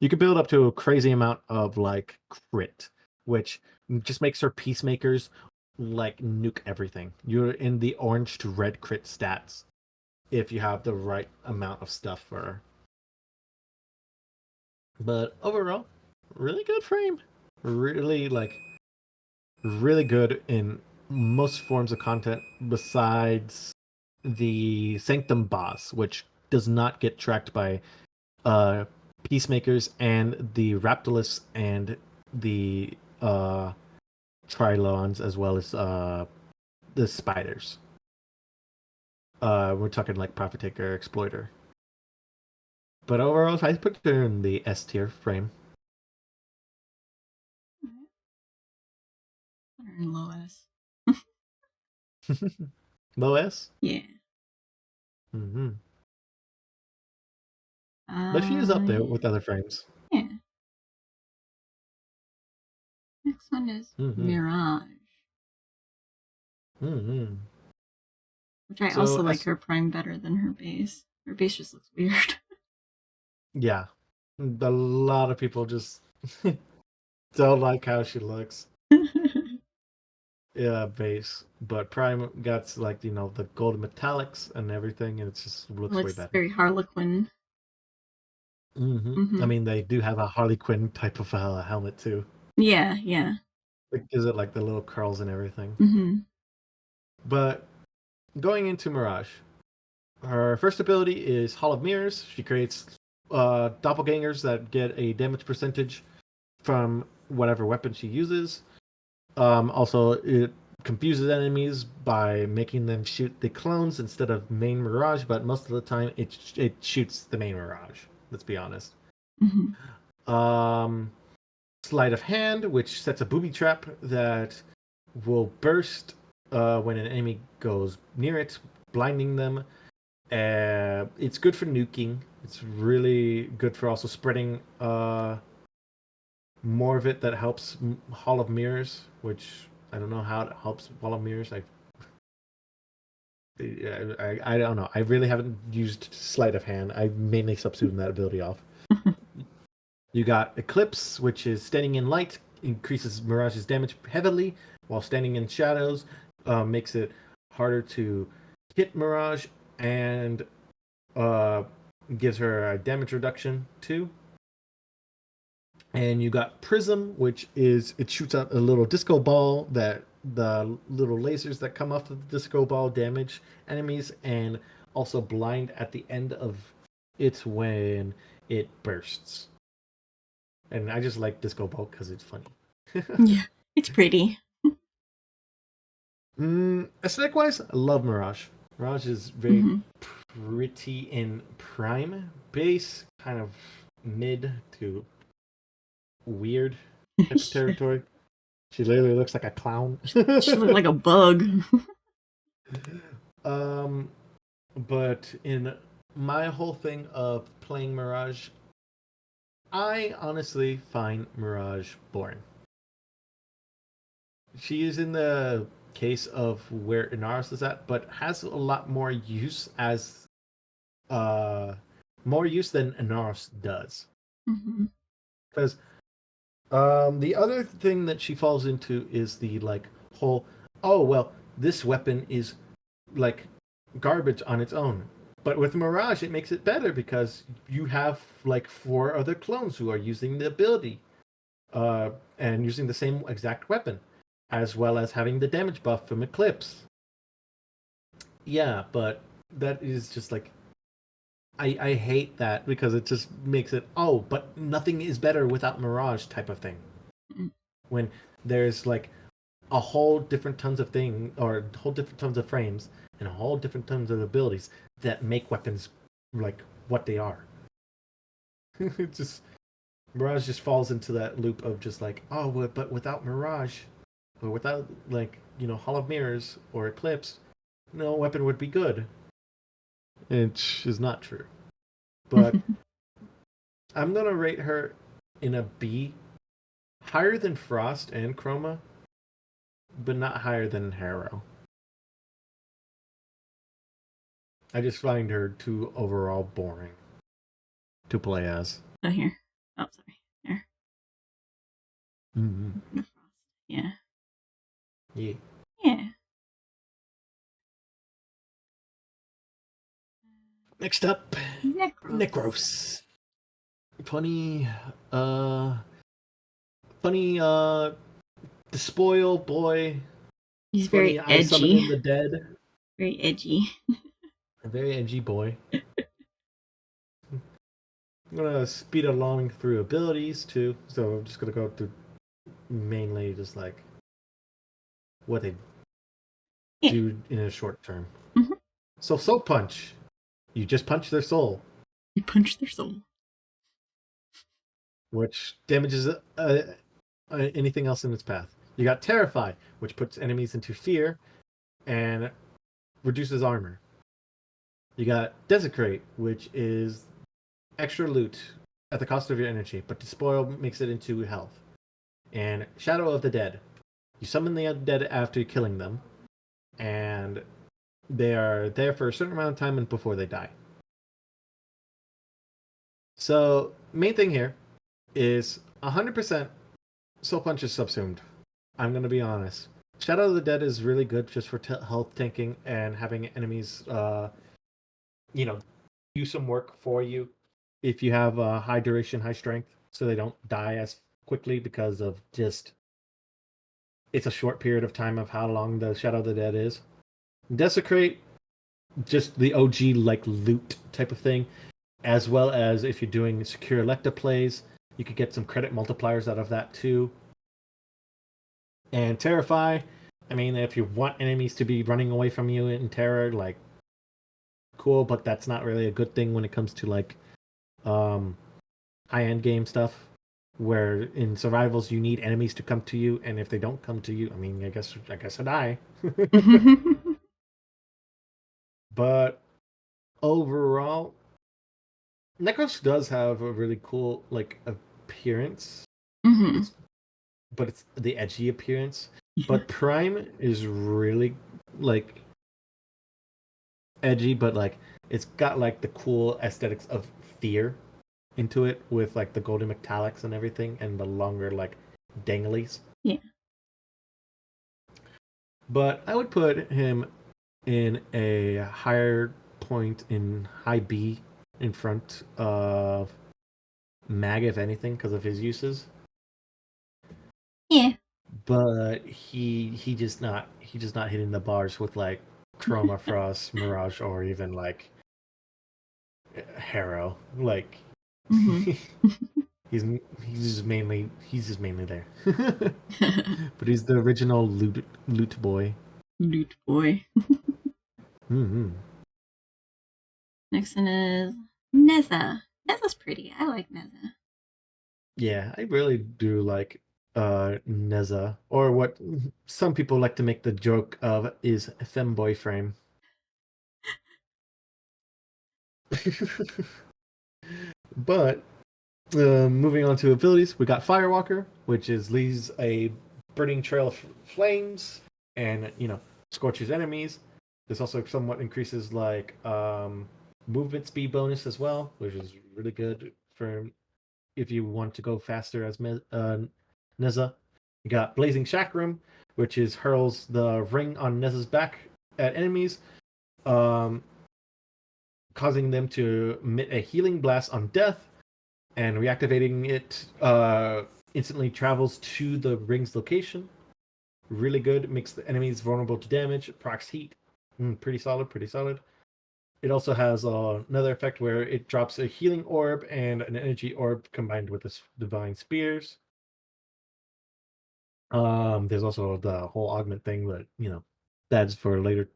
you could build up to a crazy amount of like crit, which just makes her peacemakers like nuke everything. You're in the orange to red crit stats if you have the right amount of stuff for her. But overall, really good frame. Really really good in most forms of content besides the Sanctum boss, which does not get tracked by peacemakers and the Raptolus and the Trilons, as well as the spiders. We're talking like Profiteer, Exploiter. But overall, I put her in the S tier frame. Put her in low S. Low S? Yeah. Mm-hmm. But she is up there with other frames. Yeah. Next one is Mirage. Mm-hmm. Which I also like her prime better than her base. Her base just looks weird. Yeah. A lot of people just don't like how she looks. Yeah, base. But Prime got like, you know, the gold metallics and everything, and it just looks way better. Very Harlequin. I mean, they do have a Harley Quinn type of helmet too. Yeah, yeah. It gives it like the little curls and everything. But going into Mirage, her first ability is Hall of Mirrors. She creates doppelgangers that get a damage percentage from whatever weapon she uses. Also, it confuses enemies by making them shoot the clones instead of main Mirage, but most of the time it shoots the main Mirage. Let's be honest. Sleight of Hand, which sets a booby trap that will burst when an enemy goes near it, blinding them. It's good for nuking. It's really good for also spreading more of it that helps Hall of Mirrors, which I don't know how it helps Hall of Mirrors. I don't know. I really haven't used Sleight of Hand. I mainly substituted that ability off. You got Eclipse, which is standing in light, increases Mirage's damage heavily, while standing in shadows makes it harder to hit Mirage and gives her a damage reduction too. And you got Prism, which is it shoots out a little disco ball that the little lasers that come off of the disco ball damage enemies, and also blind at the end of it when it bursts. And I just like disco ball because it's funny. Yeah, it's pretty. Aesthetic wise, I love Mirage. Mirage is very pretty in prime. Base, kind of mid to weird territory. She literally looks like a clown. She looks like a bug. But in my whole thing of playing Mirage, I honestly find Mirage boring. She is in the case of where Inaros is at, but has a lot more use as more use than Inaros does. Because the other thing that she falls into is the like whole, oh well, this weapon is like garbage on its own. But with Mirage, it makes it better because you have like 4 other clones who are using the ability, and using the same exact weapon, as well as having the damage buff from Eclipse. Yeah, but that is just like I hate that because it just makes it, oh, but nothing is better without Mirage type of thing. When there's like a whole different tons of whole different tons of frames and a whole different tons of abilities that make weapons like what they are. It just Mirage just falls into that loop of just like, oh, but without Mirage, or without like Hall of Mirrors or Eclipse, no weapon would be good. Which is not true. But I'm gonna rate her in a B, higher than Frost and Chroma, but not higher than Harrow. I just find her too overall boring to play as. Oh, here. Oh, sorry. There. Mm-hmm. Yeah. Yeah. Yeah. Next up, Necros. Necros. Funny, despoil boy. He's Funny, very I summon edgy. in the dead. Very edgy. A very edgy boy. I'm gonna speed along through abilities too, so I'm just gonna go through mainly just like what they do in a short term. Mm-hmm. So Soul Punch. You just punch their soul. You punch their soul. Which damages anything else in its path. You got Terrify, which puts enemies into fear and reduces armor. You got Desecrate, which is extra loot at the cost of your energy, but Despoil makes it into health. And Shadow of the Dead. You summon the undead after killing them, and they are there for a certain amount of time and before they die. So, main thing here is 100% Soul Punch is subsumed. I'm going to be honest. Shadow of the Dead is really good just for health tanking and having enemies, do some work for you if you have high duration, high strength, so they don't die as quickly because of just it's a short period of time of how long the Shadow of the Dead is. Desecrate, just the OG like loot type of thing, as well as if you're doing secure Electa plays, you could get some credit multipliers out of that too. And Terrify, I mean, if you want enemies to be running away from you in terror, like, cool, but that's not really a good thing when it comes to like high-end game stuff, where in survivals you need enemies to come to you, and if they don't come to you, I mean, I guess I die. But overall, Necros does have a really cool like appearance. Mm-hmm. But it's the edgy appearance. But Prime is really like edgy, but like it's got like the cool aesthetics of Fear into it with like the golden metallics and everything and the longer like danglies. Yeah. But I would put him in a higher point in high B in front of Mag, if anything, because of his uses. Yeah. But he just not hitting the bars with like Chroma, Frost, Mirage, or even like Harrow. Like he's just mainly there. But he's the original loot boy. Loot boy. Mm-hmm. Next one is Neza. Neza's pretty. I like Neza. Yeah, I really do like Neza, or what some people like to make the joke of is femboy frame. But Moving on to abilities, we got Firewalker, which leaves a burning trail of flames and scorches enemies. This also somewhat increases like movement speed bonus as well, which is really good for if you want to go faster as Neza. You got Blazing Chakram, which hurls the ring on Neza's back at enemies, causing them to emit a healing blast on death, and reactivating it instantly travels to the ring's location. Really good. Makes the enemies vulnerable to damage. Procs heat. Pretty solid. Pretty solid. It also has another effect where it drops a healing orb and an energy orb combined with its divine spears. There's also the whole augment thing, but that's for later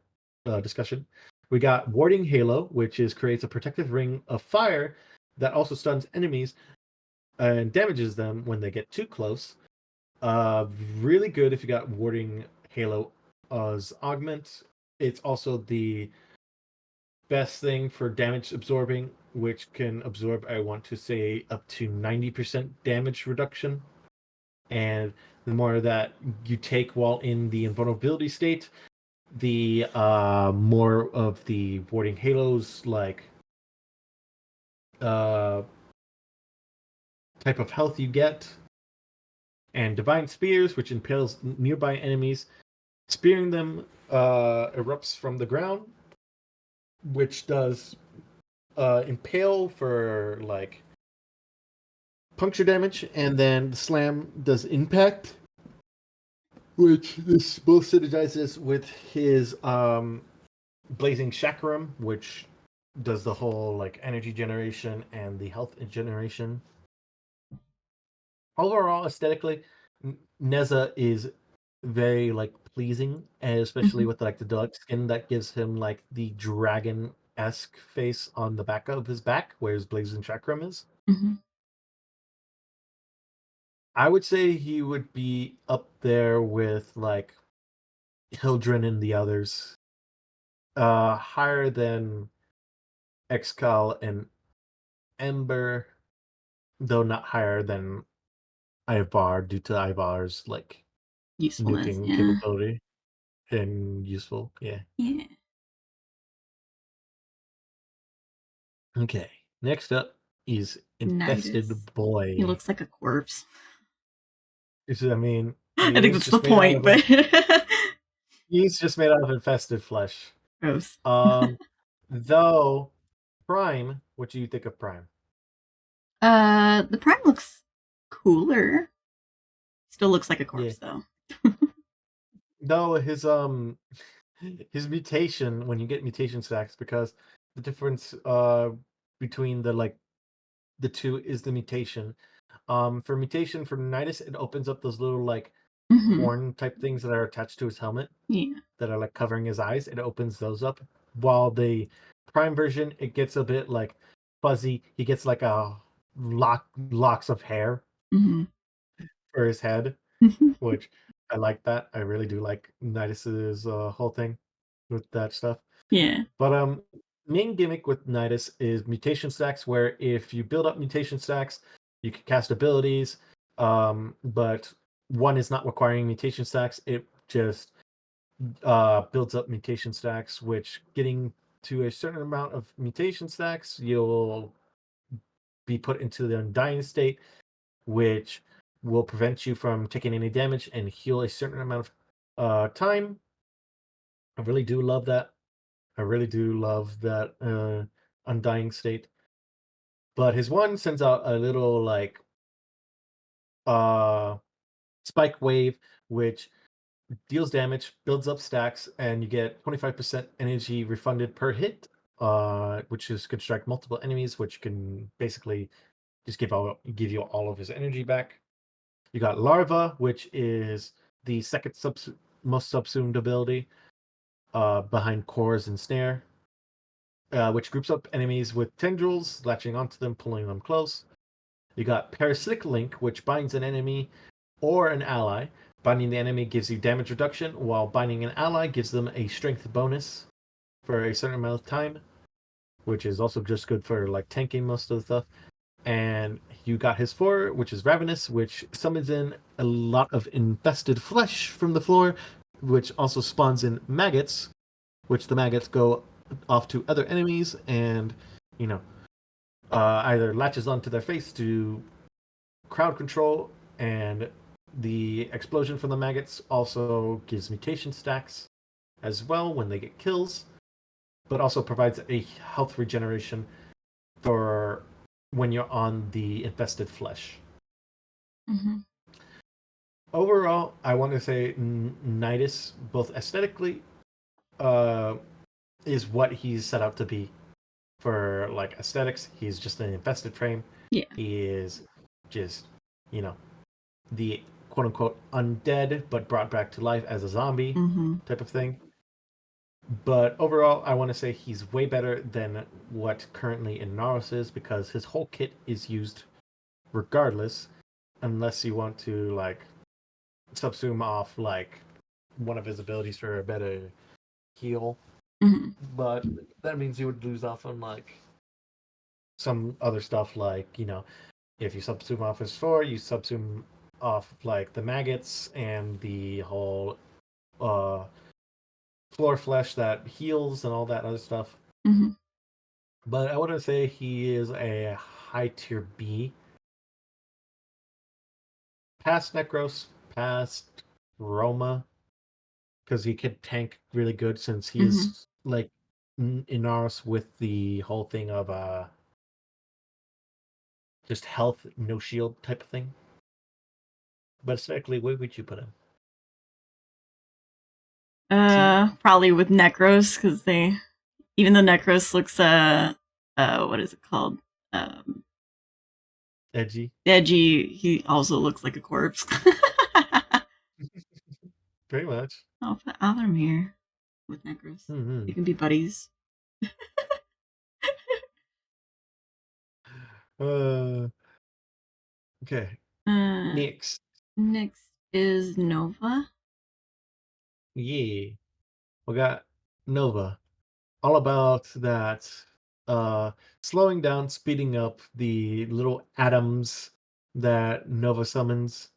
discussion. We got Warding Halo, which creates a protective ring of fire that also stuns enemies and damages them when they get too close. Really good if you got Warding Halo as augment. It's also the best thing for damage absorbing, which can absorb, I want to say, up to 90% damage reduction. And the more that you take while in the invulnerability state, the more of the Warding Halos like type of health you get. And Divine Spears, which impales nearby enemies, spearing them erupts from the ground, which does impale for like puncture damage, and then the slam does impact, which this both synergizes with his Blazing Chakram, which does the whole like energy generation and the health generation. Overall, aesthetically, Neza is very like pleasing, and especially with like the deluxe skin that gives him like the dragon-esque face on the back of his back, where his Blazing Chakram is. Mm-hmm. I would say he would be up there with like Hildren and the others. Higher than Excal and Ember, though not higher than Ivar due to Ivar's like Usefulness, nuking yeah. capability and useful. Yeah. Yeah. Okay. Next up is Infested Nidus. Boy. He looks like a corpse. I mean, I think that's the point, but he's just made out of infested flesh. gross. Though Prime, what do you think of Prime? The Prime looks cooler. Still looks like a corpse though. No, his mutation, when you get mutation stacks, because the difference between the two is the mutation. For mutation for Nidus, it opens up those little like horn type things that are attached to his helmet. Yeah. That are like covering his eyes. It opens those up. While the Prime version, it gets a bit like fuzzy. He gets like a locks of hair for his head, which I like that. I really do like Nidus's whole thing with that stuff. Yeah. But main gimmick with Nidus is mutation stacks, where if you build up mutation stacks, you can cast abilities. But one is not requiring mutation stacks. It just builds up mutation stacks, which getting to a certain amount of mutation stacks, you'll be put into the undying state, which will prevent you from taking any damage and heal a certain amount of time. I really do love that. I really do love that undying state. But his one sends out a little like spike wave, which deals damage, builds up stacks, and you get 25% energy refunded per hit, which can strike multiple enemies, which can basically just give you all of his energy back. You got Larva, which is the second most subsumed ability behind Cores and Snare, which groups up enemies with tendrils, latching onto them, pulling them close. You got Parasitic Link, which binds an enemy or an ally. Binding the enemy gives you damage reduction, while binding an ally gives them a strength bonus for a certain amount of time, which is also just good for like tanking most of the stuff. And you got his 4, which is Ravenous, which summons in a lot of infested flesh from the floor, which also spawns in maggots, which the maggots go off to other enemies and, either latches onto their face to crowd control, and the explosion from the maggots also gives mutation stacks as well when they get kills, but also provides a health regeneration for when you're on the infested flesh. Mm-hmm. Overall, I want to say Nidus, both aesthetically, is what he's set out to be. For like aesthetics, he's just an infested frame. Yeah. He is just, the quote unquote undead but brought back to life as a zombie type of thing. But overall, I want to say he's way better than what currently in Naros is, because his whole kit is used regardless, unless you want to like subsume off like one of his abilities for a better heal. Mm-hmm. But that means you would lose off on like some other stuff, like if you subsume off his 4, you subsume off like the maggots and the whole floor flesh that heals and all that other stuff. Mm-hmm. But I wouldn't say he is a high tier B. Past Necros, past Roma, because he could tank really good since he is like Inaros with the whole thing of just health, no shield type of thing. But aesthetically, where would you put him? Probably with Necros, because even though Necros looks what is it called? Edgy. He also looks like a corpse. Pretty much. I'll put him here with Necros. Mm-hmm. We can be buddies. Okay. Next is Nova. Yeah. We got Nova. All about that slowing down, speeding up the little atoms that Nova summons.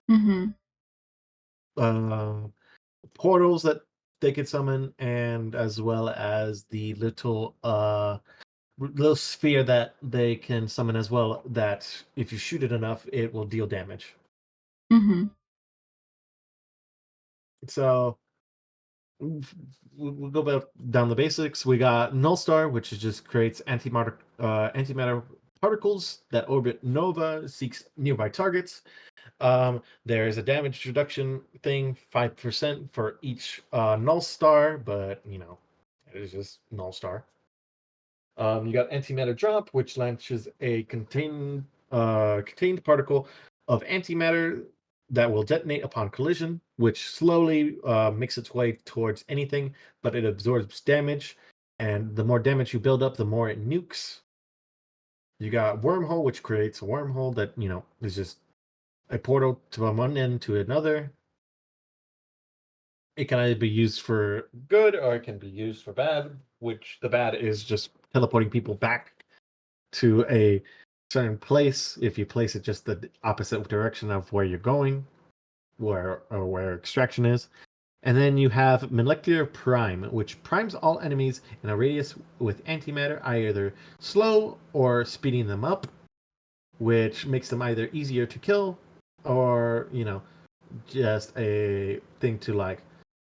Portals that they could summon, and as well as the little sphere that they can summon as well, that if you shoot it enough, it will deal damage. So we'll go back down the basics. We got Null Star, which just creates antimatter particles that orbit Nova, seeks nearby targets. There is a damage reduction thing, 5% for each Null Star, but it is just Null Star. You got Antimatter Drop, which launches a contained particle of antimatter that will detonate upon collision, which slowly makes its way towards anything, but it absorbs damage, and the more damage you build up, the more it nukes. You got Wormhole, which creates a wormhole that, is just a portal to one end to another. It can either be used for good or it can be used for bad, which the bad is just teleporting people back to a certain place if you place it just the opposite direction of where you're going, where extraction is. And then you have Molecular Prime, which primes all enemies in a radius with antimatter, either slow or speeding them up, which makes them either easier to kill or, just a thing to like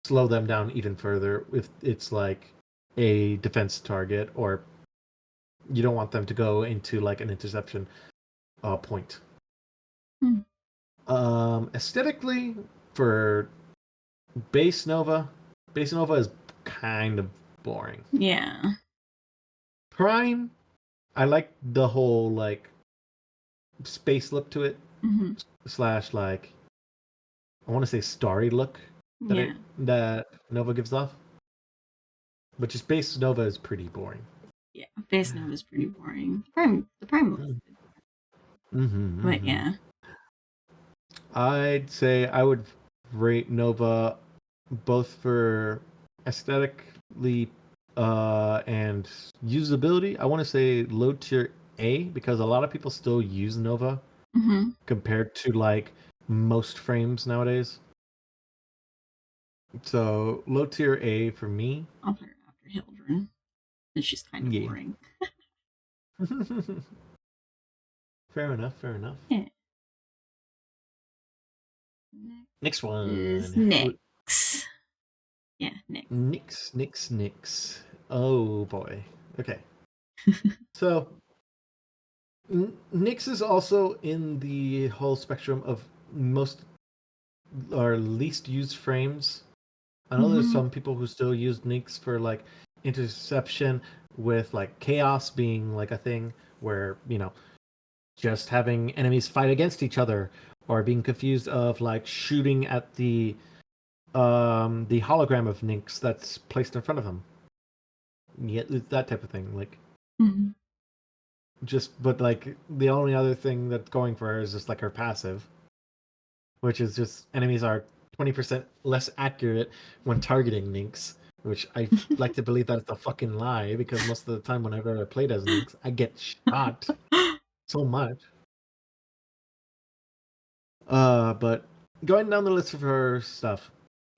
slow them down even further if it's like a defense target, or you don't want them to go into like an interception point. Aesthetically, for base Nova is kind of boring. Yeah. Prime, I like the whole like space look to it, / like I want to say starry look that Nova gives off. But just base Nova is pretty boring. Yeah, base Nova is pretty boring. The Prime looks good. But yeah. I'd say I would rate Nova both for aesthetically and usability. I want to say low tier A because a lot of people still use Nova Mm-hmm. compared to like most frames nowadays. So low tier A for me. I'll put her after Hildren. And she's kind of Yeah. boring. Fair enough. Fair enough. Yeah. Next one Is Nyx. Yeah, Nyx. Nyx. Oh boy. Okay. So Nyx is also in the whole spectrum of most or least used frames. I know there's Mhm. some people who still use Nyx for like interception, with like chaos being like a thing where, you know, just having enemies fight against each other, or being confused of like shooting at the hologram of Nyx that's placed in front of them. Yeah, that type of thing. Like Mhm. but like the only other thing that's going for her is just like her passive, which is just enemies are 20% less accurate when targeting Nyx, which I like to believe that it's a fucking lie, because most of the time whenever I played as Nyx, I get shot so much. But going down the list of her stuff,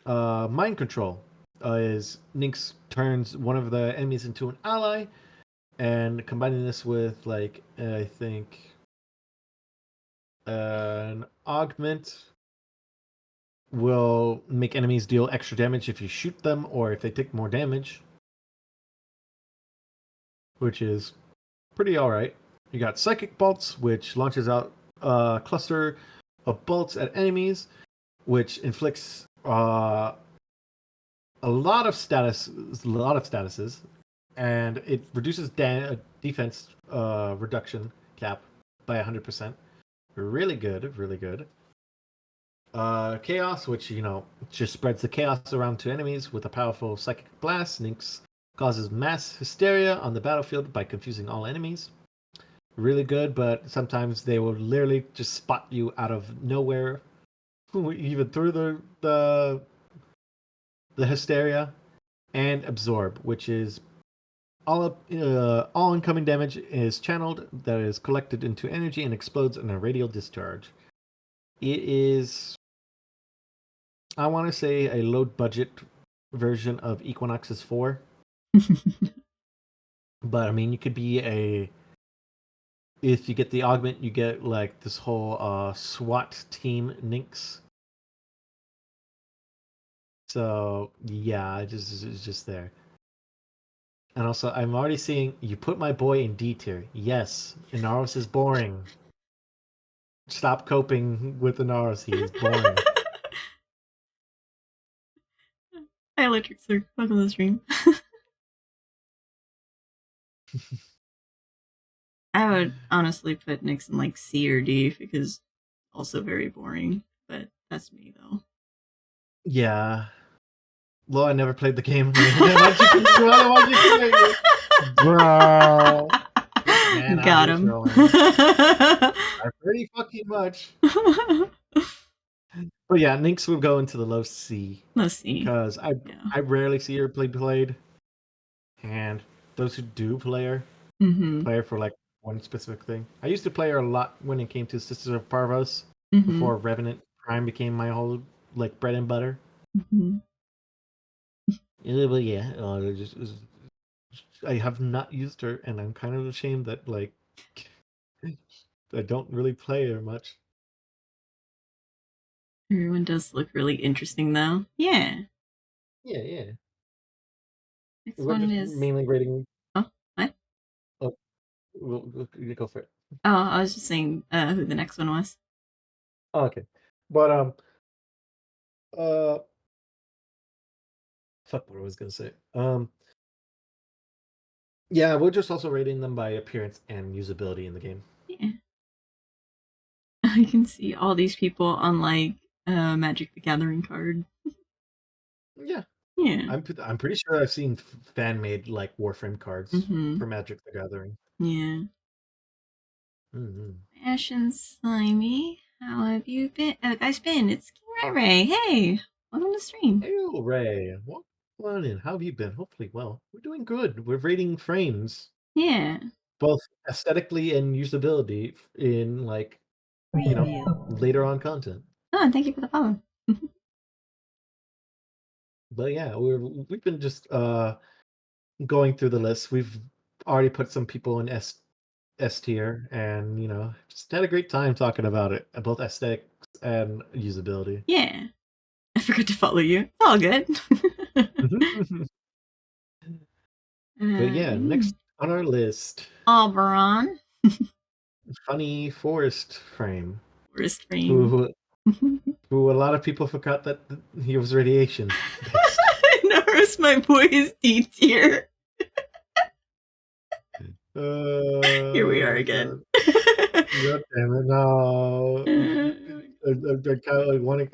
mind control is Nyx turns one of the enemies into an ally, and combining this with like I think an augment will make enemies deal extra damage if you shoot them or if they take more damage, which is pretty alright. You got Psychic Bolts, which launches out a cluster of bolts at enemies, which inflicts a lot of statuses, and it reduces defense reduction cap by 100%. Really good, really good. Chaos, which, you know, just spreads the chaos around to enemies with a powerful psychic blast. Nyx causes mass hysteria on the battlefield by confusing all enemies. Really good, but sometimes they will literally just spot you out of nowhere, even through the hysteria. And absorb, which is all incoming damage is channeled, that is collected into energy and explodes in a radial discharge. It is, I want to say, a low budget version of Equinox's 4. But I mean, you could be if you get the augment, you get like this whole SWAT team Nyx. So yeah, it's just there. And also, I'm already seeing you put my boy in D tier. Yes, Inaros is boring. Stop coping with Inaros. He is boring. Hi, Electric Sir. Welcome to the stream. I would honestly put Nyx in like C or D because also very boring. But that's me though. Yeah. Well, I never played the game. Why'd you play it? Bro. Man, Got him. Pretty fucking much. But yeah, Nyx will go into the low C. Let's see. Because I rarely see her played. And those who do play her, play her for like one specific thing. I used to play her a lot when it came to Sisters of Parvos, before Revenant Prime became my whole like bread and butter. But yeah, I have not used her, and I'm kind of ashamed that like I don't really play her much. Everyone does look really interesting though. Yeah. Yeah. Next We're one just is mainly rating. Oh, what? Oh, we'll go for it. Oh, I was just saying who the next one was. Oh, okay, but fuck what I was gonna say. Yeah, we're just also rating them by appearance and usability in the game. Yeah. I can see all these people on like Magic the Gathering card. Yeah. Yeah. I'm pretty sure I've seen fan made like Warframe cards for Magic the Gathering. Yeah. Mm-hmm. Ash and Slimy, how have you been? Guys, been? It's King Ray Ray. Hey, welcome to the stream. Hey, Ray. Welcome on in. How have you been? Hopefully well. We're doing good. We're rating frames. Yeah. both aesthetically and usability in like later on content. Oh, thank you for the follow. But yeah, we've been just going through the list. We've already put some people in S tier, and just had a great time talking about it, both aesthetics and usability. Yeah. I forgot to follow you. It's all good. But yeah, next on our list, Oberon. funny forest frame. Forest frame. Who a lot of people forgot that he was radiation based. Notice my boy is D tier. Here we are again. God damn it! No,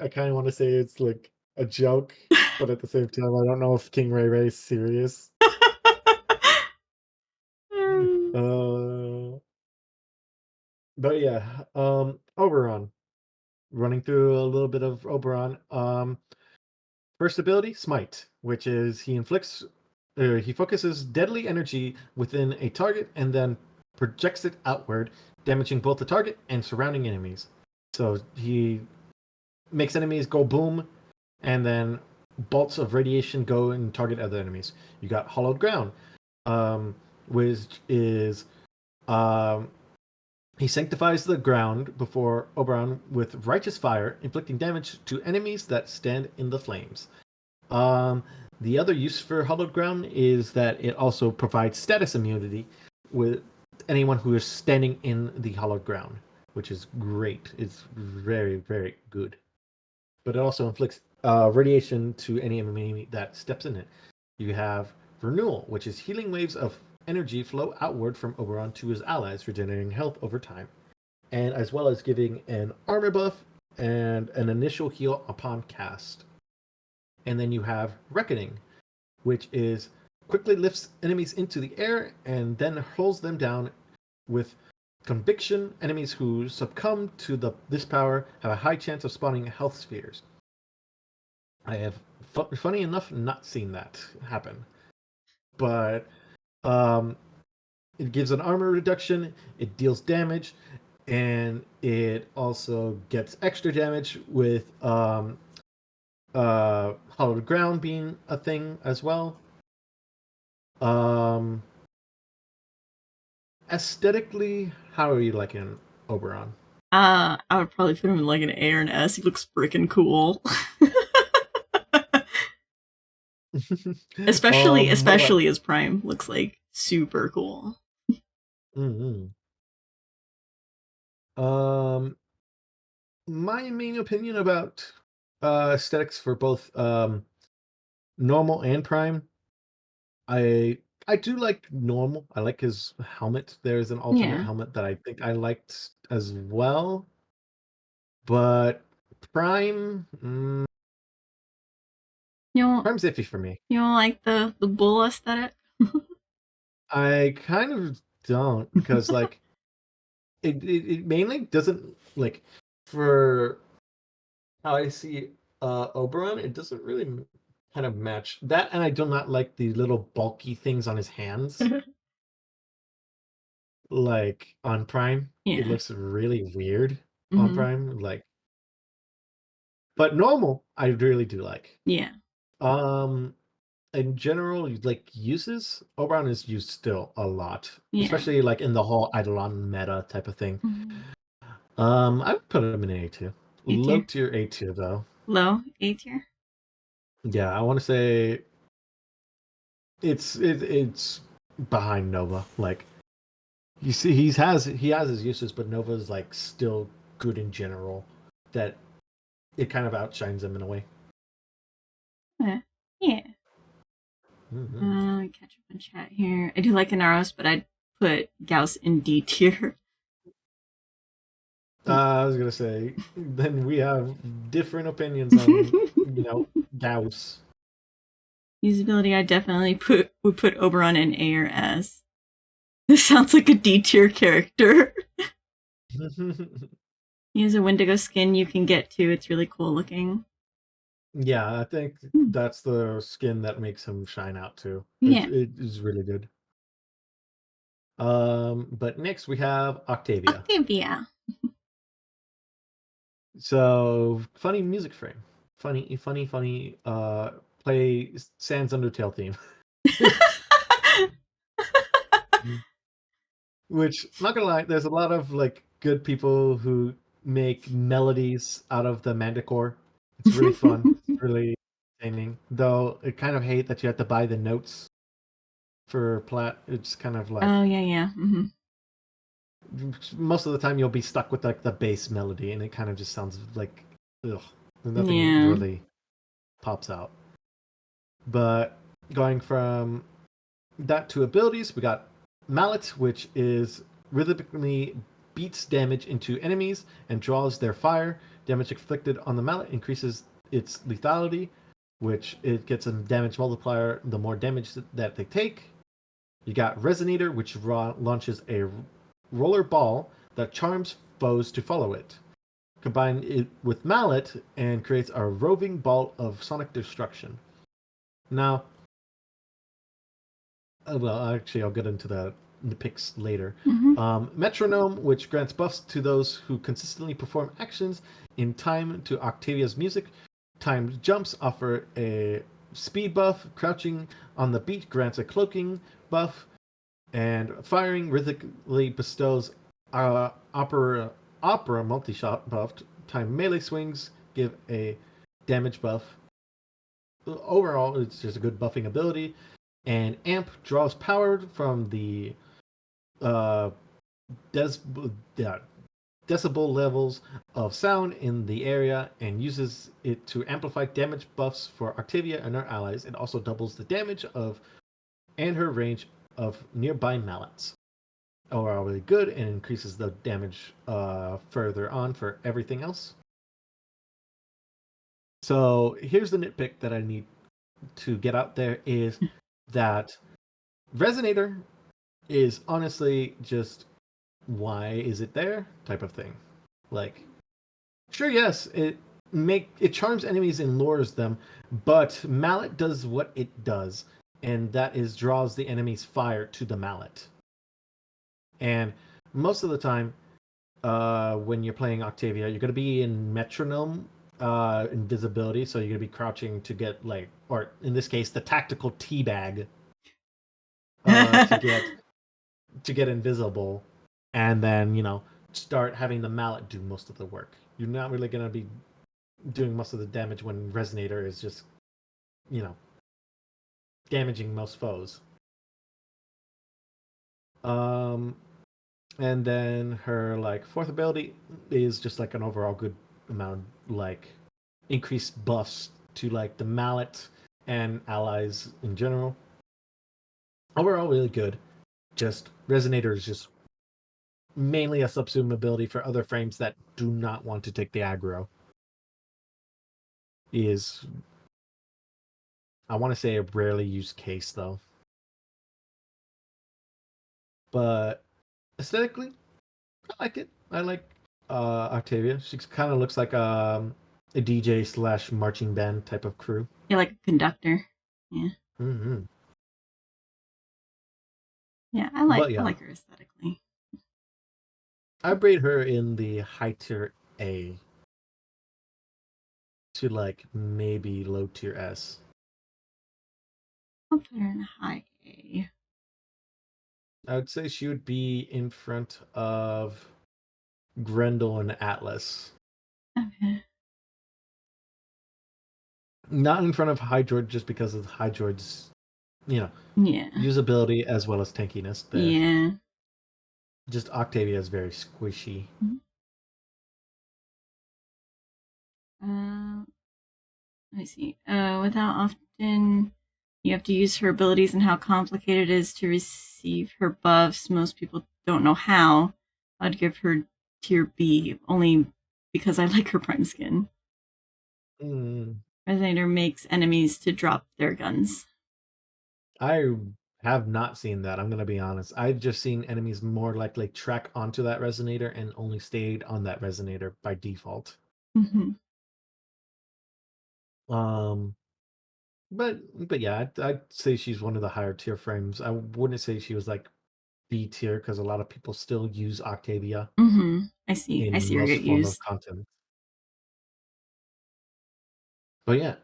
I kind of want to say it's like a joke, but at the same time, I don't know if King Ray Ray is serious. But yeah, Oberon. Running through a little bit of Oberon. First ability, Smite, which is he focuses deadly energy within a target and then projects it outward, damaging both the target and surrounding enemies. So he makes enemies go boom, and then bolts of radiation go and target other enemies. You got Hollowed Ground, which is he sanctifies the ground before Oberon with righteous fire, inflicting damage to enemies that stand in the flames. The other use for Hollowed Ground is that it also provides status immunity with anyone who is standing in the Hollowed Ground, which is great. It's very, very good. But it also inflicts radiation to any enemy that steps in it. You have Renewal, which is healing waves of energy flow outward from Oberon to his allies, regenerating health over time, and as well as giving an armor buff and an initial heal upon cast. And then you have Reckoning, which is quickly lifts enemies into the air and then hurls them down with Conviction. Enemies who succumb to this power have a high chance of spawning health spheres. I have, funny enough, not seen that happen. But it gives an armor reduction, it deals damage, and it also gets extra damage with Hollowed Ground being a thing as well. Aesthetically, how are you liking Oberon? I would probably put him in like an A or an S. He looks freaking cool. especially his prime looks like super cool. Mm-hmm. My main opinion about aesthetics for both normal and prime, I do like normal. I like his helmet. There's an alternate helmet that I think I liked as well, but prime, prime's iffy for me. You don't like the bull aesthetic? I kind of don't, because like it mainly doesn't, like, for how I see Oberon, it doesn't really kind of match that, and I do not like the little bulky things on his hands. Like on Prime, it looks really weird on Prime. Like, but normal, I really do like. Yeah. In general, like uses, Oberon is used still a lot, Yeah. especially like in the whole Eidolon meta type of thing. I would put him in A2. Low tier A2 though. Low A tier. Yeah, I want to say it's behind Nova. Like, you see, he has his uses, but Nova's like still good in general. That it kind of outshines him in a way. Okay. Yeah. Catch up in chat here. I do like Inaros, but I'd put Gauss in D tier. I was gonna say, then we have different opinions on Gauss. Usability, I definitely would put Oberon in A or S. This sounds like a D tier character. He has a Wendigo skin you can get to. It's really cool looking. Yeah, I think that's the skin that makes him shine out too. Yeah. It is really good. But next we have Octavia. Octavia. So funny music frame. Funny. Play Sans Undertale theme. Which, not gonna lie, there's a lot of like good people who make melodies out of the Manticore. It's really fun. It's really entertaining. Though I kind of hate that you have to buy the notes for plat. It's kind of like Oh yeah. Mm-hmm. most of the time you'll be stuck with like the bass melody, and it kind of just sounds like ugh. Nothing Yeah. really pops out. But going from that to abilities, we got Mallet, which is rhythmically beats damage into enemies and draws their fire. Damage inflicted on the mallet increases its lethality, which it gets a damage multiplier the more damage that they take. You got Resonator, which launches a roller ball that charms foes to follow it. Combine it with Mallet and creates a roving ball of sonic destruction. Now, well, actually, I'll get into the picks later. Mm-hmm. Metronome, which grants buffs to those who consistently perform actions in time to Octavia's music. Timed jumps offer a speed buff. Crouching on the beat grants a cloaking buff. And firing rhythmically bestows opera multi-shot buff. Time melee swings give a damage buff. Overall, it's just a good buffing ability. And Amp draws power from the uh, decibel levels of sound in the area and uses it to amplify damage buffs for Octavia and her allies. It also doubles the damage of and her range of nearby mallets. Overall, really good, and increases the damage further on for everything else. So here's the nitpick that I need to get out there is that Resonator is honestly just why is it there type of thing. Like, sure, yes, it charms enemies and lures them, but Mallet does what it does, and that is draws the enemy's fire to the mallet. And most of the time, when you're playing Octavia, you're going to be in metronome invisibility, so you're going to be crouching to get like, or in this case, the tactical teabag to get invisible, and then start having the mallet do most of the work. You're not really going to be doing most of the damage when Resonator is just damaging most foes. And then her like fourth ability is just like an overall good amount, like increased buffs to like the mallet and allies in general. Overall, really good. Just Resonator is just mainly a subsume ability for other frames that do not want to take the aggro. Is, I want to say, a rarely used case though. But aesthetically, I like it. I like Octavia. She kind of looks like a DJ / marching band type of crew. Yeah, like a conductor. Yeah. Mm-hmm. Yeah, I like her aesthetically. I rate her in the high tier A to like maybe low tier S. I'll put her in high A. I would say she would be in front of Grendel and Atlas. Okay. Not in front of Hydroid just because of Hydroid's, usability as well as tankiness there. Yeah. Just Octavia is very squishy. Let me see. With how often you have to use her abilities and how complicated it is to receive her buffs, most people don't know how. I'd give her tier B, only because I like her prime skin. Resonator makes enemies to drop their guns. I have not seen that. I'm going to be honest. I've just seen enemies more likely track onto that Resonator and only stayed on that Resonator by default. Mm-hmm. But yeah, I'd say she's one of the higher tier frames. I wouldn't say she was like B tier because a lot of people still use Octavia I see. I in see where most you form use. of content. But yeah,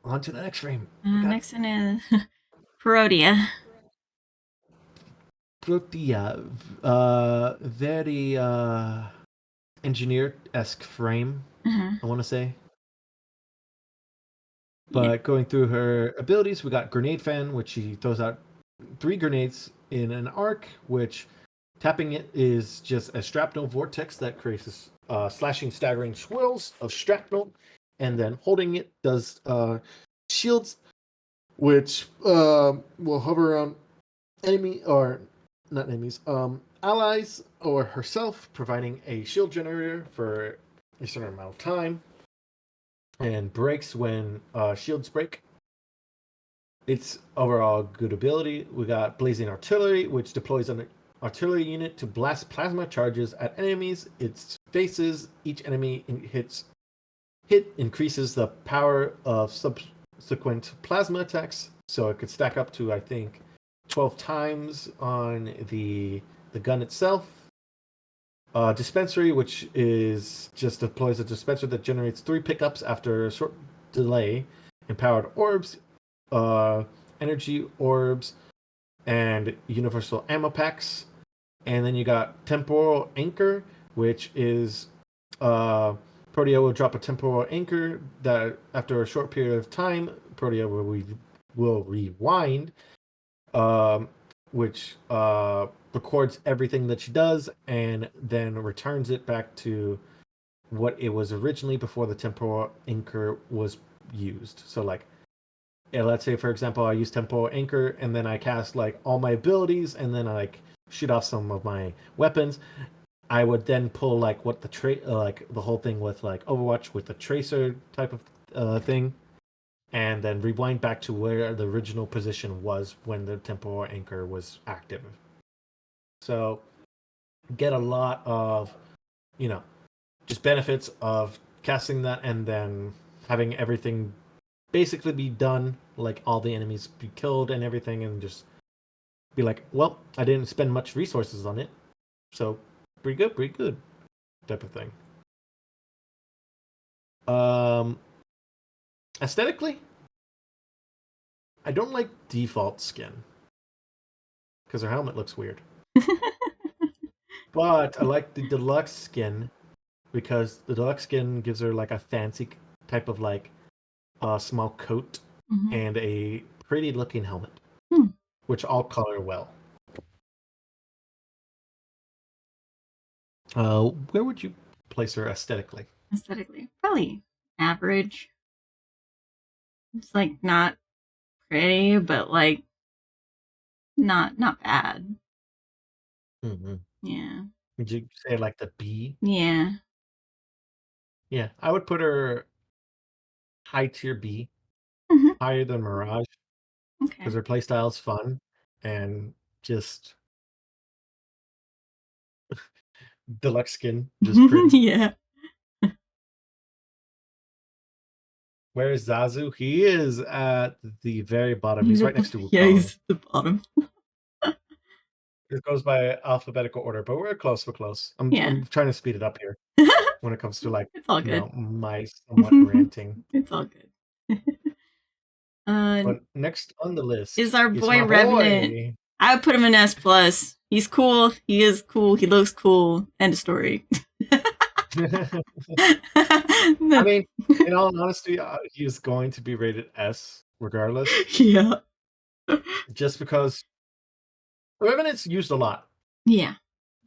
on to the next frame. Next one is Perodia. Protia, very engineer-esque frame, I want to say. Yeah. But going through her abilities, we got Grenade Fan, which she throws out 3 grenades in an arc, which tapping it is just a shrapnel vortex that creates slashing, staggering swirls of shrapnel, and then holding it does shields, which will hover around enemy or not enemies, allies or herself, providing a shield generator for a certain amount of time, and breaks when shields break. It's overall good ability. We got Blazing Artillery, which deploys an artillery unit to blast plasma charges at enemies. Its faces each enemy hit increases the power of subsequent plasma attacks, so it could stack up to, I think, 12 times on the gun itself. Dispensary, which is just deploys a dispenser that generates 3 pickups after a short delay. Empowered orbs, energy orbs, and universal ammo packs. And then you got temporal anchor, which is Protea will drop a temporal anchor that after a short period of time, Protea will rewind, which records everything that she does and then returns it back to what it was originally before the temporal anchor was used. So like, yeah, let's say for example, I use temporal anchor and then I cast like all my abilities and then I like shoot off some of my weapons. I would then pull like what the like the whole thing with like Overwatch with the tracer type of thing, and then rewind back to where the original position was when the temporal anchor was active. So get a lot of, just benefits of casting that and then having everything basically be done, like all the enemies be killed and everything, and just be like, well, I didn't spend much resources on it, so pretty good type of thing. Aesthetically, I don't like default skin because her helmet looks weird. But I like the deluxe skin because the deluxe skin gives her like a fancy type of like small coat and a pretty looking helmet, which all color well. Where would you place her aesthetically? Aesthetically, probably average. It's like not pretty, but like not bad. Mm-hmm. Yeah. Would you say like the B? Yeah. Yeah, I would put her high tier B, higher than Mirage, Okay. because her playstyle is fun and just deluxe skin, just pretty. Yeah. Where is Zazu? He is at the very bottom. He's right next to Wukong. Yeah, he's at the bottom. It goes by alphabetical order, but we're close. I'm trying to speed it up here when it comes to like it's all good. My somewhat ranting. It's all good. But next on the list is our boy Revenant. I would put him in S plus. He's cool. He is cool. He looks cool. End of story. I mean, in all honesty, he is going to be rated S regardless. Yeah. Just because Revenant's used a lot. Yeah.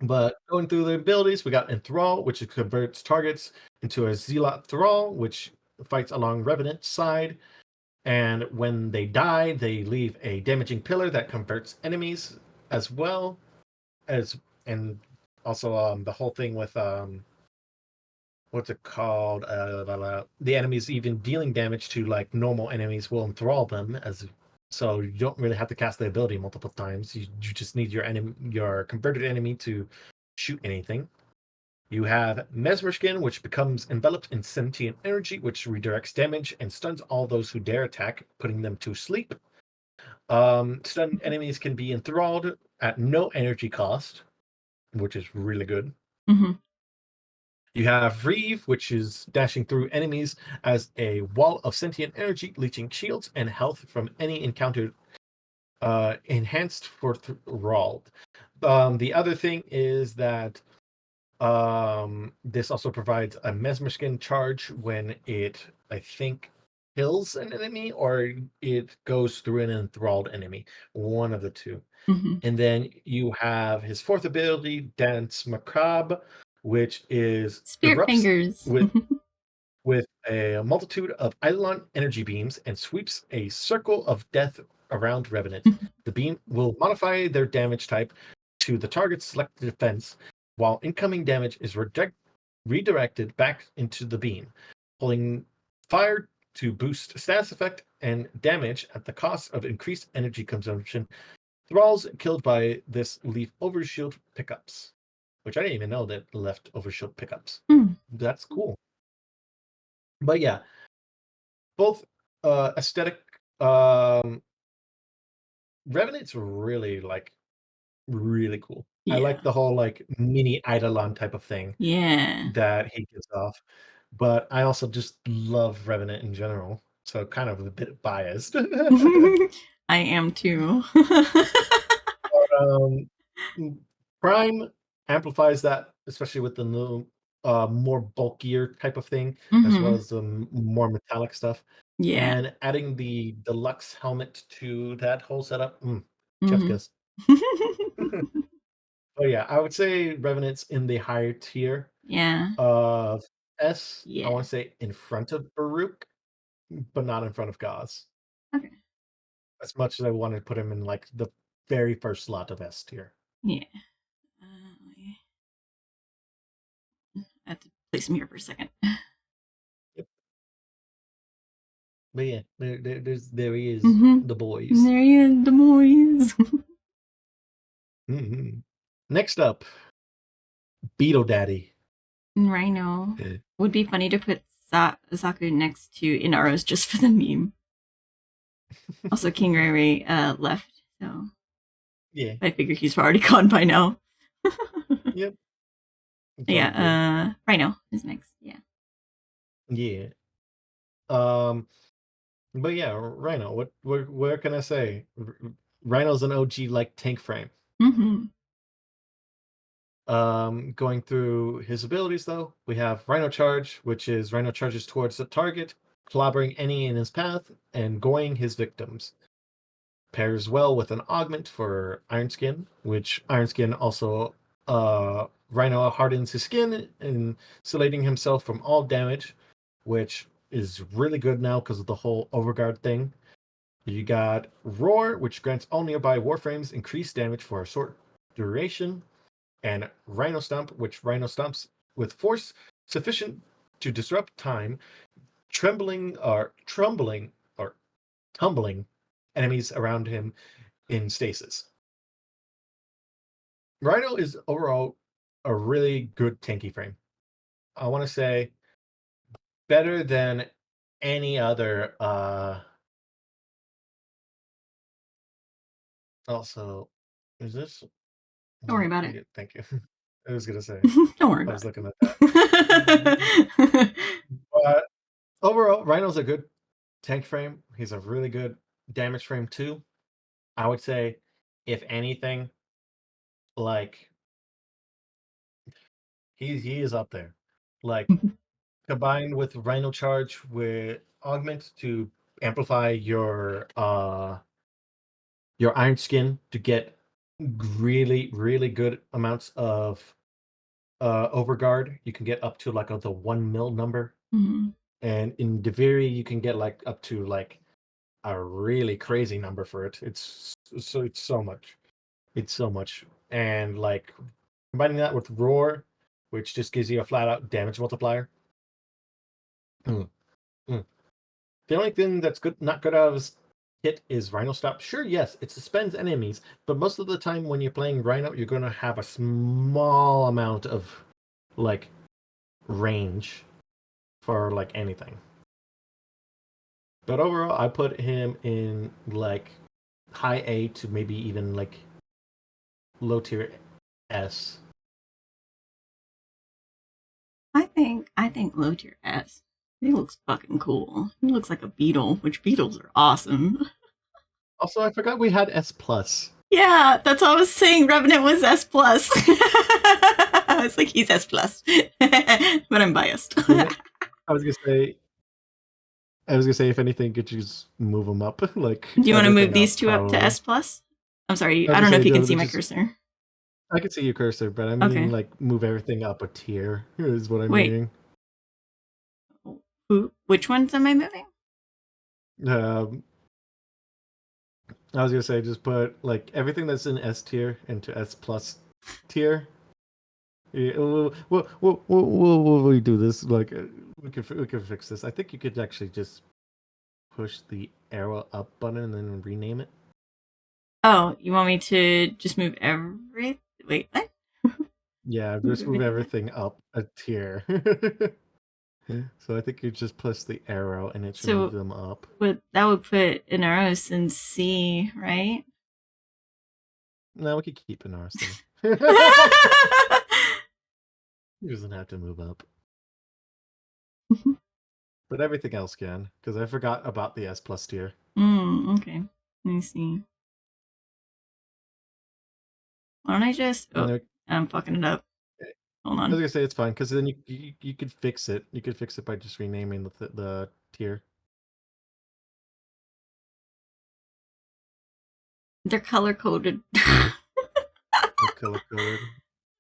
But going through the abilities, we got Enthrall, which converts targets into a Zealot Thrall, which fights along Revenant's side. And when they die, they leave a damaging pillar that converts enemies as well as, and also the whole thing with what's it called? The enemies even dealing damage to like normal enemies will enthrall them, as so you don't really have to cast the ability multiple times. You just need your converted enemy to shoot anything. You have Mesmer Skin, which becomes enveloped in sentient energy, which redirects damage and stuns all those who dare attack, putting them to sleep. Stunned enemies can be enthralled at no energy cost, which is really good. Mm-hmm. You have Reeve, which is dashing through enemies as a wall of sentient energy, leeching shields and health from any encountered, enhanced for thralled. The other thing is that this also provides a mesmer skin charge when it, I think, kills an enemy or it goes through an enthralled enemy. One of the two. Mm-hmm. And then you have his fourth ability, Dance Macabre, which is Spirit erupts fingers. with a multitude of Eidolon energy beams and sweeps a circle of death around Revenant. The beam will modify their damage type to the target's selected defense, while incoming damage is redirected back into the beam, pulling fire to boost status effect and damage at the cost of increased energy consumption. Thralls killed by this leave overshield pickups, which I didn't even know that left overshield pickups. Mm. That's cool. But yeah, both aesthetic. Revenant's really really cool. I Yeah. like the whole like mini Eidolon type of thing Yeah. that he gives off. But I also just love Revenant in general. So kind of a bit biased. I am too. um, Prime amplifies that, especially with the new, more bulkier type of thing, as well Mm-hmm. as the more metallic stuff. Yeah. And adding the deluxe helmet to that whole setup, chef's Mm-hmm. kiss. But yeah, I would say Revenant's in the higher tier Yeah. of S. I Yeah. want to say in front of Baruch, but not in front of Gauze. Okay. As much as I wanted to put him in like the very first slot of S tier. Yeah. I have to place him here for a second. Yep. But yeah, there he is, Mm-hmm. the boys. There he is, the boys. Mm-hmm. Next up, Beetle Daddy. Rhino. Would be funny to put Saku next to Inaros just for the meme. Also, King Ray Ray left, so Yeah. I figure he's probably gone by now. Yep. Yeah, Rhino is next. Yeah. Yeah. But yeah, Rhino. Where can I say? Rhino's an OG like tank frame. Mm-hmm. Going through his abilities though, we have Rhino Charge, which is Rhino charges towards the target, clobbering any in his path and going his victims. Pairs well with an augment for Iron Skin, which Iron Skin also Rhino hardens his skin, insulating himself from all damage, which is really good now because of the whole Overguard thing. You got Roar, which grants all nearby Warframes increased damage for a short duration, and Rhino Stomp, which Rhino stomps with force sufficient to disrupt time, tumbling enemies around him in stasis. Rhino is overall a really good tanky frame. I want to say better than any other. Also, is this? Don't worry about it. Yeah, thank you. I was gonna say. Don't worry I about was it. looking at that. But overall, Rhino's a good tank frame. He's a really good damage frame too. I would say, if anything, like he is up there. Like combined with Rhino Charge with Augment to amplify your Iron Skin to get really good amounts of Overguard. You can get up to like the 1 mil number. Mm-hmm. And in Deviri you can get like up to like a really crazy number for it. It's so much. It's so much. And like combining that with Roar, which just gives you a flat out damage multiplier. Mm, mm. The only thing that's not good out of his kit is Rhino Stop. Sure, yes, it suspends enemies, but most of the time when you're playing Rhino, you're going to have a small amount of like range for like anything. But overall, I put him in like high A to maybe even like low tier S. I think low tier S. He looks fucking cool. He looks like a beetle, which beetles are awesome. Also, I forgot we had S plus. Yeah, that's what I was saying. Revenant was S plus. I was like, he's S plus, but I'm biased. I was gonna say, if anything, could you just move them up? Like, Do you want to move everything these up, two up to probably. S plus? I'm sorry, I was I don't know gonna if you say, can no, see my just- cursor. I can see your cursor, but I mean, Okay. like, move everything up a tier is what I'm Wait. meaning. Which ones am I moving? I was gonna say, just put like everything that's in S tier into S plus tier. Yeah, we'll do this. Like, we can fix this. I think you could actually just push the arrow up button and then rename it. Oh, you want me to just move every? Wait, what? Yeah, just move everything up a tier. So I think you just push the arrow and it should move them up. But that would put Inaros in C, right? No, we could keep an R still. He doesn't have to move up. But everything else can, because I forgot about the S plus tier. Okay. Let me see. Why don't I just... Oh, I'm fucking it up. Hold on. I was gonna say it's fine, because then you could fix it. You could fix it by just renaming the tier. They're color coded. Color coded.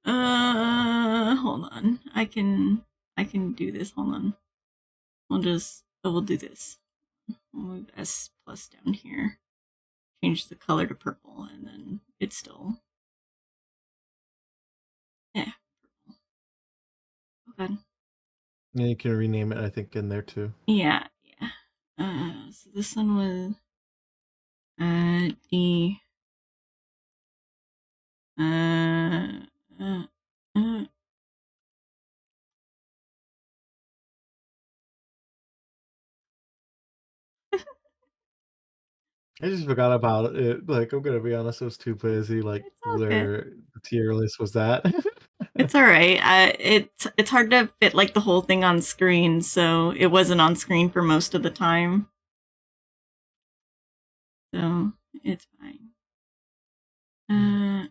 Hold on. I can do this. Hold on. We'll do this. We'll move S plus down here. Change the color to purple, and then it's still... Yeah. Okay. Yeah, you can rename it, I think, in there too. Yeah. So this one was D. I just forgot about it. Like, I'm gonna be honest, I was too busy. Like, where the tier list was that. It's all right. It's hard to fit like the whole thing on screen, so it wasn't on screen for most of the time. So it's fine.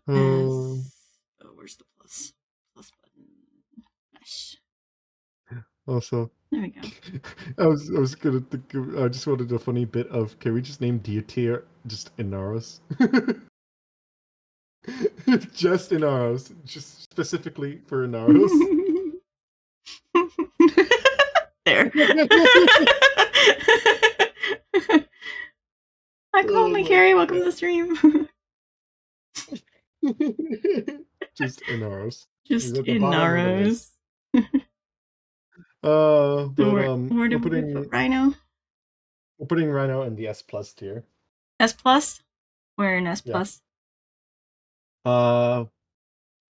Where's the plus button? Gosh. Also, there we go. I was gonna think I just wanted a funny bit of, can we just name D tier just Inaros? Just Inaros, just specifically for Inaros. There. Hi, Cole McCary. Welcome to the stream. Just Inaros. Just Inaros. But where did we put Rhino? We're putting Rhino in the S plus tier. S plus? Where in S plus? Low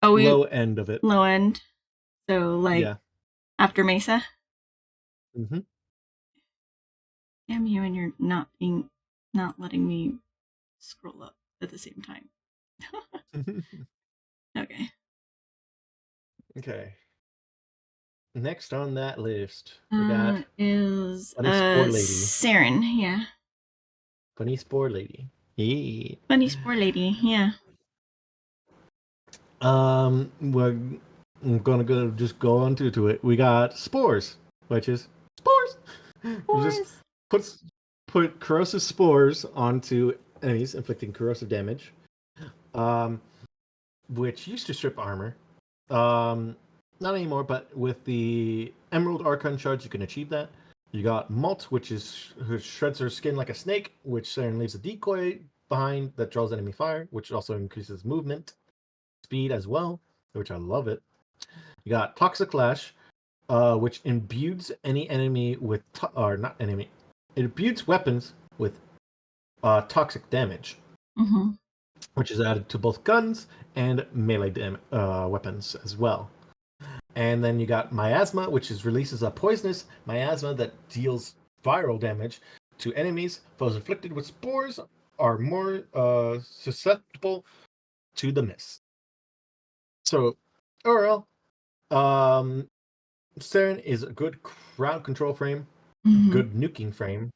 end of it. Low end. So like after Mesa? Mm-hmm. Damn you, and you're not letting me scroll up at the same time. Okay. Okay. Next on that list, we got is Bunny Spore Lady. Saren, yeah. Bunny Spore Lady. Yeah. Bunny Spore Lady, yeah. We're gonna just go on to it. We got spores, which is spores. We just put corrosive spores onto enemies, inflicting corrosive damage. Which used to strip armor. Not anymore, but with the Emerald Archon Shards, you can achieve that. You got Molt, which shreds her skin like a snake, which Saren leaves a decoy behind that draws enemy fire, which also increases movement speed as well, which I love it. You got Toxic Lash, which imbues any enemy with it imbues weapons with toxic damage, which is added to both guns and melee weapons as well. And then you got Miasma, which releases a poisonous miasma that deals viral damage to enemies. Foes inflicted with spores are more susceptible to the mist. So, overall, Saren is a good crowd control frame, good nuking frame.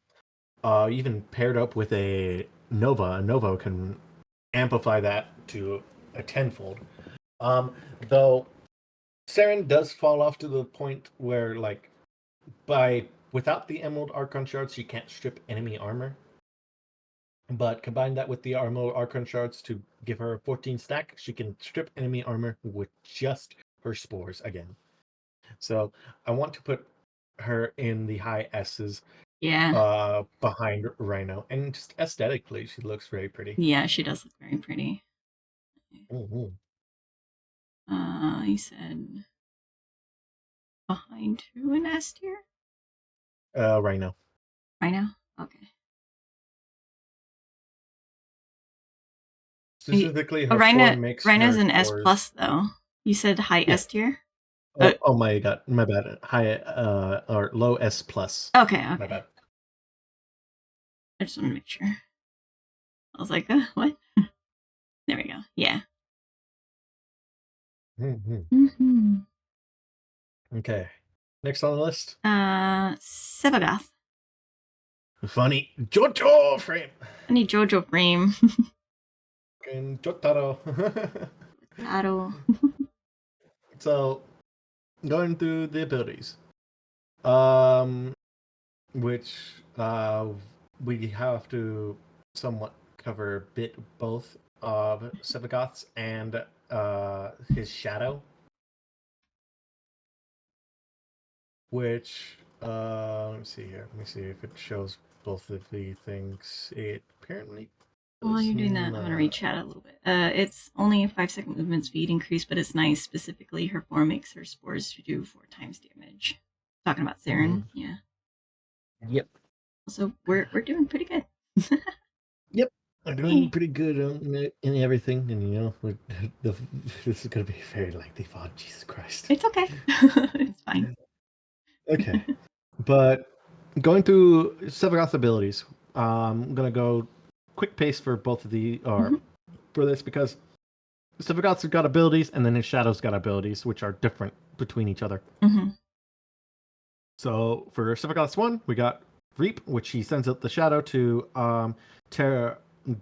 Even paired up with a Nova can amplify that to a tenfold. Though Saren does fall off to the point where, like, without the Emerald Archon shards, she can't strip enemy armor. But combine that with the Emerald Archon shards to give her a 14 stack, she can strip enemy armor with just her spores again. So I want to put her in the high S's. Yeah. Behind Rhino, and just aesthetically, she looks very pretty. Yeah, she does look very pretty. Mm-hmm. He said behind who in S tier? Rhino. Rhino? Okay. Specifically, her form makes Rhino's her an S spores. plus though. You said high S tier? Oh my god, my bad. High or low S plus. Okay. My bad. I just want to make sure. I was like, what? There we go. Yeah. Mm-hmm. Okay. Next on the list. Sevagoth. Funny Jojo frame. Funny Jojo frame. And Jotaro. Taro. So, going through the abilities. Which we have to somewhat cover a bit both of Sevagoth's and his shadow. Which let me see here. Let me see if it shows both of the things. It apparently While you're doing that, I'm gonna read chat a little bit. It's only a 5-second movement speed increase, but it's nice. Specifically, her form makes her spores do 4 times damage. Talking about Saren, yeah. Yep. So we're doing pretty good. Yep, we're doing pretty good in everything, and you know, this is gonna be a very lengthy VOD. Jesus Christ. It's okay. It's fine. Okay, but going through Sevagoth's abilities, I'm gonna go quick pace for both of the for this because Sevagoth's got abilities, and then his shadow's got abilities, which are different between each other. So for Sevagoth's one, we got Reap, which he sends out the shadow to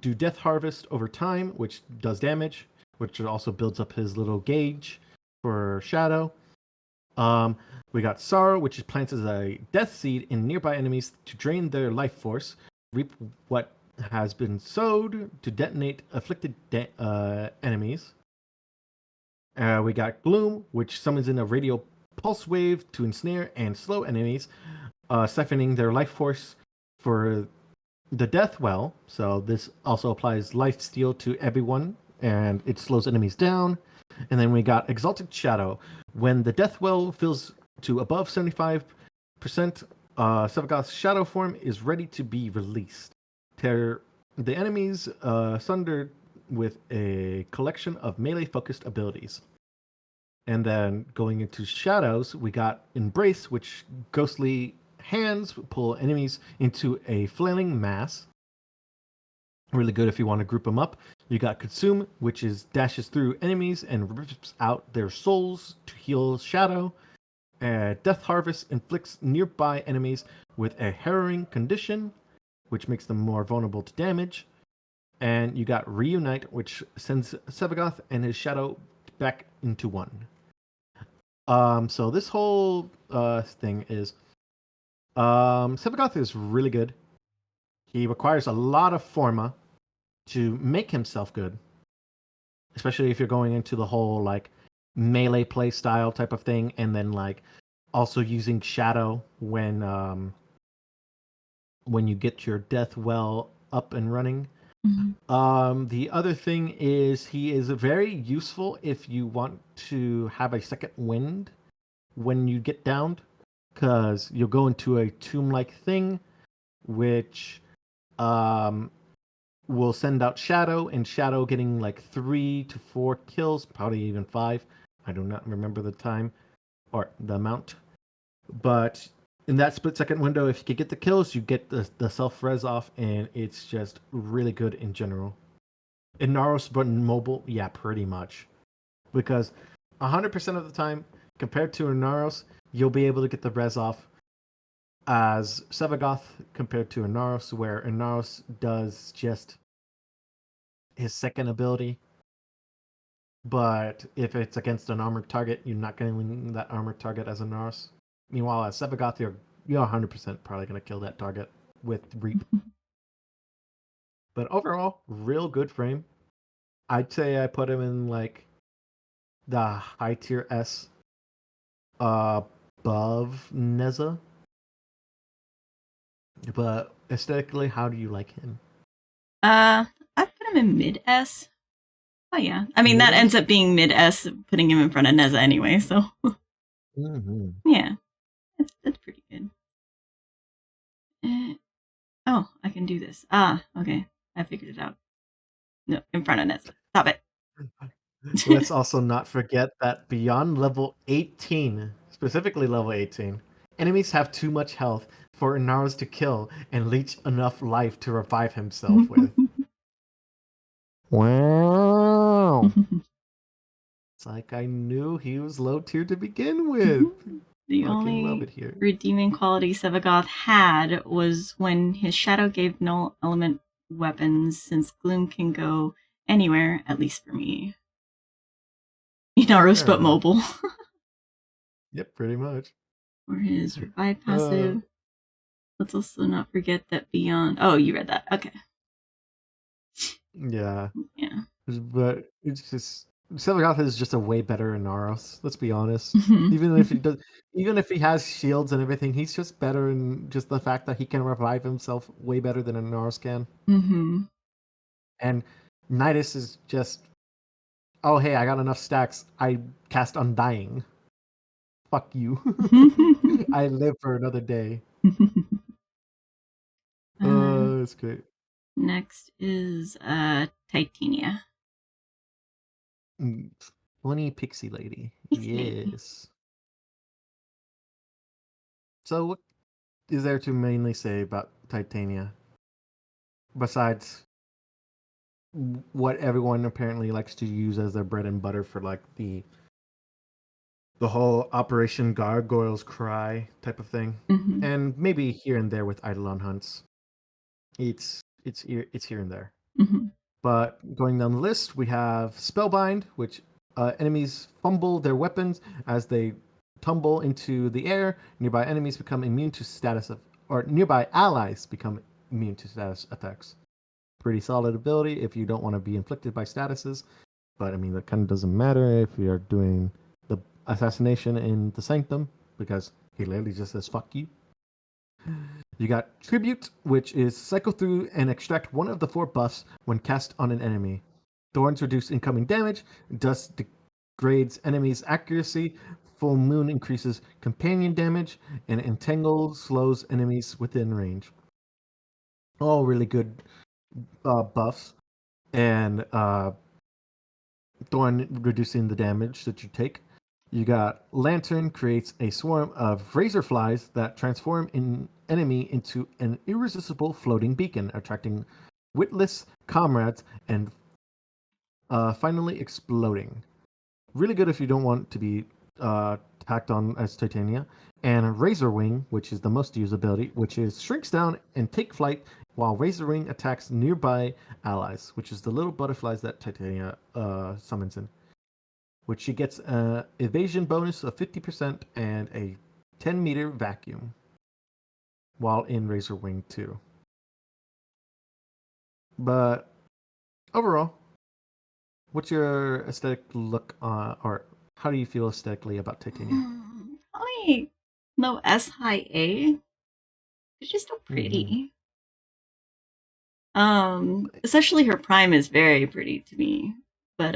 do Death Harvest over time, which does damage, which also builds up his little gauge for shadow. We got Sorrow, which plants as a death seed in nearby enemies to drain their life force. Reap what has been sowed to detonate afflicted enemies. We got Gloom, which summons in a radial pulse wave to ensnare and slow enemies, siphoning their life force for the death well. So this also applies life steal to everyone, and it slows enemies down. And then we got Exalted Shadow. When the death well fills to above 75%, Sevagoth's shadow form is ready to be released. Tear the enemies sundered with a collection of melee-focused abilities. And then going into shadows, we got Embrace, which ghostly hands pull enemies into a flailing mass. Really good if you want to group them up. You got Consume, which is dashes through enemies and rips out their souls to heal shadow. Death Harvest inflicts nearby enemies with a harrowing condition, which makes them more vulnerable to damage. And you got Reunite, which sends Sevagoth and his shadow back into one. So this whole thing is Sevagoth is really good. He requires a lot of forma to make himself good, especially if you're going into the whole like melee play style type of thing, and then like also using shadow when you get your death well up and running. The other thing is he is very useful if you want to have a second wind when you get downed, because you'll go into a tomb-like thing, which will send out Shadow, and Shadow getting like 3 to 4 kills, probably even 5. I do not remember the time or the amount. But in that split second window, if you could get the kills, you get the self res off, and it's just really good in general. In Naros, but in mobile, yeah, pretty much, because 100% of the time, compared to Inaros, you'll be able to get the res off as Sevagoth compared to Inaros, where Inaros does just his second ability. But if it's against an armored target, you're not going to win that armored target as Inaros. Meanwhile, as Sevagoth, you're 100% probably going to kill that target with Reap. But overall, real good frame. I'd say I put him in like the high tier S above Neza. But aesthetically, how do you like him? I put him in mid S. Oh yeah, I mean that Mid-S? ends up being mid S, putting him in front of Neza anyway. So yeah, that's pretty good. Oh, I can do this. Ah, okay, I figured it out. No, in front of Neza. Stop it. Let's also not forget that beyond level 18, specifically level 18, enemies have too much health for Inaros to kill and leech enough life to revive himself with. Wow. It's like I knew he was low tier to begin with. The Fucking only love it here. redeeming quality Sevagoth had was when his shadow gave null element weapons, since Gloom can go anywhere, at least for me. Inaros Fair but enough. mobile. Yep, pretty much. Or his revive passive. Let's also not forget that beyond... Oh, you read that. Okay. Yeah. Yeah. But it's just Sevagoth is just a way better Inaros, let's be honest. Even if he has shields and everything, he's just better in just the fact that he can revive himself way better than Inaros can. And Nidus is just, oh hey, I got enough stacks. I cast Undying. Fuck you. I live for another day. That's great. Next is Titania. 20 Pixie Lady. Pixie Lady. Yes. So what is there to mainly say about Titania? Besides what everyone apparently likes to use as their bread and butter for like the whole Operation Gargoyle's Cry type of thing. And maybe here and there with Eidolon hunts. It's here and there. But going down the list, we have Spellbind, which enemies fumble their weapons as they tumble into the air. Nearby enemies become immune to status of, or nearby allies become immune to status effects. Pretty solid ability if you don't want to be inflicted by statuses. But I mean, that kind of doesn't matter if you're doing the assassination in the Sanctum, because he literally just says "fuck you." You got Tribute, which is cycle through and extract one of the 4 buffs when cast on an enemy. Thorns reduce incoming damage, Dust degrades enemies' accuracy, Full Moon increases companion damage, and Entangle slows enemies within range. All really good buffs, and Thorn reducing the damage that you take. You got Lantern creates a swarm of razor flies that transform an enemy into an irresistible floating beacon, attracting witless comrades and finally exploding. Really good if you don't want to be tacked on as Titania. And Razor Wing, which is the most used ability, which is shrinks down and take flight while Razor Wing attacks nearby allies, which is the little butterflies that Titania summons in. Which she gets an evasion bonus of 50% and a 10-meter vacuum while in Razor Wing 2. But overall, what's your aesthetic look on, or how do you feel aesthetically about Titania? Probably no S high A. It's just so pretty. Especially her prime is very pretty to me. But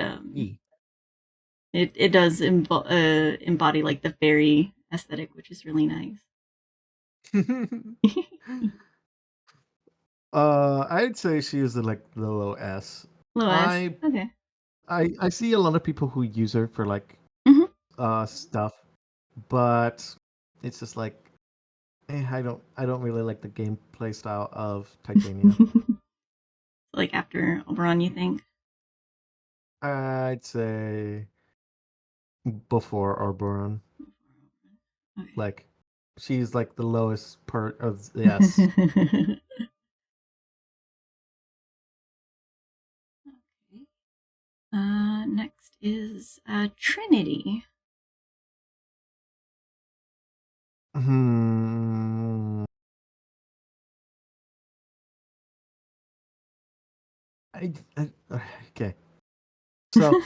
it does embody like the fairy aesthetic, which is really nice. I'd say she is like the low S. Low S. Okay. I see a lot of people who use her for like stuff, but it's just like I don't really like the gameplay style of Titania. Like after Oberon, you think? I'd say before Oberon. Okay. Like, she's like the lowest part of the S. Okay. Next is Trinity. Hmm. Okay. So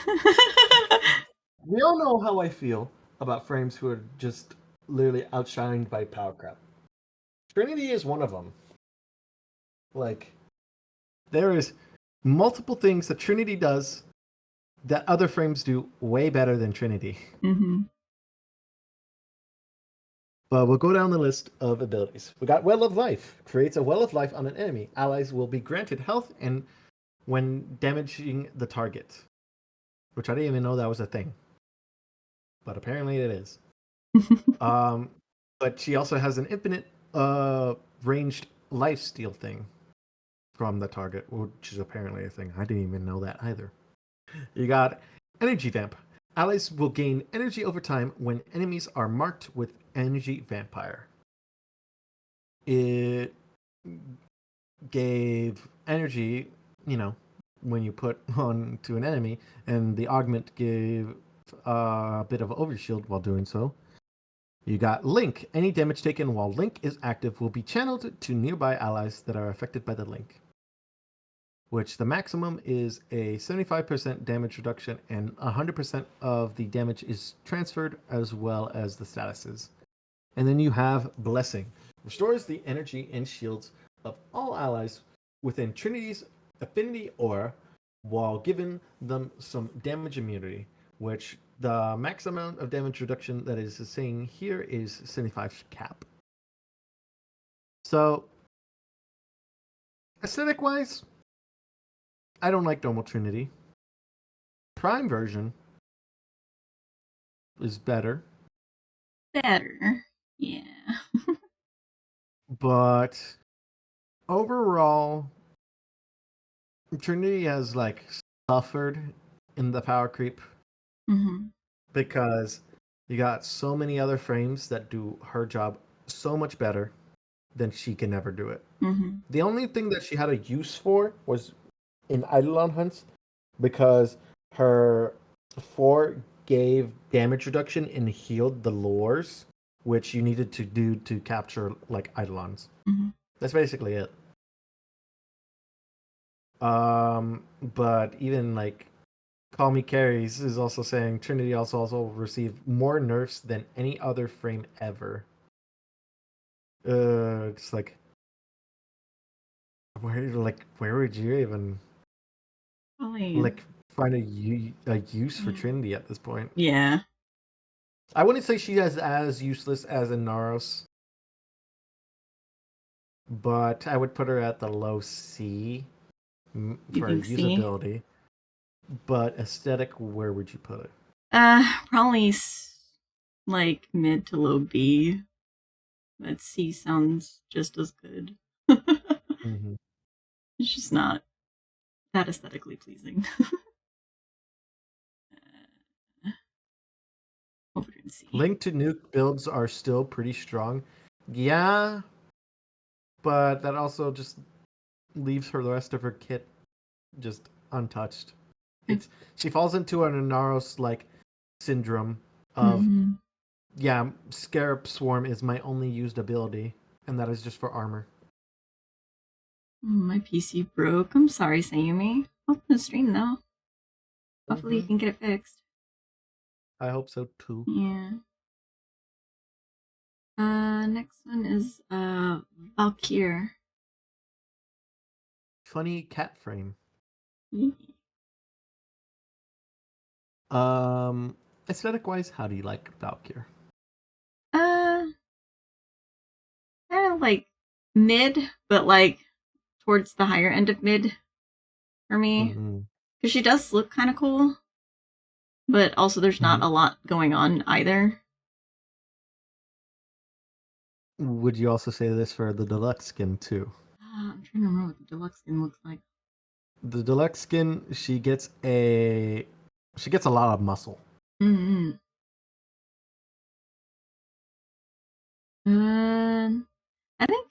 we all know how I feel about frames who are just literally outshined by power crap. Trinity is one of them. Like, there is multiple things that Trinity does that other frames do way better than Trinity. Mm-hmm. But we'll go down the list of abilities. We got Well of Life. Creates a Well of Life on an enemy. Allies will be granted health and when damaging the target. Which I didn't even know that was a thing. But apparently it is. But she also has an infinite ranged lifesteal thing from the target, which is apparently a thing. I didn't even know that either. You got Energy Vamp. Allies will gain energy over time when enemies are marked with Energy Vampire. It gave energy, when you put on to an enemy, and the augment gave a bit of overshield while doing so. You got Link. Any damage taken while Link is active will be channeled to nearby allies that are affected by the Link, which the maximum is a 75% damage reduction and 100% of the damage is transferred as well as the statuses. And then you have Blessing. Restores the energy and shields of all allies within Trinity's affinity aura while giving them some damage immunity, which the max amount of damage reduction that is saying here is 75 cap. So, aesthetic wise, I don't like normal Trinity. Prime version is better. Better. Yeah. But overall, Trinity has like suffered in the power creep Mm-hmm. because you got so many other frames that do her job so much better than she can ever do it. Mm-hmm. The only thing that she had a use for was in Eidolon hunts because her 4 gave damage reduction and healed the lures, which you needed to do to capture like Eidolons. Mm-hmm. That's basically it. But even like Call Me Carries is also saying Trinity also received more nerfs than any other frame ever. It's like where would you even like find a use for Trinity at this point? Yeah. I wouldn't say she is as useless as in Naros, but I would put her at the low C You for think C? usability. But aesthetic, where would you put it? Probably like mid to low B. But C sounds just as good. Mm-hmm. It's just not that aesthetically pleasing. Over in C. Link to Nuke builds are still pretty strong. Yeah, but that also just leaves her the rest of her kit just untouched. She falls into an Inaros like syndrome of Scarab Swarm is my only used ability, and that is just for armor. My PC broke. I'm sorry, Sayumi. Open the stream though. Hopefully you can get it fixed. I hope so too. Yeah. Next one is Valkyr. Funny cat frame. Aesthetic wise, how do you like Valkyr? Kind of like mid, but like towards the higher end of mid for me. Because she does look kind of cool, but also there's not a lot going on either. Would you also say this for the deluxe skin too? I'm trying to remember what the deluxe skin looks like. The deluxe skin, she gets a lot of muscle. Mm-hmm. I think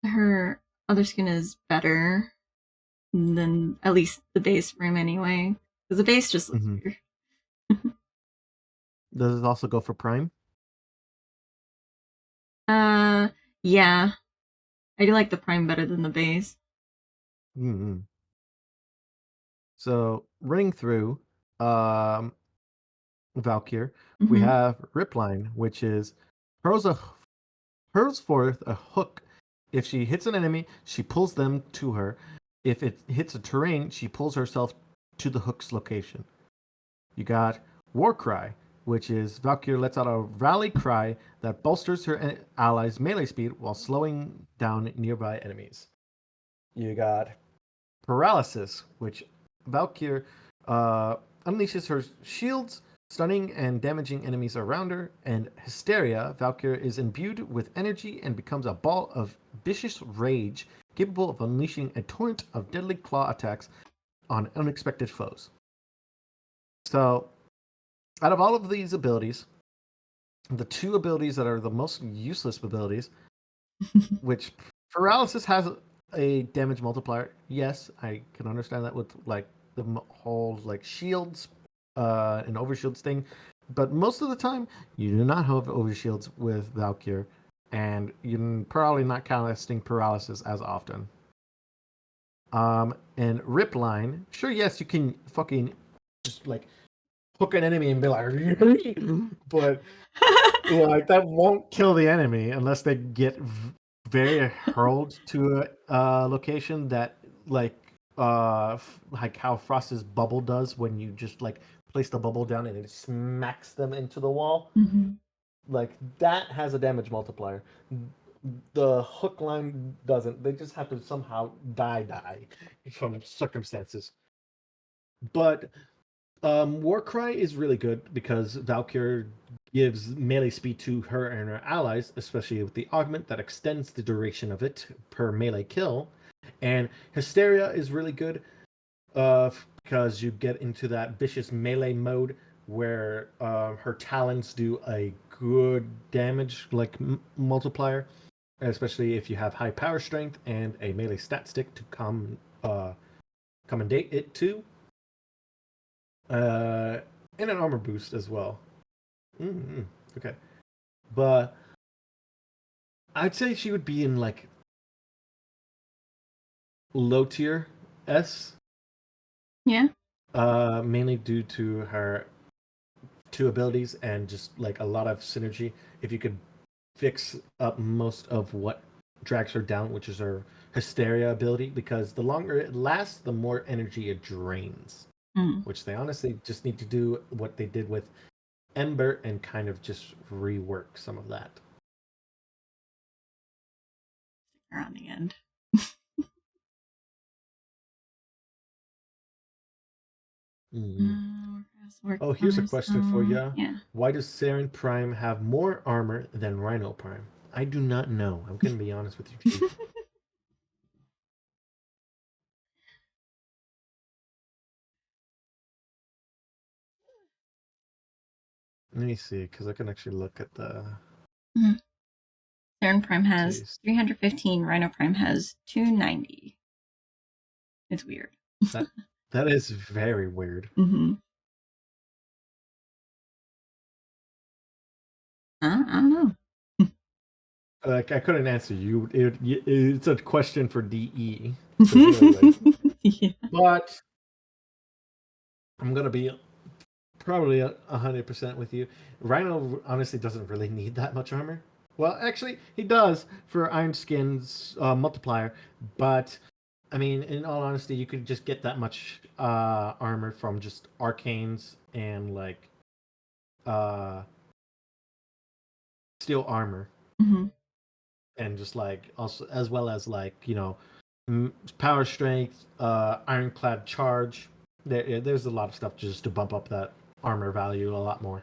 her other skin is better than at least the base frame anyway. Because the base just looks weird. Does it also go for Prime? Yeah. I do like the prime better than the base. Mm-hmm. So running through Valkyr, we have Ripline, which is hurls forth a hook. If she hits an enemy, she pulls them to her. If it hits a terrain, she pulls herself to the hook's location. You got Warcry, which is Valkyr lets out a rally cry that bolsters her allies' melee speed while slowing down nearby enemies. You got Paralysis, which Valkyr unleashes her shields, stunning and damaging enemies around her. And Hysteria, Valkyr is imbued with energy and becomes a ball of vicious rage, capable of unleashing a torrent of deadly claw attacks on unexpected foes. So, out of all of these abilities, the two abilities that are the most useless abilities, which Paralysis has a damage multiplier. Yes, I can understand that with like the whole like shields and overshields thing, but most of the time you do not have overshields with Valkyr, and you're probably not casting Paralysis as often. And Ripline, sure, yes, you can fucking just like hook an enemy and be like, but like that won't kill the enemy unless they get very hurled to a location that like how Frost's bubble does when you just like place the bubble down and it smacks them into the wall. Like that has a damage multiplier. The hook line doesn't. They just have to somehow die from circumstances. But Warcry is really good because Valkyr gives melee speed to her and her allies, especially with the augment that extends the duration of it per melee kill. And Hysteria is really good because you get into that vicious melee mode where her talons do a good damage like multiplier, especially if you have high power strength and a melee stat stick to commendate it to. And an armor boost as well. Okay. But I'd say she would be in like low tier S. Yeah. Mainly due to her two abilities and just like a lot of synergy. If you could fix up most of what drags her down, which is her Hysteria ability, because the longer it lasts, the more energy it drains. Which they honestly just need to do what they did with Ember and kind of just rework some of that. Around the end. Oh, here's a question for you. Yeah. Why does Saren Prime have more armor than Rhino Prime? I do not know. I'm going to be honest with you, Chief. Let me see, because I can actually look at the... Saren Prime has 315, Rhino Prime has 290. It's weird. That is very weird. I don't know. Like, I couldn't answer you. It's a question for DE. Yeah. But I'm going to be probably 100% with you. Rhino honestly doesn't really need that much armor. Well, actually, he does for Iron Skin's multiplier, but I mean, in all honesty, you could just get that much armor from just arcanes and like steel armor, and just like also as well as like power strength, ironclad charge. There's a lot of stuff just to bump up that armor value a lot more.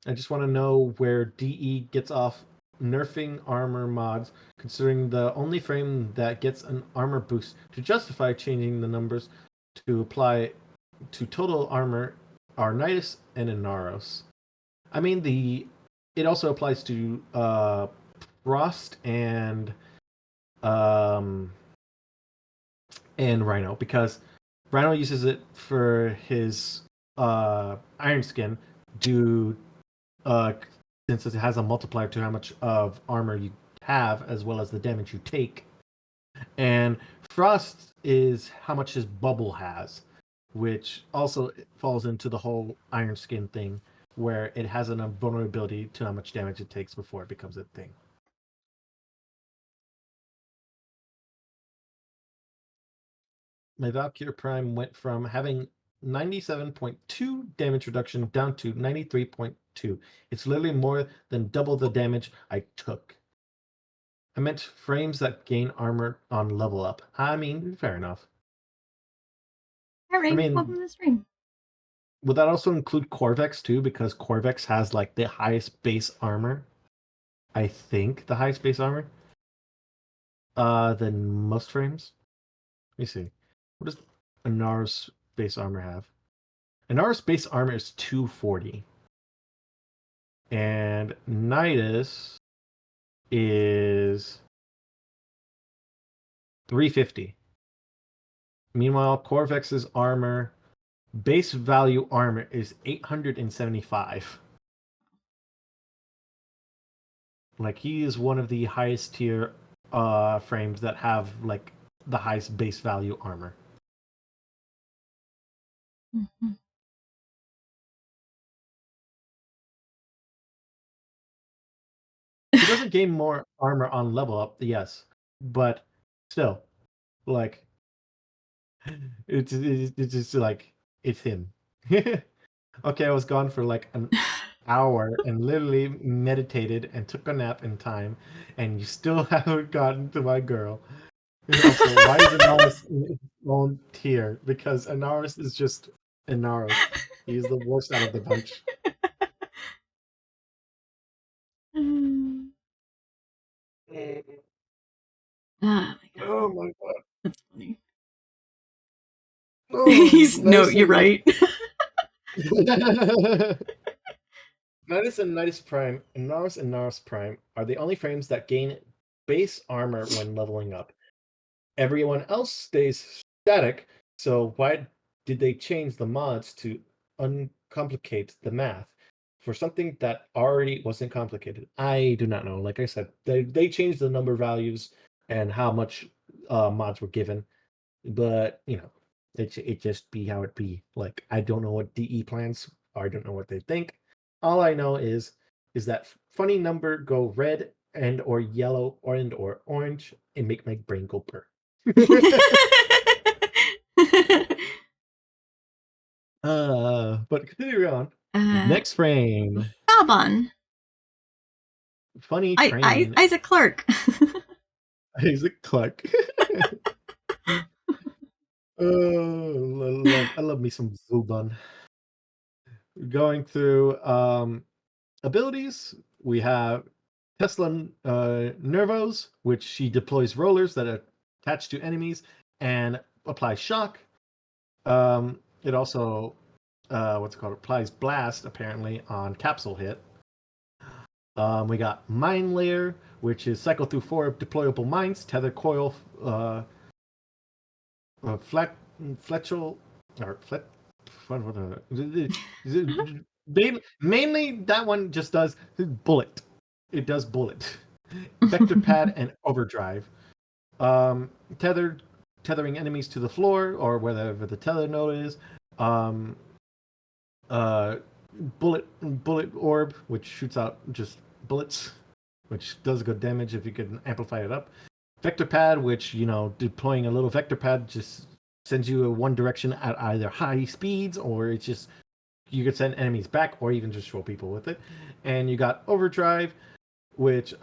I just want to know where DE gets off nerfing armor mods, considering the only frame that gets an armor boost to justify changing the numbers to apply to total armor are Nidus and Inaros. I mean, it also applies to Frost and Rhino, because Rhino uses it for his Iron Skin due since it has a multiplier to how much of armor you have as well as the damage you take. And Frost is how much his bubble has, which also falls into the whole Iron Skin thing, where it has a vulnerability to how much damage it takes before it becomes a thing. My Valkyrie Prime went from having 97.2 damage reduction down to 93.2. It's literally more than double the damage I took. I meant frames that gain armor on level up. I mean, fair enough. All right, I mean, welcome to the stream. Would that also include Corvex too? Because Corvex has like the highest base armor. I think the highest base armor. Than most frames. Let me see. What does Inara's base armor have? Inara's base armor is 240. And Nidus is 350. Meanwhile, Corvex's armor, base value armor, is 875. Like, he is one of the highest tier frames that have like the highest base value armor. Mm-hmm. He doesn't gain more armor on level up, yes, but still, like, it's just like it's him. Okay, I was gone for like an hour and literally meditated and took a nap in time, and you still haven't gotten to my girl. And also, why is Anaris in its own tier? Because Anaris is just Anaris. He's the worst out of the bunch. Oh my god. Oh my god. That's funny. Oh, you're right. Nidus and Nidus Prime, and Naris Prime are the only frames that gain base armor when leveling up. Everyone else stays static, so why did they change the mods to uncomplicate the math for something that already wasn't complicated? I do not know. Like I said, they changed the number values and how much mods were given, but you know, it just be how it be. Like, I don't know what DE plans are. I don't know what they think. All I know is that funny number go red and or yellow and or orange and make my brain go purr. But continue on. Next frame. Balbon. Funny train. Isaac Clarke. Isaac Clarke. Oh, I love me some Zubon. Going through abilities, we have Tesla Nervos, which she deploys rollers that are attached to enemies and applies shock. It also applies blast apparently on capsule hit. We got Mine Layer, which is cycle through 4 deployable mines, tether coil, fletchel, or flet. Mainly that one just does bullet. It does bullet. Vector pad and overdrive. Tethering enemies to the floor or wherever the tether node is. Bullet orb, which shoots out just bullets, which does good damage if you can amplify it up. Vector pad, which, you know, deploying a little vector pad just sends you in one direction at either high speeds, or it's just you could send enemies back, or even just throw people with it. And you got overdrive, which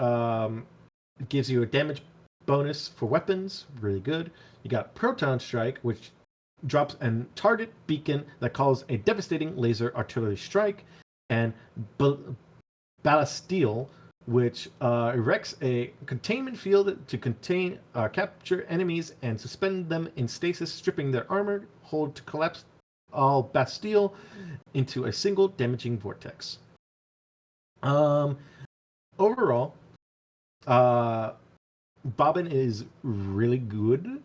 gives you a damage bonus for weapons, really good. You got proton strike, which drops a target beacon that calls a devastating laser artillery strike. and Ballasteel, which erects a containment field to contain capture enemies and suspend them in stasis, stripping their armor, hold to collapse all Bastille into a single damaging vortex. Overall, Bobbin is really good.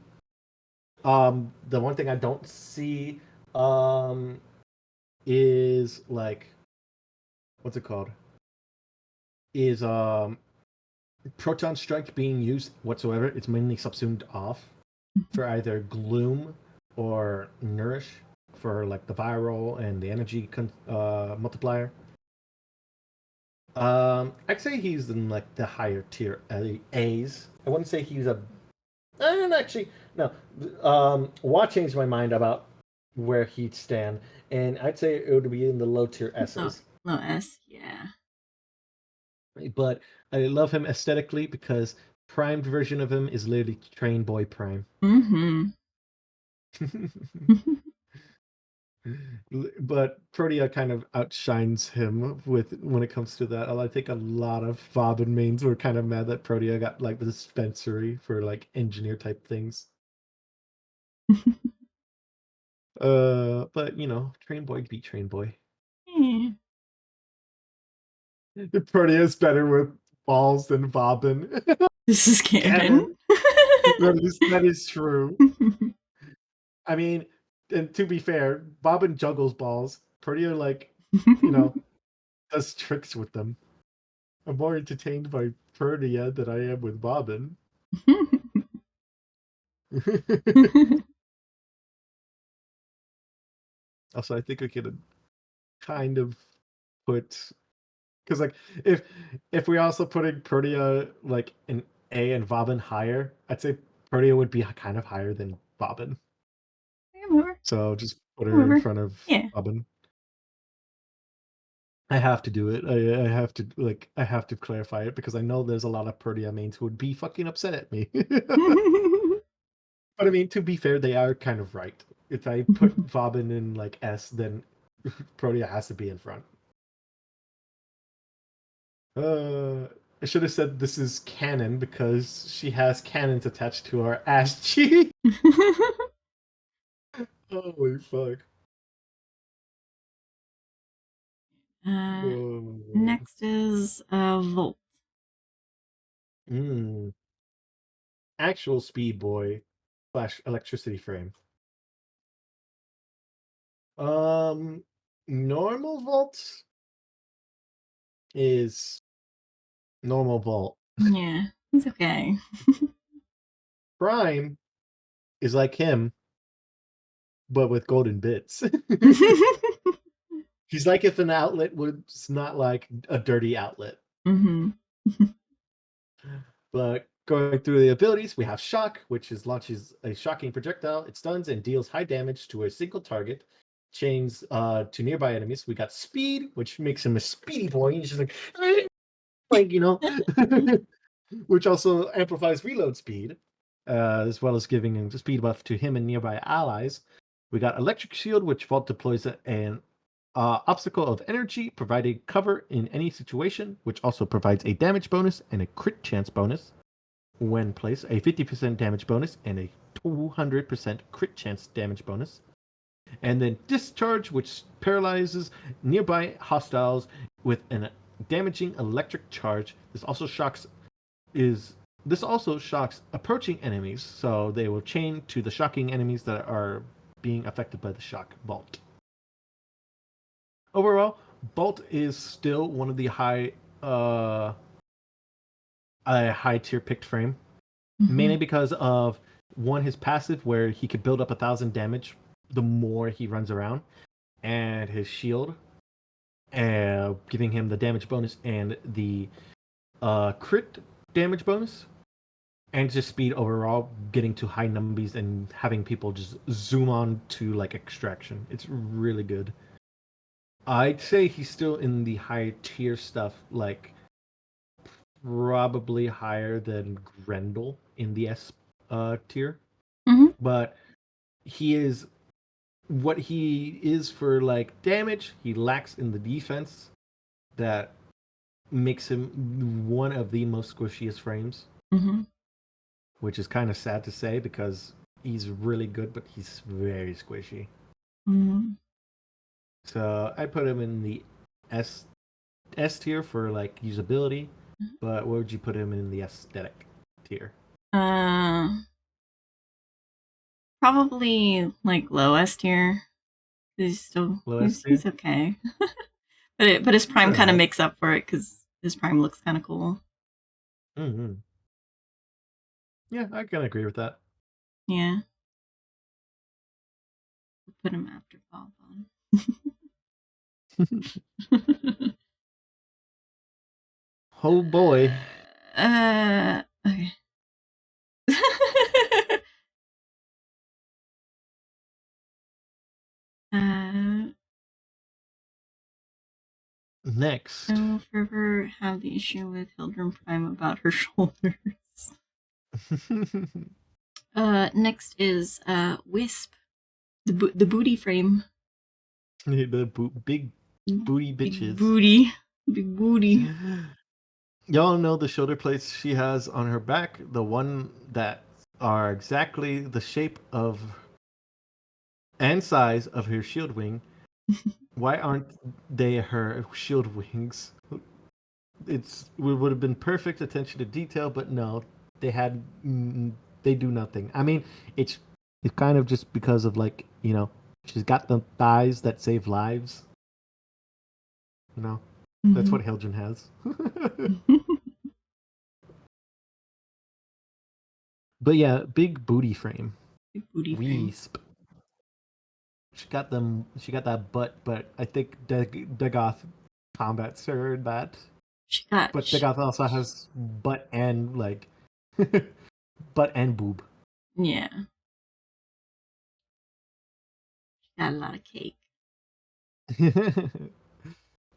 The one thing I don't see is like, what's it called? Is Proton Strike being used whatsoever. It's mainly subsumed off for either Gloom or Nourish for like the viral and the energy multiplier. I'd say he's in like the higher tier A's. I wouldn't say he's a. Actually, no. Wa changed my mind about where he'd stand, and I'd say it would be in the low tier S's. Low S, yeah. But I love him aesthetically because primed version of him is literally Train Boy Prime. Mm-hmm. But Protea kind of outshines him when it comes to that. I think a lot of Bobbin mains were kind of mad that Protea got like the dispensary for like engineer type things. But you know, Train Boy beat Train Boy. Yeah. Protea is better with balls than Bobbin. This is canon. That is true. I mean, and to be fair, Bobbin juggles balls. Protea, like, you know, does tricks with them. I'm more entertained by Protea than I am with Bobbin. Also, I think we could kind of put, because like if we also putting Protea like an A and Bobbin higher, I'd say Protea would be kind of higher than Bobbin. So just put her in front of Bobbin. I have to do it. I have to clarify it because I know there's a lot of Protea mains who would be fucking upset at me. But I mean, to be fair, they are kind of right. If I put Bobbin in like S, then Protea has to be in front. I should have said this is canon because she has cannons attached to her ass cheek. Holy fuck. Next is Volt. Actual Speed Boy / Electricity Frame. Normal Volt is normal Volt. Yeah, it's okay. Prime is like him, but with golden bits. He's like if an outlet was not like a dirty outlet. Mm-hmm. But going through the abilities, we have Shock, which launches a shocking projectile. It stuns and deals high damage to a single target. Chains to nearby enemies. We got Speed, which makes him a speedy boy. He's just like you know, which also amplifies reload speed, as well as giving him the speed buff to him and nearby allies. We got Electric Shield, which Vault deploys an obstacle of energy, providing cover in any situation, which also provides a damage bonus and a crit chance bonus when placed, a 50% damage bonus and a 200% crit chance damage bonus. And then Discharge, which paralyzes nearby hostiles with a damaging electric charge. This also shocks approaching enemies, so they will chain to the shocking enemies that are being affected by the shock bolt. Overall, Bolt is still one of the high tier picked frame, mainly because of one, his passive where he could build up 1,000 damage the more he runs around, and his shield, giving him the damage bonus and the crit damage bonus, and just speed overall, getting to high numbers and having people just zoom on to like extraction. It's really good. I'd say he's still in the high tier stuff, like probably higher than Grendel in the S tier. Mm-hmm. But he is what he is for like damage, he lacks in the defense. That makes him one of the most squishiest frames, which is kind of sad to say because he's really good, but he's very squishy. So I put him in the S tier for like usability, but where would you put him in the aesthetic tier? Probably like low S tier. He's still he's okay, but his prime kind of makes up for it because his prime looks kind of cool. Yeah, I can agree with that. Yeah, put him after Bob on. Oh boy. Okay. Next. I will forever have the issue with Hildren Prime about her shoulders. Next is Wisp, the booty frame. The big booty bitches. Big booty. Y'all know the shoulder plates she has on her back, the one that are exactly the shape of and size of her shield wing. Why aren't they her shield wings? It would have been perfect attention to detail, but no, they do nothing. I mean, it's kind of just because of like, you know, she's got the thighs that save lives. You know, that's what Hildren has. But yeah, big booty frame. Big booty Wisp. frame. She got them. She got that butt, but I think Dagoth combats her in that. But Dagoth also has butt and like butt and boob. Yeah. She got a lot of cake.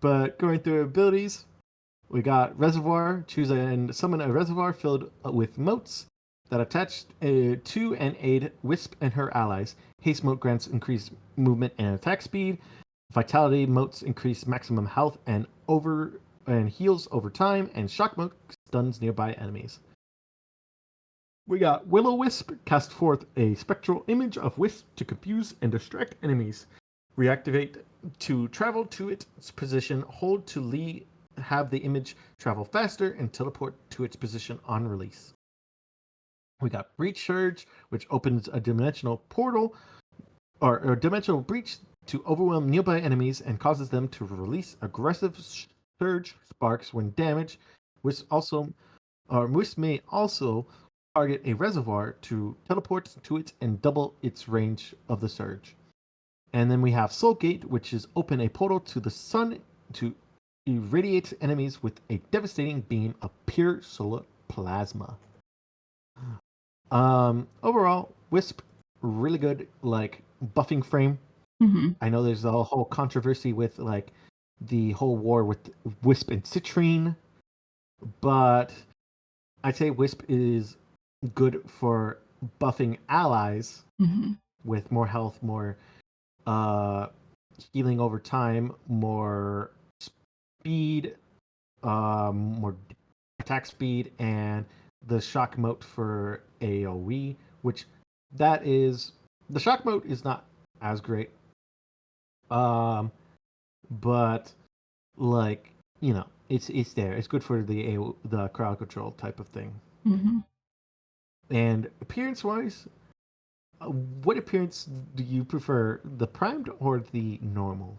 But going through abilities, we got Reservoir. Choose and summon a reservoir filled with motes that attach to and aid Wisp and her allies. Haste mote grants increased movement and attack speed. Vitality motes increase maximum health and heals over time. And Shock mote stuns nearby enemies. We got Will-O-Wisp. Cast forth a spectral image of Wisp to confuse and distract enemies. Reactivate to travel to its position. Hold to have the image travel faster and teleport to its position on release. We got Breach Surge, which opens a dimensional portal or a dimensional breach to overwhelm nearby enemies and causes them to release aggressive surge sparks when damaged. Wisp may also target a reservoir to teleport to it and double its range of the surge. And then we have Soulgate, which is open a portal to the sun to irradiate enemies with a devastating beam of pure solar plasma. Overall, Wisp, really good, like, buffing frame. I know there's a whole controversy with, like, the whole war with Wisp and Citrine, but I'd say Wisp is good for buffing allies with more health, more healing over time, more speed, more attack speed, and the shock mote for AoE, which that is the shock mote is not as great. But like, you know, it's there. It's good for the crowd control type of thing. And appearance wise, what appearance do you prefer, the primed or the normal?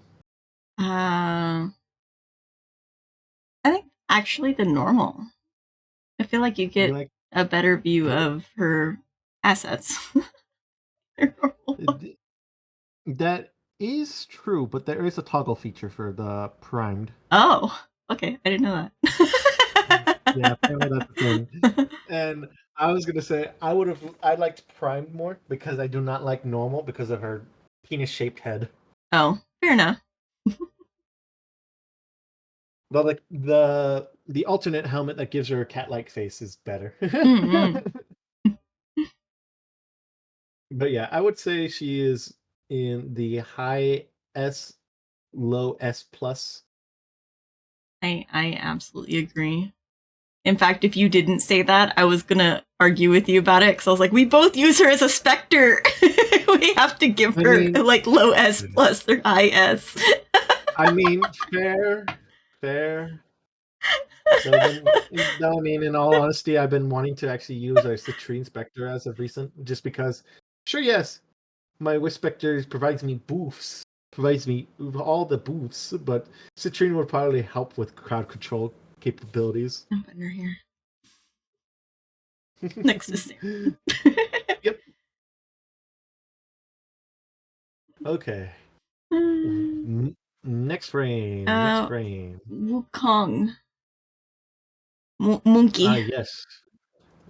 I think actually the normal. I feel like you get a better view of her assets. That is true, but there is a toggle feature for the primed. Oh, okay. I didn't know that. Yeah, apparently that's the thing. And I was gonna say I liked primed more because I do not like normal because of her penis-shaped head. Oh, fair enough. But like the alternate helmet that gives her a cat-like face is better. But yeah, I would say she is in the high S, low S plus. I absolutely agree. In fact, if you didn't say that, I was gonna argue with you about it because I was like, we both use her as a Spectre. We have to give her like low S plus or high S. I mean, fair. So then, no, I mean, in all honesty, I've been wanting to actually use a Citrine Spectre as of recent, just because. Sure, yes, my Wisp Spectre provides me boofs, provides me all the boofs, but Citrine would probably help with crowd control capabilities. I'm putting her here next to Sam. Yep. Okay. Next frame. Next frame. Wukong. Monkey. Yes.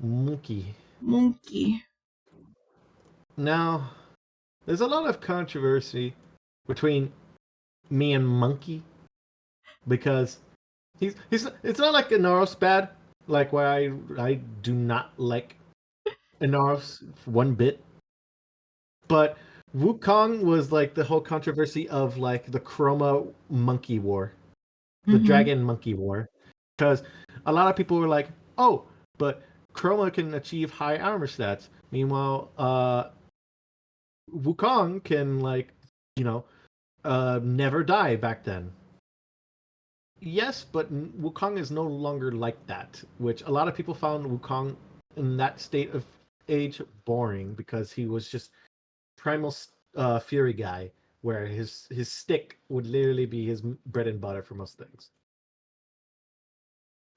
Monkey. Monkey. Now, there's a lot of controversy between me and Monkey because he's it's not like Inaros bad, like where I do not like Inaros one bit, but Wukong was like the whole controversy of like the Chroma Monkey War, the Dragon Monkey War, because a lot of people were like, oh, but Chroma can achieve high armor stats. Meanwhile, Wukong can never die back then. Yes, but Wukong is no longer like that, which a lot of people found Wukong in that state of age boring because he was just primal fury guy, where his stick would literally be his bread and butter for most things.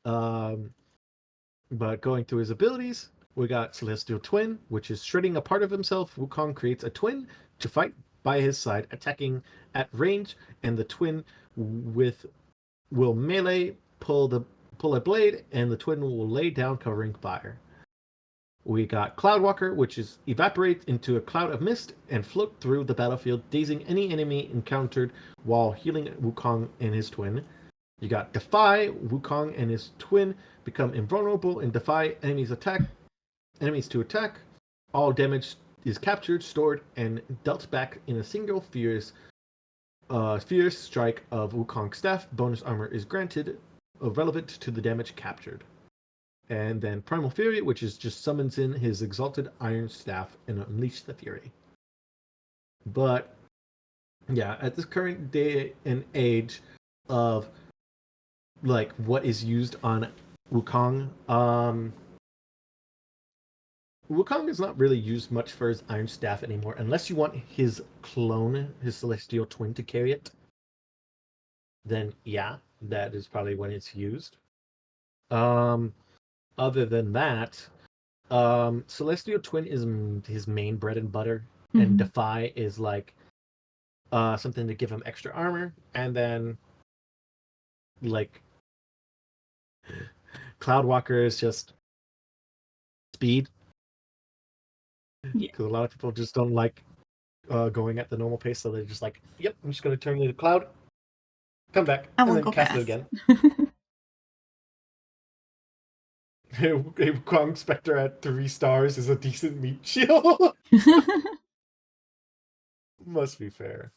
But going through his abilities, we got Celestial Twin, which is shredding a part of himself. Wukong creates a twin to fight by his side, attacking at range, and the twin will melee, pull a blade, and the twin will lay down covering fire. We got Cloudwalker, which is evaporate into a cloud of mist and float through the battlefield, dazing any enemy encountered while healing Wukong and his twin. You got Defy. Wukong and his twin become invulnerable and defy enemies to attack. All damage is captured, stored, and dealt back in a single fierce strike of Wukong's staff. Bonus armor is granted, relevant to the damage captured. And then Primal Fury, which is just summons in his exalted iron staff and unleash the fury. But yeah, at this current day and age of like what is used on Wukong, Wukong is not really used much for his iron staff anymore, unless you want his clone, his celestial twin, to carry it. Then yeah, that is probably when it's used. Other than that, Celestial Twin is his main bread and butter, and Defy is like something to give him extra armor, and then like Cloudwalker is just speed. Because a lot of people just don't like going at the normal pace, so they're just like, "Yep, I'm just going to turn into Cloud, come back, and then cast it again." A Kong Spectre at 3 stars is a decent meat shield. Must be fair.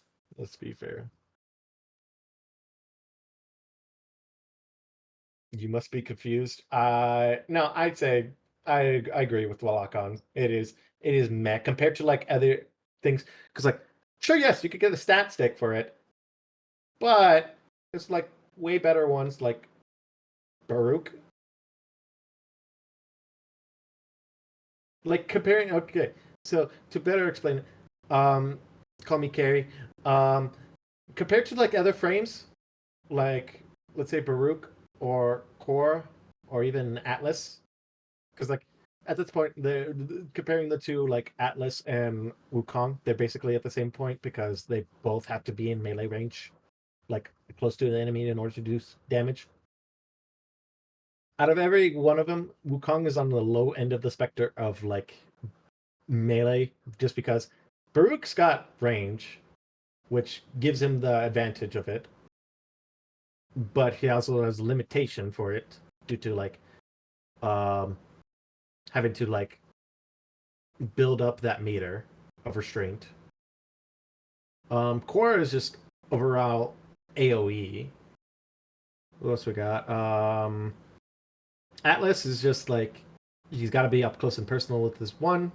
You must be confused. No, I'd say I agree with Wallachon. It is meh compared to like other things. Because like, sure, yes, you could get a stat stick for it, but it's like way better ones like Baruch. Like comparing, okay, so to better explain, call me Carrie. Compared to like other frames, like let's say Baruch or Core or even Atlas, because like at this point, they're comparing the two, like Atlas and Wukong, they're basically at the same point because they both have to be in melee range, like close to the enemy in order to do damage. Out of every one of them, Wukong is on the low end of the specter of like melee, just because Baruch's got range, which gives him the advantage of it, but he also has limitation for it due to like having to like build up that meter of restraint. Core is just overall AoE. What else we got? Atlas is just like he's got to be up close and personal with this one,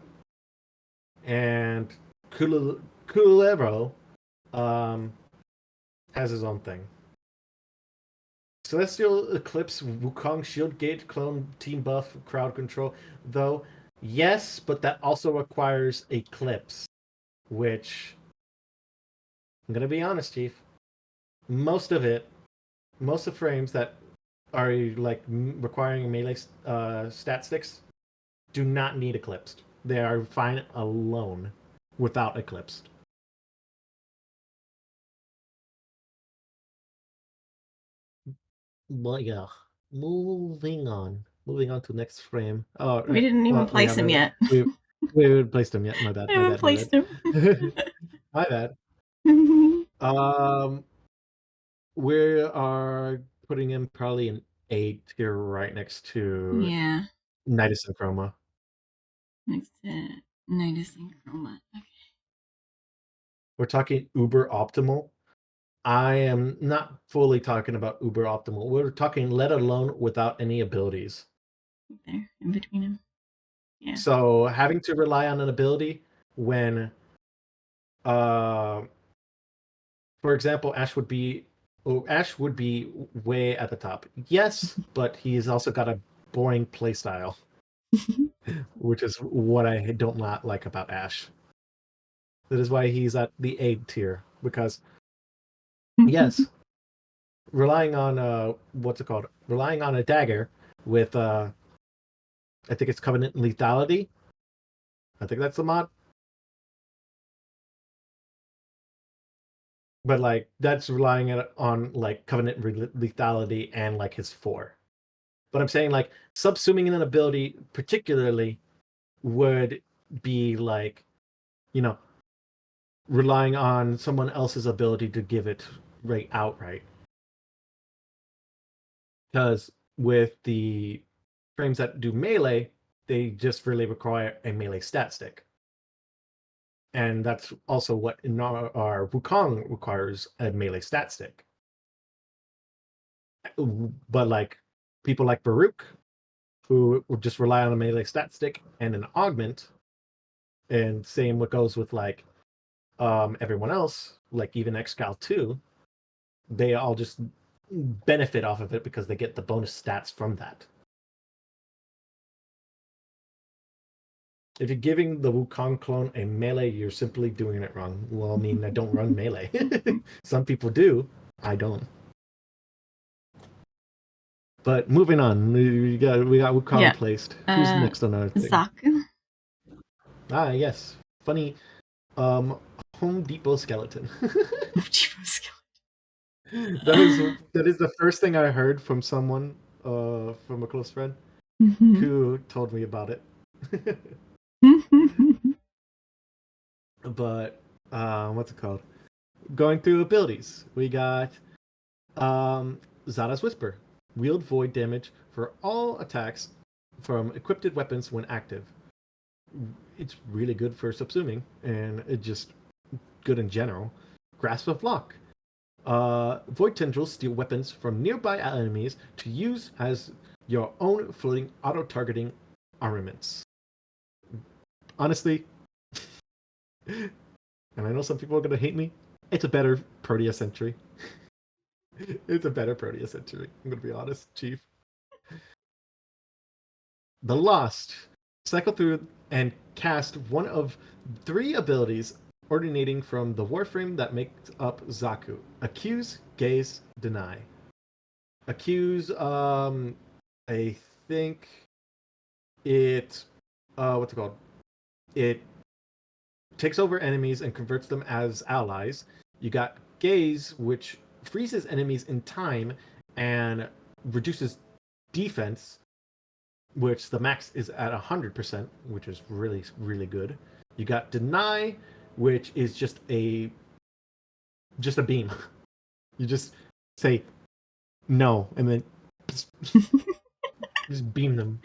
and Kulero has his own thing. Celestial Eclipse, Wukong, Shield Gate, Clone, Team Buff, Crowd Control, though, yes, but that also requires Eclipse, which, I'm going to be honest, Chief, most of frames that are like requiring melee stat sticks do not need Eclipsed. They are fine alone without Eclipsed. But yeah, moving on to next frame. Oh, We didn't even place him yet. We haven't placed him yet. My bad. I haven't placed him. My bad. We are putting him probably an 8 here, right next to Nidus and Chroma. Next to Nidus and Chroma. Okay. We're talking uber optimal. I am not fully talking about uber optimal. We're talking let alone without any abilities. There, in between him. Yeah. So having to rely on an ability when, for example, Ash would be way at the top. Yes, but he's also got a boring playstyle, which is what I don't not like about Ash. That is why he's at the A tier, because yes, relying on relying on a dagger with I think it's Covenant Lethality. I think that's the mod. But like that's relying on like Covenant Lethality and like his 4. But I'm saying like subsuming an ability particularly would be like, relying on someone else's ability to give it right outright. Because with the frames that do melee, they just really require a melee stat stick. And that's also what in our Wukong requires, a melee stat stick. But like people like Baruch, who would just rely on a melee stat stick and an augment, and same what goes with like everyone else, like even Excal 2, they all just benefit off of it because they get the bonus stats from that. If you're giving the Wukong clone a melee, you're simply doing it wrong. Well, I mean, I don't run melee. Some people do. I don't. But moving on, we got Wukong placed. Who's next on our thing? Zaku. Ah, yes. Funny. Home Depot skeleton. Home Depot skeleton. That is the first thing I heard from someone, from a close friend, who told me about it. But what's it called? Going through abilities, we got Zada's Whisper. Wield void damage for all attacks from equipped weapons when active. It's really good for subsuming, and it's just good in general. Grasp of Lock. Void tendrils steal weapons from nearby enemies to use as your own floating auto-targeting armaments. Honestly, and I know some people are going to hate me, it's a better Proteus Sentry. It's a better Proteus Sentry. I'm going to be honest, Chief. The Lost. Cycle through and cast one of 3 abilities originating from the Warframe that makes up Zaku. Accuse, Gaze, Deny. Accuse, I think it, what's it called? It takes over enemies and converts them as allies. You got Gaze, which freezes enemies in time and reduces defense, which the max is at 100%, which is really, really good. You got Deny, which is just a beam. You just say no, and then just beam them.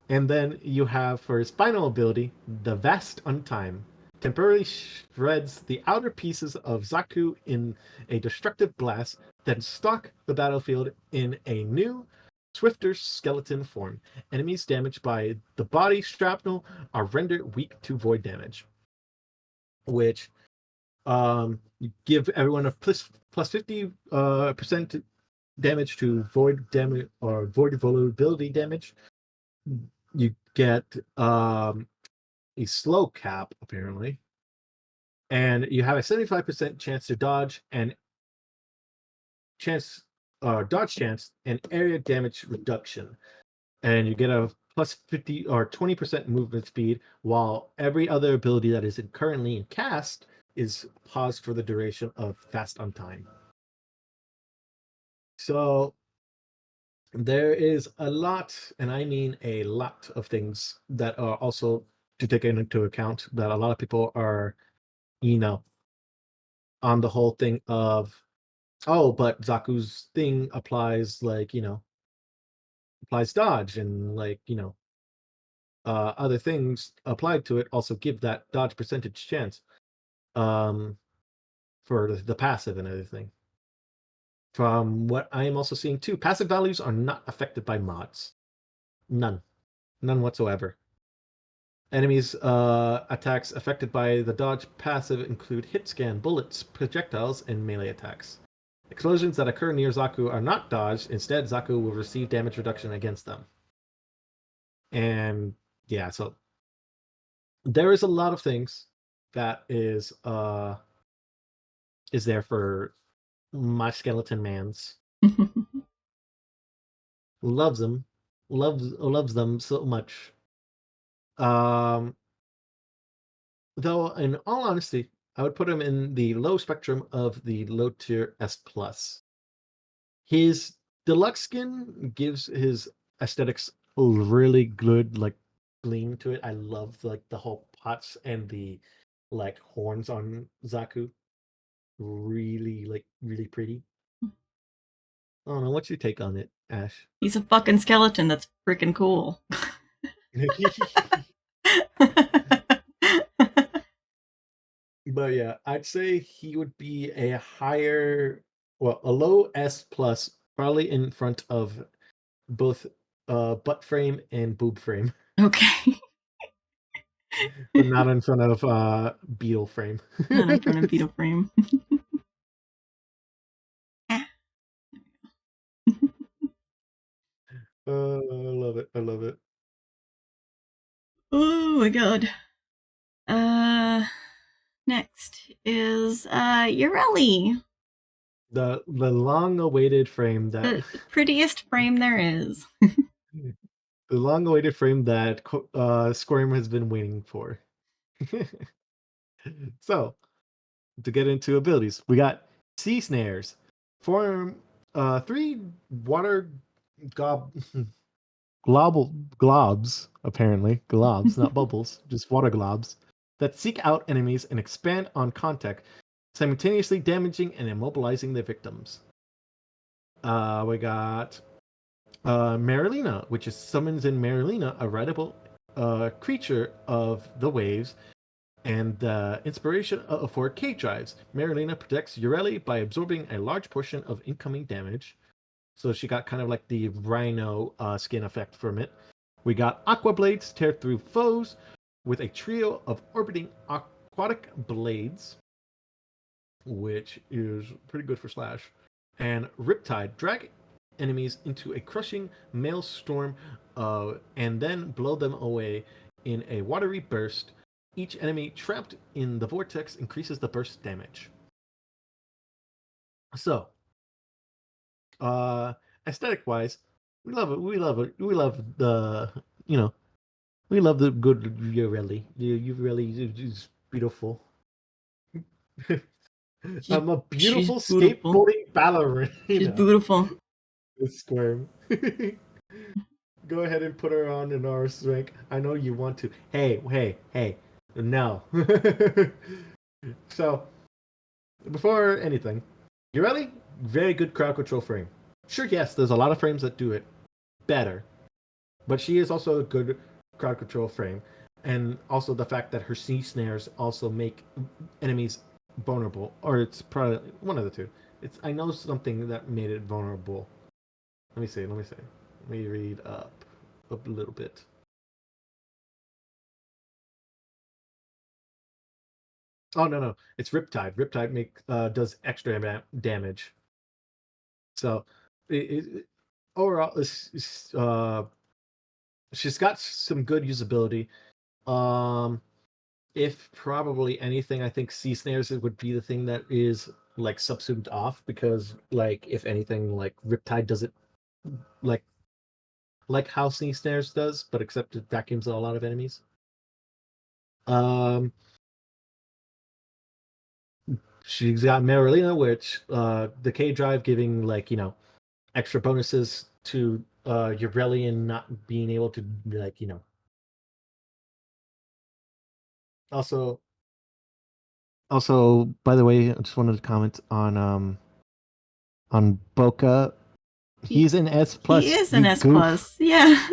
And then you have for his final ability, the Vast Untime. temporarily shreds the outer pieces of Zaku in a destructive blast, then stalk the battlefield in a new, swifter skeleton form. Enemies damaged by the body shrapnel are rendered weak to void damage, which you give everyone a plus 50 percent damage to void damage or void vulnerability damage. You get a slow cap apparently, and you have a 75% chance to dodge and dodge chance and area damage reduction, and you get a plus 50 or 20% movement speed, while every other ability that is currently in cast is paused for the duration of Fast on Time. So there is a lot, and I mean a lot of things that are also to take into account, that a lot of people are, on the whole thing of, oh, but Zaku's thing applies applies dodge, and other things applied to it also give that dodge percentage chance for the passive and everything. From what I am also seeing too, passive values are not affected by mods. None whatsoever. Enemies attacks affected by the dodge passive include hit scan, bullets, projectiles, and melee attacks. Explosions that occur near Zaku are not dodged. Instead, Zaku will receive damage reduction against them. And yeah, so there is a lot of things that is there for my skeleton mans. Loves them. Loves them so much. Though in all honesty, I would put him in the low spectrum of the low tier S plus. His deluxe skin gives his aesthetics a really good gleam to it. I love the whole pots and the horns on Zaku. Really really pretty. I don't know, what's your take on it, Ash? He's a fucking skeleton. That's freaking cool. But yeah, I'd say he would be a low S plus, probably in front of both butt frame and boob frame. Okay. But not in front of beetle frame. Not in front of beetle frame. I love it. I love it. Oh my god. Next is Ureli. The long-awaited frame that The prettiest frame there is. the long-awaited frame that Squirm has been waiting for. So, to get into abilities, we got Sea Snares. Form 3 water globs, apparently. Globs, not bubbles, just water globs, that seek out enemies and expand on contact, simultaneously damaging and immobilizing their victims. We got Marilina, which is summons in Marilina, a rideable creature of the waves, and inspiration for cage drives. Marilina protects Ureli by absorbing a large portion of incoming damage. So she got kind of like the rhino skin effect from it. We got Aqua Blades, tear through foes with a trio of orbiting aquatic blades, which is pretty good for Slash. And Riptide, drag enemies into a crushing maelstrom and then blow them away in a watery burst. Each enemy trapped in the vortex increases the burst damage. So, aesthetic wise, we love it. We love the we love the good Ureli. Ureli is beautiful. I'm a beautiful skateboarding ballerina. She's beautiful. It's Squirm. Go ahead and put her on in our rank. I know you want to. Hey. No. So, before anything, Ureli, very good crowd control frame. Sure, yes, there's a lot of frames that do it better, but she is also a good crowd control frame. and also the fact that her sea snares also make enemies vulnerable, or it's probably one of the two. I know something that made it vulnerable. Let me see. Let me read up a little bit. Oh no, it's Riptide. Riptide does extra damage. So overall, she's got some good usability. If probably anything, I think sea snares would be the thing that is like subsumed off, because like if anything, like Riptide does it like how sea snares does, but except it vacuums a lot of enemies. She's got Marilena, which the K drive giving like extra bonuses to Eurelian not being able to like also by the way, I just wanted to comment on Boca. He's an S plus. He is an S plus. Yeah.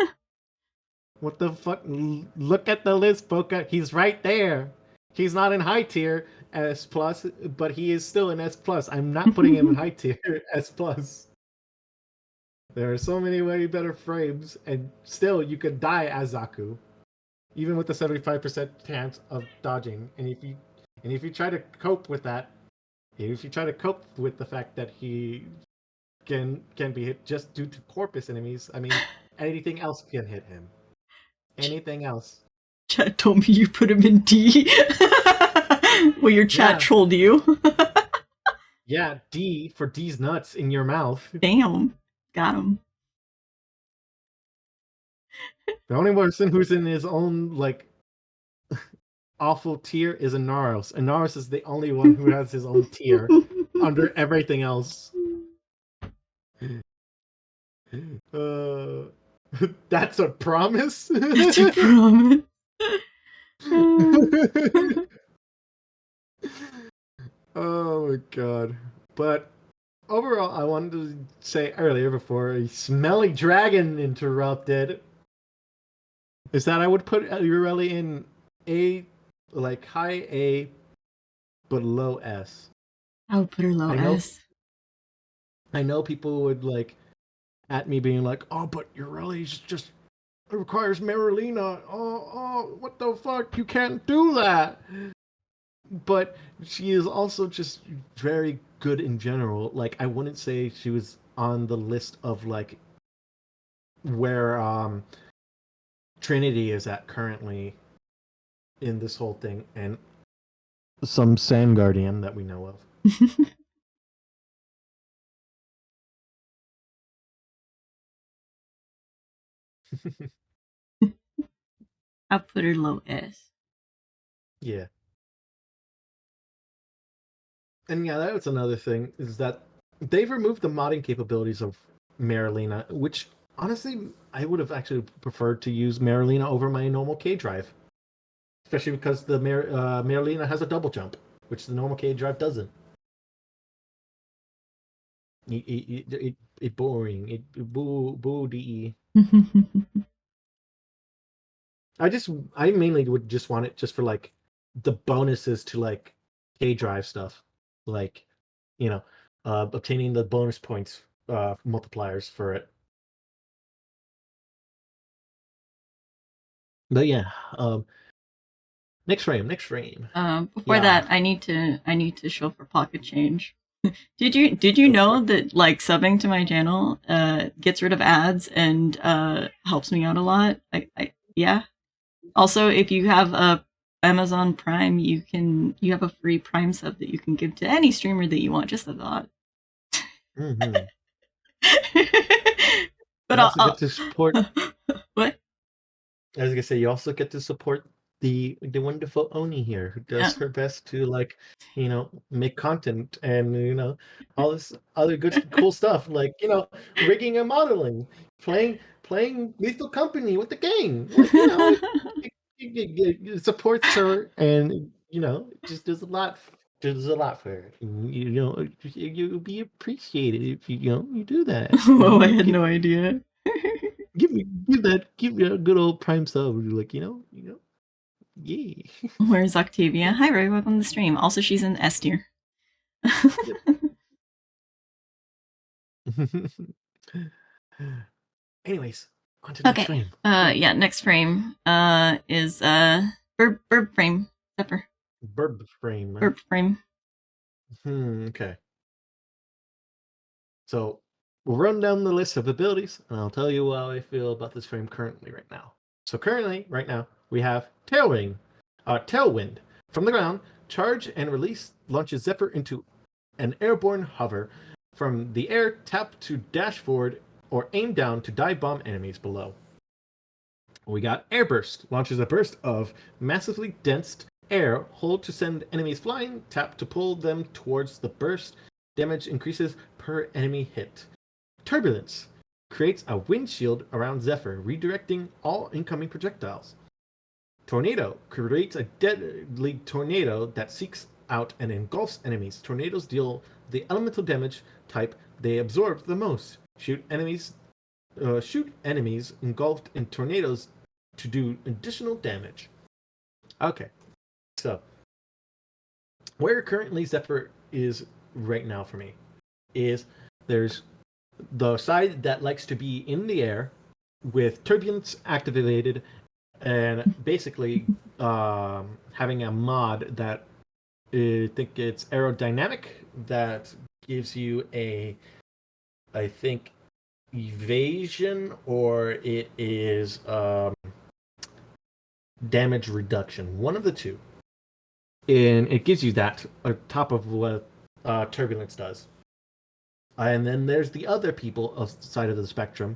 What the fuck? Look at the list, Boca. He's right there. He's not in high tier S plus, but he is still an S plus. I'm not putting him in high tier S plus. There are so many way better frames, and still you could die as Zaku, even with the 75% chance of dodging. And if you try to cope with that, if you try to cope with the fact that he can be hit just due to corpus enemies, I mean, anything else can hit him. Anything else. Chat told me you put him in D. Well, your chat trolled you. Yeah, D for D's nuts in your mouth. Damn. Got him. The only person who's in his own, like, awful tier is Inaros. Inaros is the only one who has his own tier under everything else. That's a promise? That's a promise. Oh my god. But overall, I wanted to say earlier before a smelly dragon interrupted is that I would put Ureli in A, like high A, but low S. I would put her low S. I know people would like at me being like, "Oh, but Ureli's just it requires Marilena. Oh, what the fuck? You can't do that." But she is also just very good in general. Like, I wouldn't say she was on the list of like where Trinity is at currently in this whole thing, and some Sand Guardian that we know of. I'll put her low S. Yeah. And yeah, that's another thing, is that they've removed the modding capabilities of Marilena, which honestly I would have actually preferred to use Marilena over my normal K drive. Especially because the Marilena has a double jump, which the normal K drive doesn't. It boring. It boo de. I mainly would just want it just for like the bonuses to like K drive stuff, like obtaining the bonus points multipliers for it. But yeah, next frame. Before that, I need to show for pocket change. Did you know that like subbing to my channel gets rid of ads and helps me out a lot? Yeah. Also, if you have Amazon Prime, you have a free Prime sub that you can give to any streamer that you want. Just a thought. Mm-hmm. But you also get to support. What? I was gonna say, you also get to support the wonderful Oni here, who does her best to like make content and all this other good cool stuff, like rigging and modeling, playing Lethal Company with the gang, like it supports her, and just does a lot. There's a lot for her. You'll be appreciated if you do that. Oh, I had no idea. Give me a good old Prime sub. Like Yay. Where's Octavia? Hi, Roy. Welcome to the stream. Also, she's in S tier. Anyways, on to the next Okay. frame. Yeah. Next frame. Is burb frame. Zephyr. Burb frame. Burb frame. Okay. So we'll run down the list of abilities, and I'll tell you how I feel about this frame currently right now. So currently, right now, we have Tailwind. From the ground, charge and release launches Zephyr into an airborne hover. From the air, tap to dash forward or aim down to dive bomb enemies below. We got Airburst. Launches a burst of massively dense air. Hold to send enemies flying. Tap to pull them towards the burst. Damage increases per enemy hit. Turbulence. Creates a windshield around Zephyr, redirecting all incoming projectiles. Tornado. Creates a deadly tornado that seeks out and engulfs enemies. Tornadoes deal the elemental damage type they absorb the most. Shoot enemies engulfed in tornadoes to do additional damage. Okay, so where currently Zephyr is right now for me is there's the side that likes to be in the air with turbulence activated and basically having a mod that I think it's aerodynamic that gives you I think evasion, or it is damage reduction, one of the two, and it gives you that on top of what turbulence does. And then there's the other people of the side of the spectrum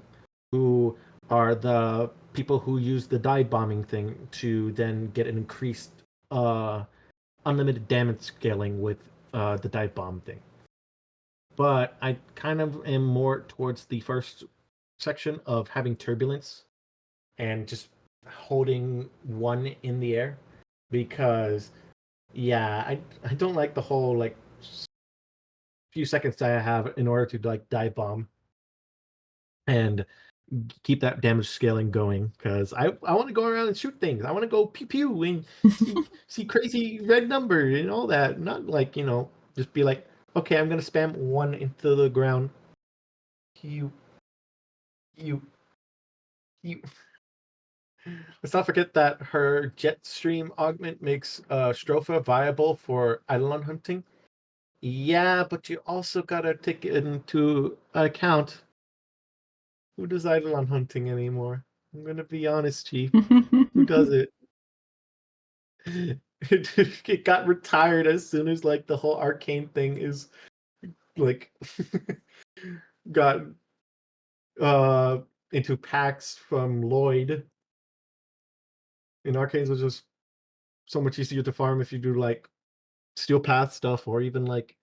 who are the people who use the dive bombing thing to then get an increased unlimited damage scaling with the dive bomb thing. But I kind of am more towards the first section of having turbulence and just holding one in the air, because I don't like the whole like few seconds that I have in order to like dive bomb and keep that damage scaling going, because I want to go around and shoot things. I want to go pew pew and see crazy red number and all that. Not like, just be like, okay, I'm gonna spam one into the ground. You. Let's not forget that her jet stream augment makes Stropha viable for Eidolon hunting. Yeah, but you also gotta take it into account. Who does Eidolon hunting anymore? I'm gonna be honest, Chief. Who does it? It got retired as soon as like the whole arcane thing is like got into packs from Lloyd. And arcanes was just so much easier to farm if you do like steel path stuff or even like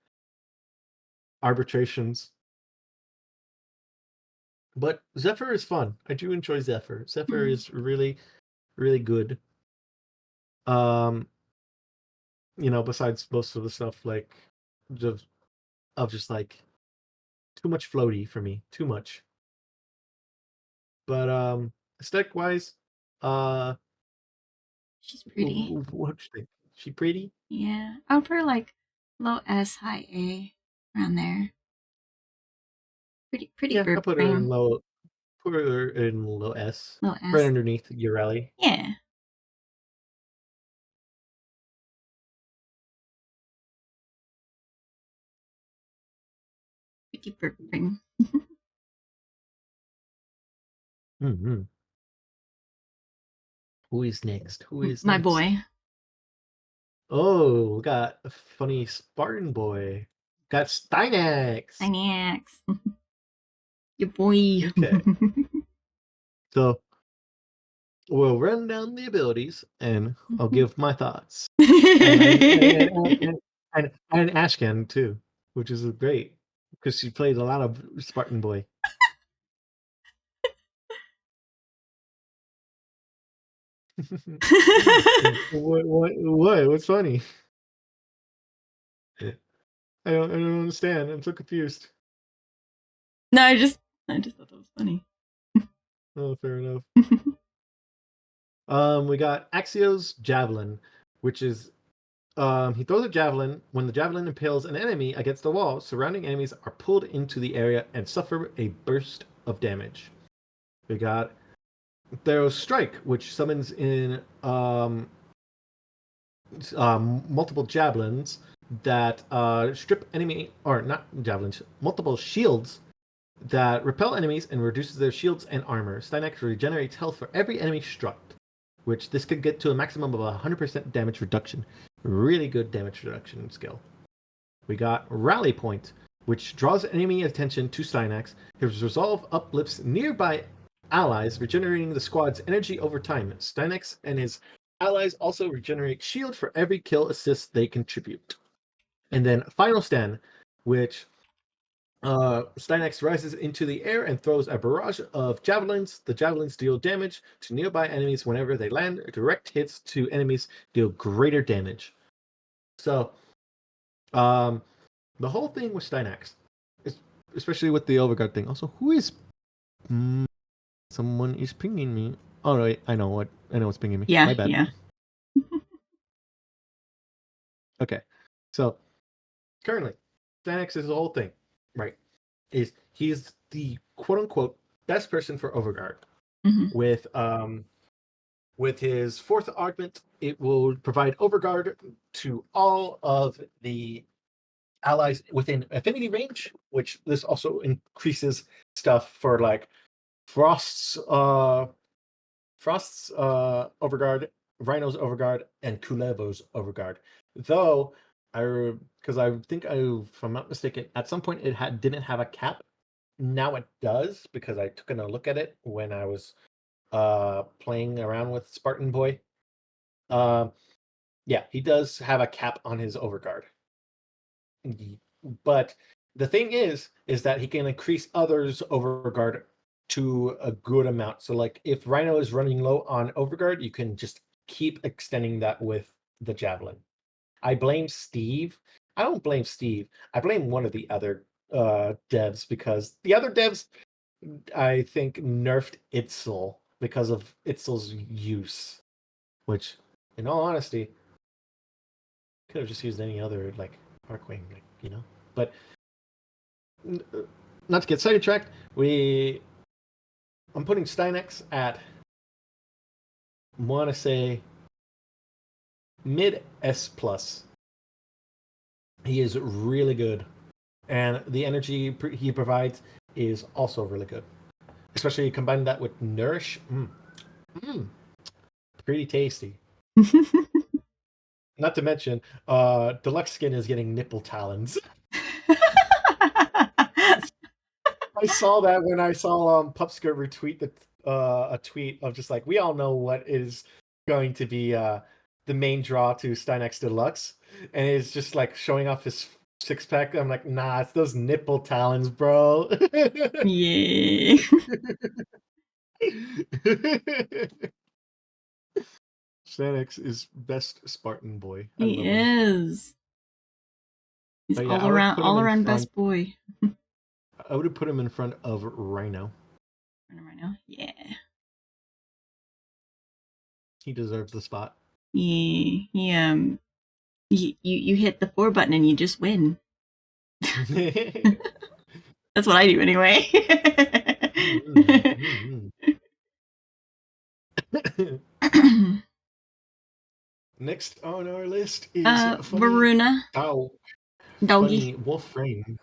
arbitrations. But Zephyr is fun. I do enjoy Zephyr. Zephyr is really, really good. Besides most of the stuff like just like too much floaty for me. Too much. But aesthetic wise, She's pretty. What do you think? She pretty? Yeah. I would put her like low S, high A, around there. Pretty Yeah, burb I'll put her in frame. low. Put her in low S. Low S. Right underneath Urelli. Yeah. Pretty burb frame. Mm-hmm. Who is next? My boy. Oh, we got a funny Spartan boy. Got Stynax. Stynax. Your boy. Okay. So we'll run down the abilities and I'll give my thoughts. And Ashcan too, which is great because she played a lot of Spartan boy. What? What's funny? I don't understand. I'm so confused. No, I just thought that was funny. Oh, fair enough. We got Axio's Javelin, which is he throws a javelin. When the javelin impales an enemy against the wall, surrounding enemies are pulled into the area and suffer a burst of damage. We got Theros Strike, which summons in multiple javelins that strip enemy, or not javelins, multiple shields that repel enemies and reduces their shields and armor. Stynax regenerates health for every enemy struck, which this could get to a maximum of 100% damage reduction. Really good damage reduction skill. We got Rally Point, which draws enemy attention to Stynax. His resolve uplifts nearby allies, regenerating the squad's energy over time. Stynax and his allies also regenerate shield for every kill assist they contribute. And then Final Stand, which Stynax rises into the air and throws a barrage of javelins. The javelins deal damage to nearby enemies whenever they land. Direct hits to enemies deal greater damage. So, the whole thing with Stynax, especially with the Overguard thing. Also, who is? Someone is pinging me. Oh wait, I know what's pinging me. Yeah, My bad. yeah. Okay, so currently, Stynax is the whole thing, right? He's the quote unquote best person for Overguard. Mm-hmm. With his fourth augment, it will provide Overguard to all of the allies within affinity range, which this also increases stuff for like Frost's Overguard, Rhino's Overguard, and Kulevo's Overguard. Though because I think if I'm not mistaken, at some point it didn't have a cap. Now it does, because I took a look at it when I was playing around with Spartan Boy. Yeah, he does have a cap on his Overguard. But the thing is that he can increase others' Overguard to a good amount. So like if Rhino is running low on Overguard, you can just keep extending that with the Javelin. I blame Steve. I don't blame Steve. I blame one of the other devs, because the other devs, I think, nerfed Itzel because of Itzel's use, which, in all honesty, could have just used any other like Arcwing, But not to get sidetracked, I'm putting Stynax at, want to say, mid S plus. He is really good, and the energy he provides is also really good. Especially combine that with Nourish, pretty tasty. Not to mention, Deluxe Skin is getting nipple talons. I saw that when I saw Pupsker retweet a tweet of just like, we all know what is going to be the main draw to Stynax Deluxe, and it's just like showing off his six pack. I'm like, nah, it's those nipple talons, bro. Yeah. Stynax is best Spartan boy. He is. He's But yeah, all around best boy. I would have put him in front of Rhino. Right now, yeah. He deserves the spot. Yeah. You hit the 4 button and you just win. That's what I do anyway. Next on our list is Varuna. Doggy. Funny Warframe.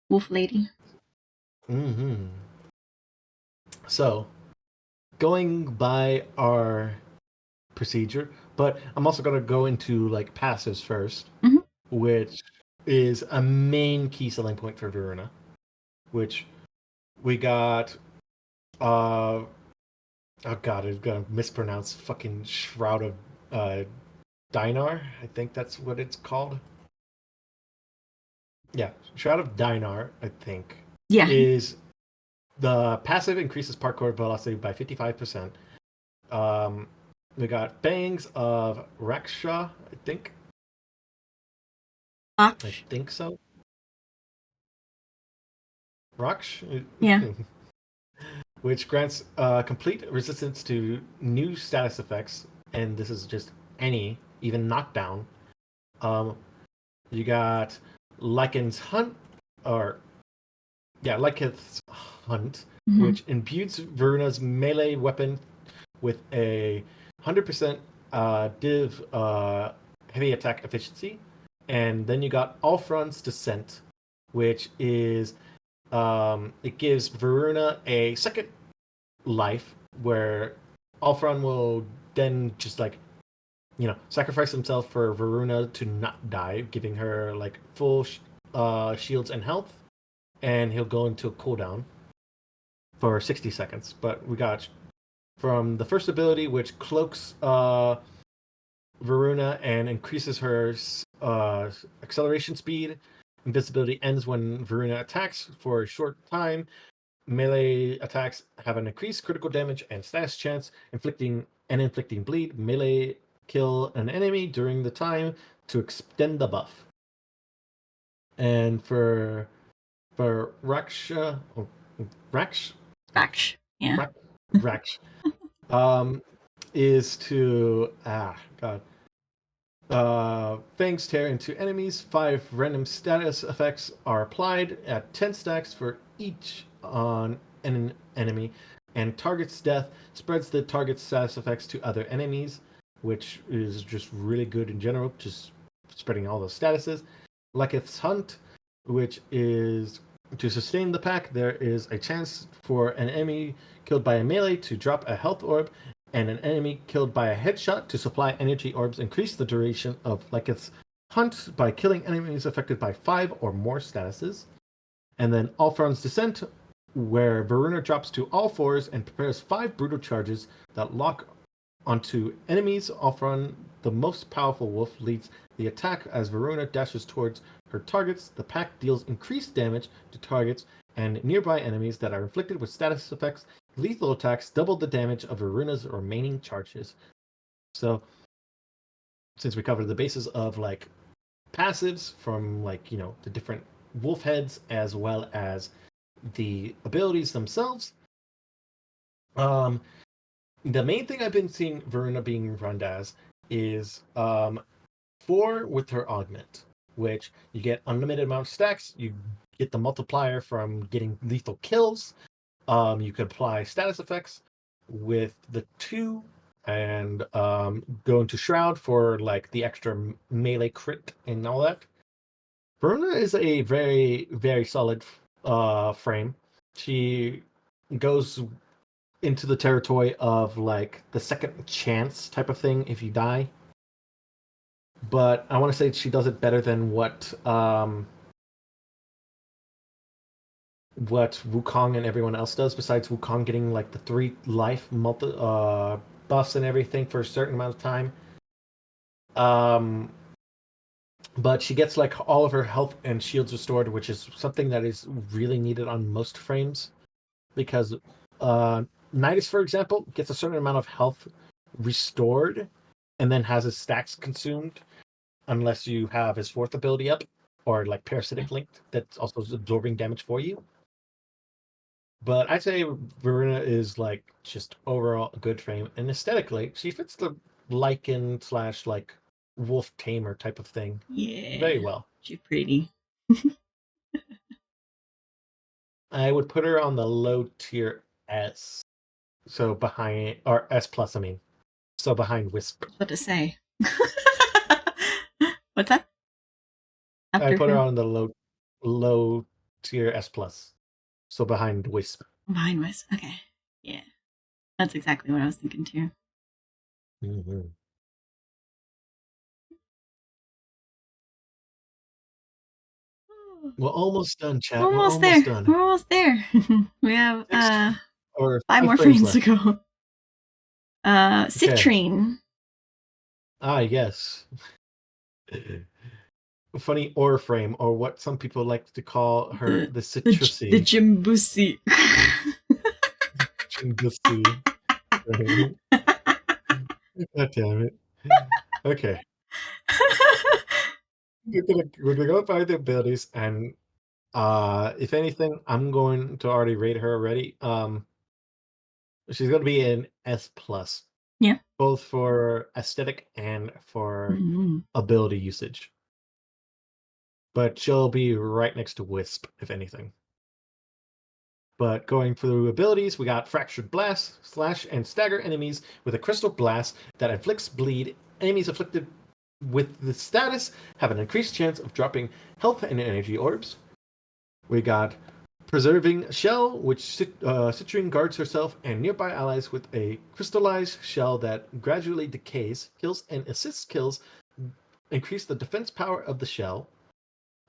Wolf lady. So, going by our procedure, but I'm also going to go into like passives first, which is a main key selling point for Varuna, which we got oh god, I'm gonna mispronounce fucking Shroud of Dinar. I think that's what it's called. Yeah, Shroud of Dinar, I think. Yeah. Is the passive increases parkour velocity by 55%. We got Bangs of Raksha, I think. I think so. Raksh? Yeah. which grants complete resistance to new status effects, and this is just any, even knockdown. You got Lycan's Hunt, Lycan's Hunt, which imbues Varuna's melee weapon with a 100% div heavy attack efficiency. And then you got Alfron's Descent, which is it gives Varuna a second life where Alfron will then just sacrifice himself for Varuna to not die, giving her like full shields and health, and he'll go into a cooldown for 60 seconds. But we got from the first ability, which cloaks Varuna and increases her acceleration speed. Invisibility ends when Varuna attacks for a short time. Melee attacks have an increased critical damage and status chance, inflicting bleed. Melee kill an enemy during the time to extend the buff. And for Raksh, yeah. Raksh, is to fangs tear into enemies. 5 random status effects are applied at 10 stacks for each on an enemy, and target's death spreads the target's status effects to other enemies, which is just really good in general, just spreading all those statuses. Leketh's Hunt, which is to sustain the pack, there is a chance for an enemy killed by a melee to drop a health orb, and an enemy killed by a headshot to supply energy orbs. Increase the duration of Leketh's Hunt by killing enemies affected by 5 or more statuses. And then Alfron's Descent, where Varuna drops to all fours and prepares 5 brutal charges that lock onto enemies. Alfron, the most powerful wolf, leads the attack as Varuna dashes towards her targets. The pack deals increased damage to targets and nearby enemies that are inflicted with status effects. Lethal attacks double the damage of Varuna's remaining charges. So, since we covered the basis of like passives from the different wolf heads as well as the abilities themselves, the main thing I've been seeing Varuna being run as is 4 with her augment, which you get unlimited amount of stacks. You get the multiplier from getting lethal kills. You could apply status effects with the 2 and go into Shroud for like the extra melee crit and all that. Varuna is a very, very solid frame. She goes into the territory of like the second chance type of thing if you die. But I want to say she does it better than what Wukong and everyone else does, besides Wukong getting like the 3 life buffs and everything for a certain amount of time. But she gets like all of her health and shields restored, which is something that is really needed on most frames, because Nidus, for example, gets a certain amount of health restored and then has his stacks consumed unless you have his 4th ability up, or like Parasitic Linked, that's also absorbing damage for you. But I'd say Varuna is like just overall a good frame, and aesthetically, she fits the Lycan / like wolf tamer type of thing very well. She's pretty. I would put her on the low tier S, so behind, or S plus, I mean, so behind Wisp. What to say? What's that? I put her on the low tier S plus, so behind Wisp. Behind Wisp, okay, yeah, that's exactly what I was thinking too. Mm-hmm. We're almost done, chat. Almost We're almost there. done. We're almost there. We have 5 more frames to go. Citrine. Ah, yes. Funny Warframe, or what some people like to call her, the Citrusy. The Jimbusi. Jimbusi. God damn it. Okay. We're gonna go by the abilities, and if anything, I'm going to already rate her already. She's going to be an S+. Yeah. Both for aesthetic and for Mm-hmm. ability usage. But she'll be right next to Wisp, if anything. But going through abilities, we got Fractured Blast, slash and stagger enemies with a Crystal Blast that inflicts bleed. Enemies afflicted with the status have an increased chance of dropping health and energy orbs. We got Preserving Shell, which Citrine guards herself and nearby allies with a crystallized shell that gradually decays. Kills and assists kills increase the defense power of the shell.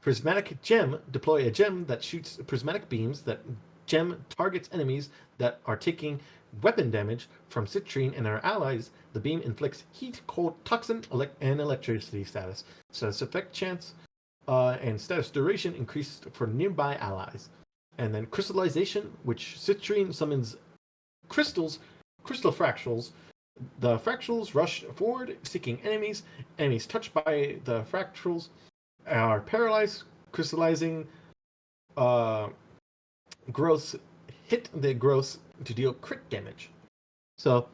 Prismatic Gem, deploy a gem that shoots prismatic beams. That gem targets enemies that are taking weapon damage from Citrine and her allies. The beam inflicts heat, cold, toxin, and electricity status. Status effect chance and status duration increased for nearby allies. And then Crystallization, which Citrine summons crystal fractals. The fractals rush forward, seeking enemies. Enemies touched by the fractals are paralyzed. Crystallizing growths hit the growths to deal crit damage. So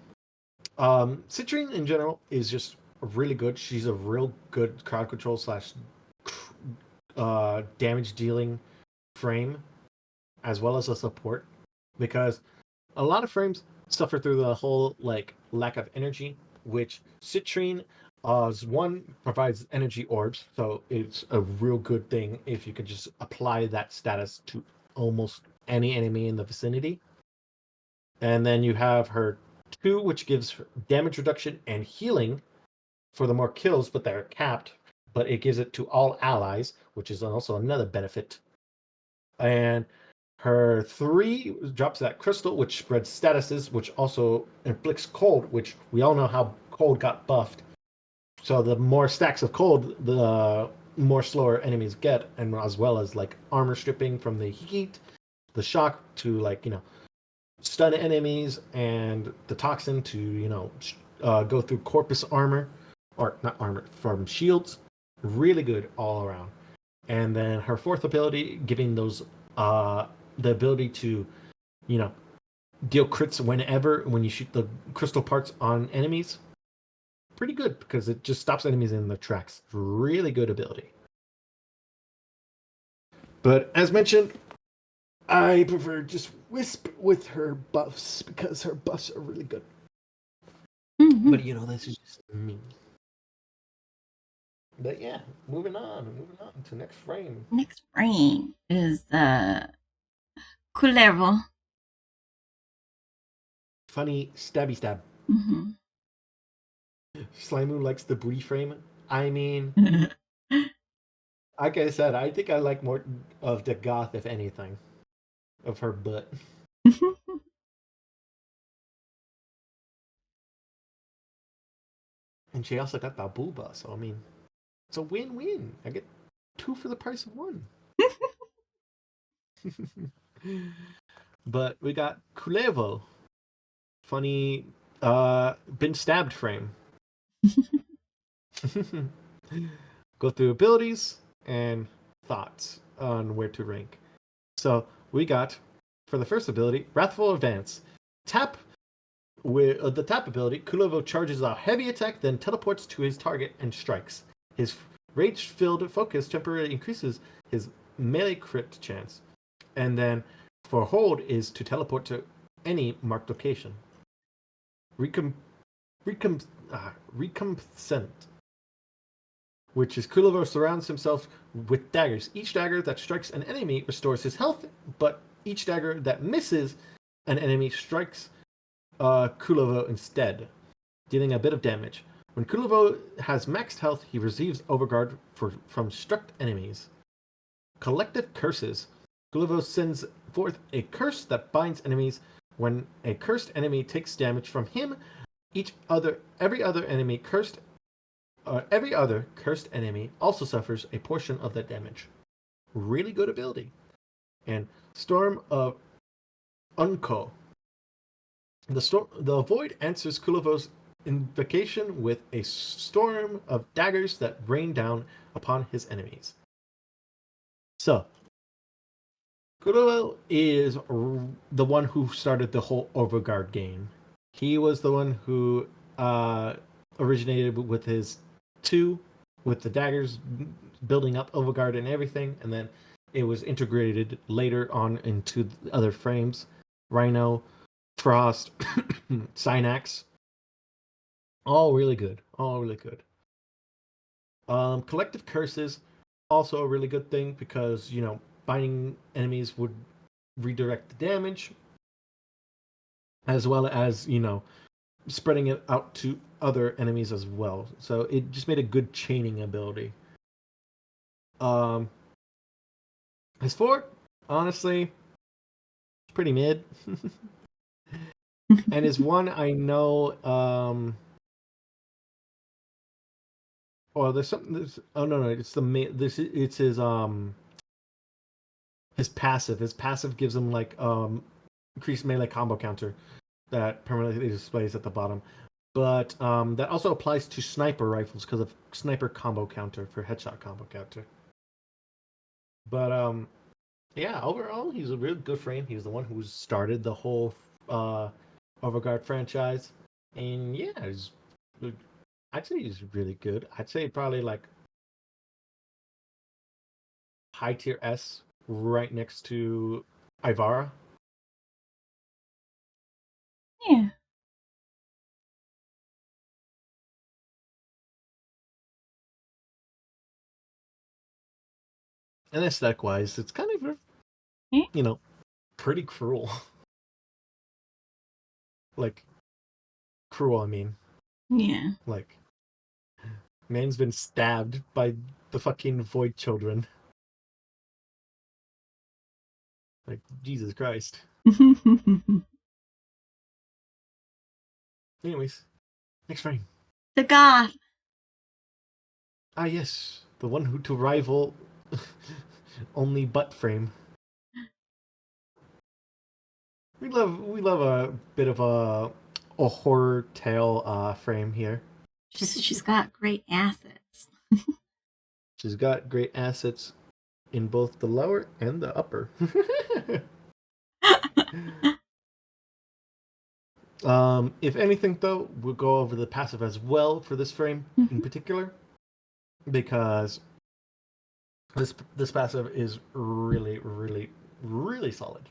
Citrine in general is just really good. She's a real good crowd control slash damage dealing frame, as well as a support, because a lot of frames suffer through the whole like lack of energy, which Citrine one provides energy orbs, so it's a real good thing if you could just apply that status to almost any enemy in the vicinity. And then you have her 2, which gives her damage reduction and healing for the more kills, but they're capped. But it gives it to all allies, which is also another benefit. And her 3 drops that crystal, which spreads statuses, which also inflicts cold, which we all know how cold got buffed. So the more stacks of cold, the more slower enemies get, and as well as like armor stripping from the heat, the shock to like, stun enemies, and the toxin to, go through corpus armor, or not armor, from shields. Really good all around. And then her 4th ability, giving those the ability to, deal crits when you shoot the crystal parts on enemies. Pretty good, because it just stops enemies in their tracks. Really good ability. But as mentioned, I prefer just Wisp with her buffs, because her buffs are really good. Mm-hmm. But this is just me. But yeah, moving on to next frame. Next frame is Kulero. Funny stabby stab. Mm-hmm. Slyme likes the booty frame. I mean, like I said, I think I like more of the goth, if anything, of her butt. And she also got that booba, so I mean, it's a win-win. I get 2 for the price of 1. But we got Kulevo. Funny been stabbed frame. Go through abilities and thoughts on where to rank. So we got, for the first ability, Wrathful Advance. Tap with the tap ability, Kulevo charges a heavy attack, then teleports to his target and strikes. His rage-filled focus temporarily increases his melee crit chance. And then for hold is to teleport to any marked location. Recompensant, which is Kulevo surrounds himself with daggers. Each dagger that strikes an enemy restores his health, but each dagger that misses an enemy strikes Kulevo instead, dealing a bit of damage. When Kulevo has maxed health, he receives Overguard from struck enemies. Collective Curses. Kulevo sends forth a curse that binds enemies. When a cursed enemy takes damage from him, every other cursed enemy also suffers a portion of that damage. Really good ability. And Storm of Unko. The Void answers Kulevo's invocation with a storm of daggers that rain down upon his enemies. So, Kuroel is the one who started the whole Overguard game. He was the one who originated with his 2, with the daggers building up Overguard and everything, and then it was integrated later on into the other frames. Rhino, Frost, Synax. All really good. All really good. Collective Curses, also a really good thing because, binding enemies would redirect the damage, as well as, spreading it out to other enemies as well. So it just made a good chaining ability. His 4, honestly, pretty mid. And his 1, I know, there's something. No, it's it's his passive. His passive gives him like increased melee combo counter that permanently displays at the bottom. But that also applies to sniper rifles because of sniper combo counter for headshot combo counter. But yeah, overall he's a really good frame. He's the one who started the whole Overguard franchise, and yeah, I'd say he's really good. I'd say probably like high tier S, right next to Ivara. Yeah. And aesthetic wise, it's kind of, pretty cruel. Like, cruel, I mean. Yeah. Like, man's been stabbed by the fucking Void Children. Like, Jesus Christ. Anyways, next frame. The goth. Ah, yes. The one who to rival only butt frame. We love a bit of a horror tale frame here. She's got great assets. She's got great assets in both the lower and the upper. If anything, though, we'll go over the passive as well for this frame in particular, because this passive is really, really, really solid.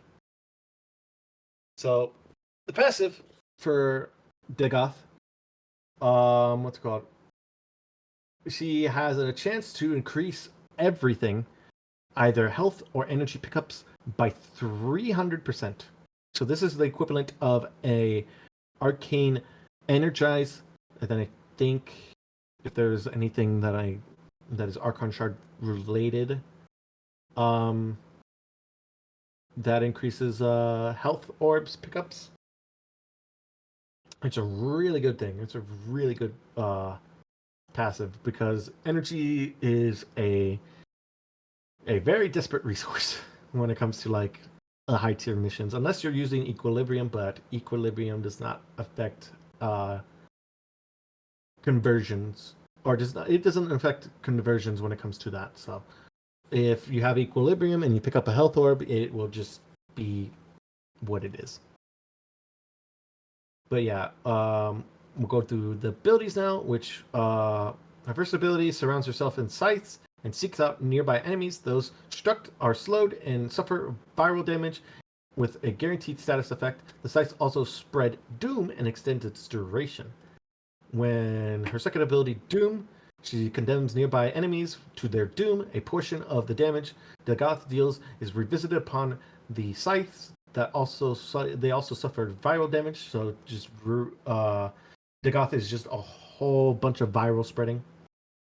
So, the passive for Dagoth, what's it called? She has a chance to increase everything, either health or energy pickups, by 300%. So this is the equivalent of a arcane energize. And then I think if there's anything that is Archon Shard related, that increases health orbs pickups. It's a really good thing. It's a really good passive because energy is a very desperate resource when it comes to like high tier missions, unless you're using equilibrium, but equilibrium does not affect conversions, or it doesn't affect conversions when it comes to that. So if you have equilibrium and you pick up a health orb, it will just be what it is. But yeah, we'll go through the abilities now, which her first ability surrounds herself in scythes and seeks out nearby enemies. Those struck are slowed and suffer viral damage with a guaranteed status effect. The scythes also spread doom and extend its duration. When her second ability, Doom, she condemns nearby enemies to their doom. A portion of the damage Dagoth deals is revisited upon the scythes. They also suffered viral damage. So just Dagoth is just a whole bunch of viral spreading.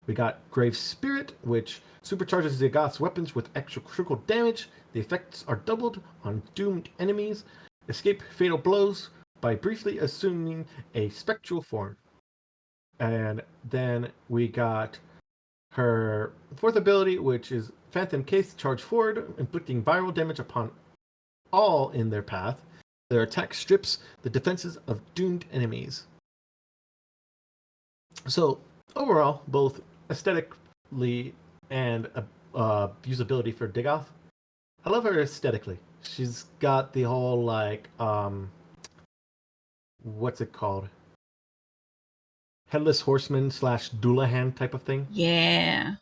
We got Grave Spirit, which supercharges Dagoth's weapons with extra critical damage. The effects are doubled on doomed enemies. Escape fatal blows by briefly assuming a spectral form. And then we got her fourth ability, which is Phantom Case, charge forward, inflicting viral damage upon all in their path. Their attack strips the defenses of doomed enemies. So overall, both aesthetically and usability for Dagoth, I love her aesthetically. She's got the whole like what's it called? Headless horseman / Doulahan type of thing. Yeah.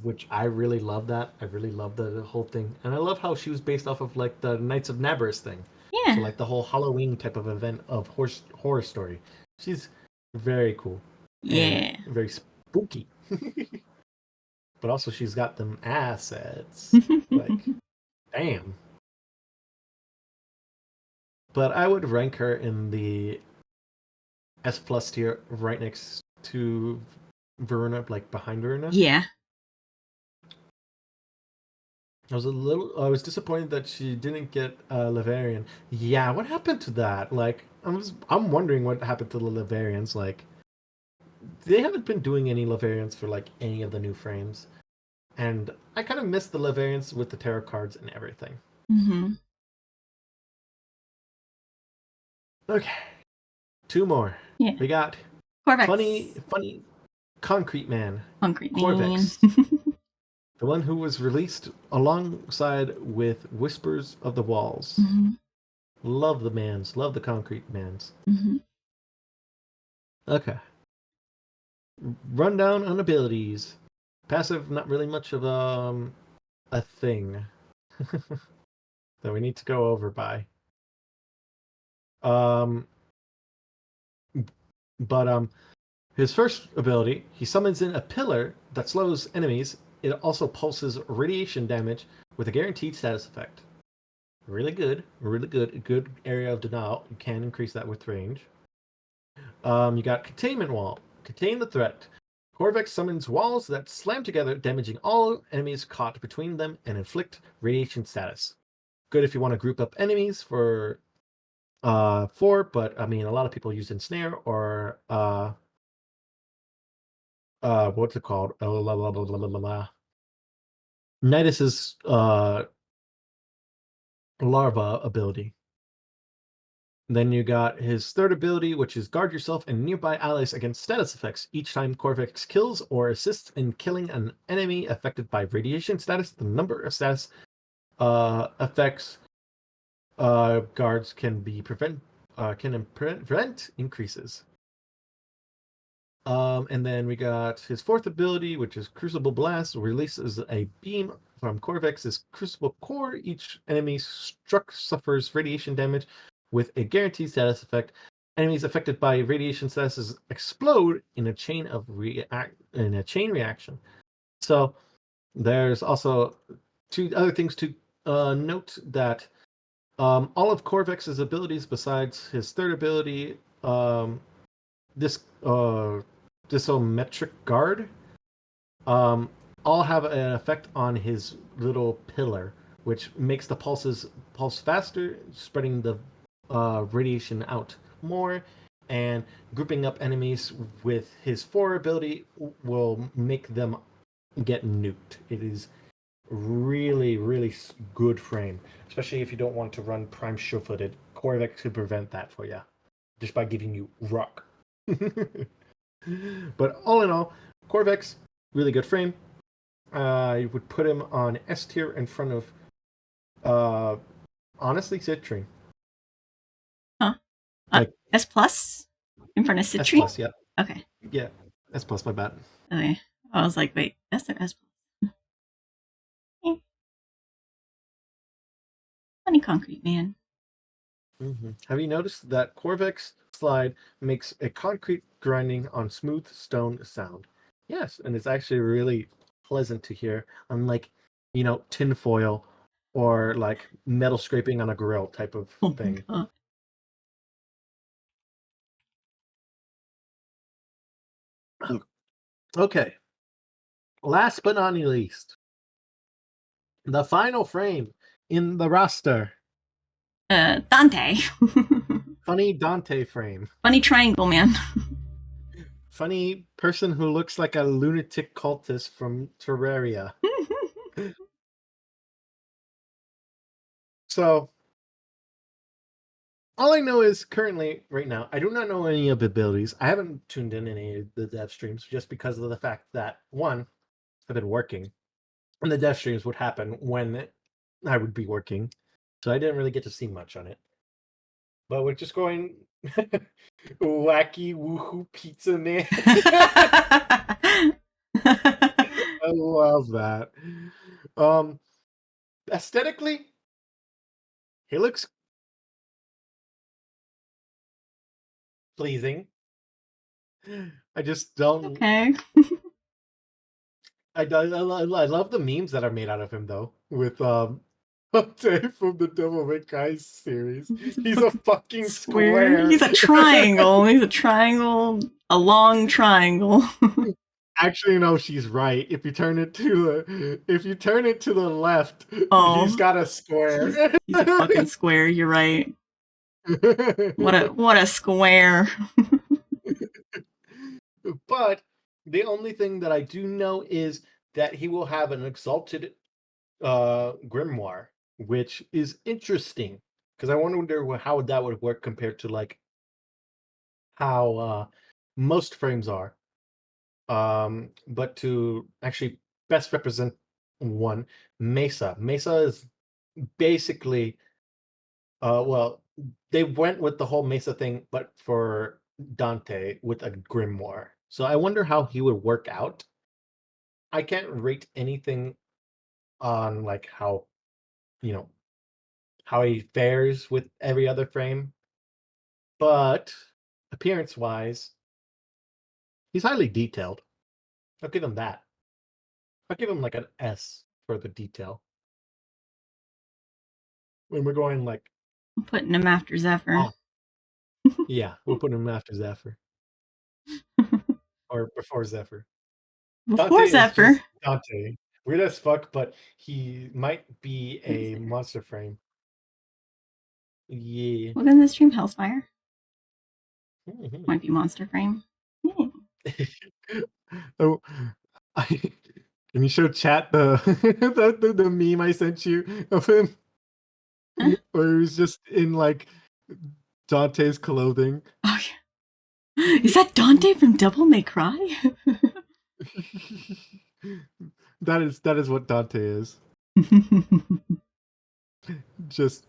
Which I really love that. I really love the whole thing. And I love how she was based off of like the Knights of Nabarus thing. Yeah. So like the whole Halloween type of event of horror story. She's very cool. Yeah. And very spooky. But also she's got them assets. Like, damn. But I would rank her in the S plus tier right next to Verona, like behind Verona. Yeah. I was disappointed that she didn't get Lavarian. Yeah, what happened to that? Like, I'm wondering what happened to the Lavarians. Like, they haven't been doing any Lavarians for like any of the new frames, and I kind of miss the Lavarians with the tarot cards and everything. Mm-hmm. Okay, 2 more. Yeah. We got Corvex. funny Concrete Man. Concrete Corvex. Man. The one who was released alongside with Whispers of the Walls. Mm-hmm. Love the mans. Love the Concrete Mans. Mm-hmm. Okay. Rundown on abilities. Passive, not really much of a thing that we need to go over by. But his first ability, he summons in a pillar that slows enemies. It also pulses radiation damage with a guaranteed status effect. Really good, really good. A good area of denial. You can increase that with range. You got Containment Wall. Contain the threat. Corvex summons walls that slam together, damaging all enemies caught between them and inflict radiation status. Good if you want to group up enemies for 4, but I mean a lot of people use Ensnare or what's it called? Nidus's larva ability. Then you got his third ability, which is guard yourself and nearby allies against status effects. Each time Corvex kills or assists in killing an enemy affected by radiation status, the number of status effects guards can prevent increases. And then we got his fourth ability, which is Crucible Blast, releases a beam from Corvex's Crucible Core. Each enemy struck suffers radiation damage with a guaranteed status effect. Enemies affected by radiation statuses explode in a chain reaction. So there's also 2 other things to note that all of Corvex's abilities, besides his third ability, this Disometric Guard, all have an effect on his little pillar, which makes the pulses pulse faster, spreading the radiation out more, and grouping up enemies with his 4 ability will make them get nuked. It is really, really good frame, especially if you don't want to run Prime Sure-Footed. Corvex could prevent that for you, just by giving you rock. But all in all, Corvex, really good frame. I would put him on S tier in front of, honestly, Citrine. Huh? Like, S plus in front of S Citrine? plus, yeah. Okay. Yeah, S plus, my bad. Okay. I was like, wait, that's their S plus. Okay. Funny Concrete Man. Mm-hmm. Have you noticed that Corvex slide makes a concrete grinding on smooth stone sound? Yes, and it's actually really pleasant to hear, unlike, tinfoil or like metal scraping on a grill type of thing. Okay. Last but not least, the final frame in the roster. Dante. Funny Dante frame. Funny Triangle Man. Funny person who looks like a lunatic cultist from Terraria. So, all I know is currently, right now, I do not know any of the abilities. I haven't tuned in any of the dev streams just because of the fact that, one, I've been working, and the dev streams would happen when I would be working, so I didn't really get to see much on it. But we're just going wacky woohoo pizza man. I love that. Aesthetically, he looks pleasing. I just don't. Okay. I love the memes that are made out of him though. With Dave from the Devil May Cry series. He's a fucking square. He's a triangle. He's a triangle. A long triangle. Actually, no, she's right. If you turn it to the left, Oh. he's got a square. He's a fucking square. You're right. What a square. But the only thing that I do know is that he will have an exalted grimoire, which is interesting because I wonder how that would work compared to like how most frames are. But to actually best represent one, Mesa is basically well, they went with the whole Mesa thing, but for Dante with a grimoire. So I wonder how he would work out. I can't rate anything on like how how he fares with every other frame, but appearance wise, he's highly detailed. I'll give him that. I'll give him like an S for the detail. When we're going like I'm putting him after Zephyr. yeah, we'll put him after Zephyr. Or before Zephyr. Before Zephyr. Dante. Weird as fuck, but he might be a monster frame. Yeah. Welcome to the stream, Hellspire. Mm-hmm. Might be monster frame. Oh, can you show chat the meme I sent you of him? Huh? Where he was just in like Dante's clothing. Oh yeah. Is that Dante from Devil May Cry? That is what Dante is. Just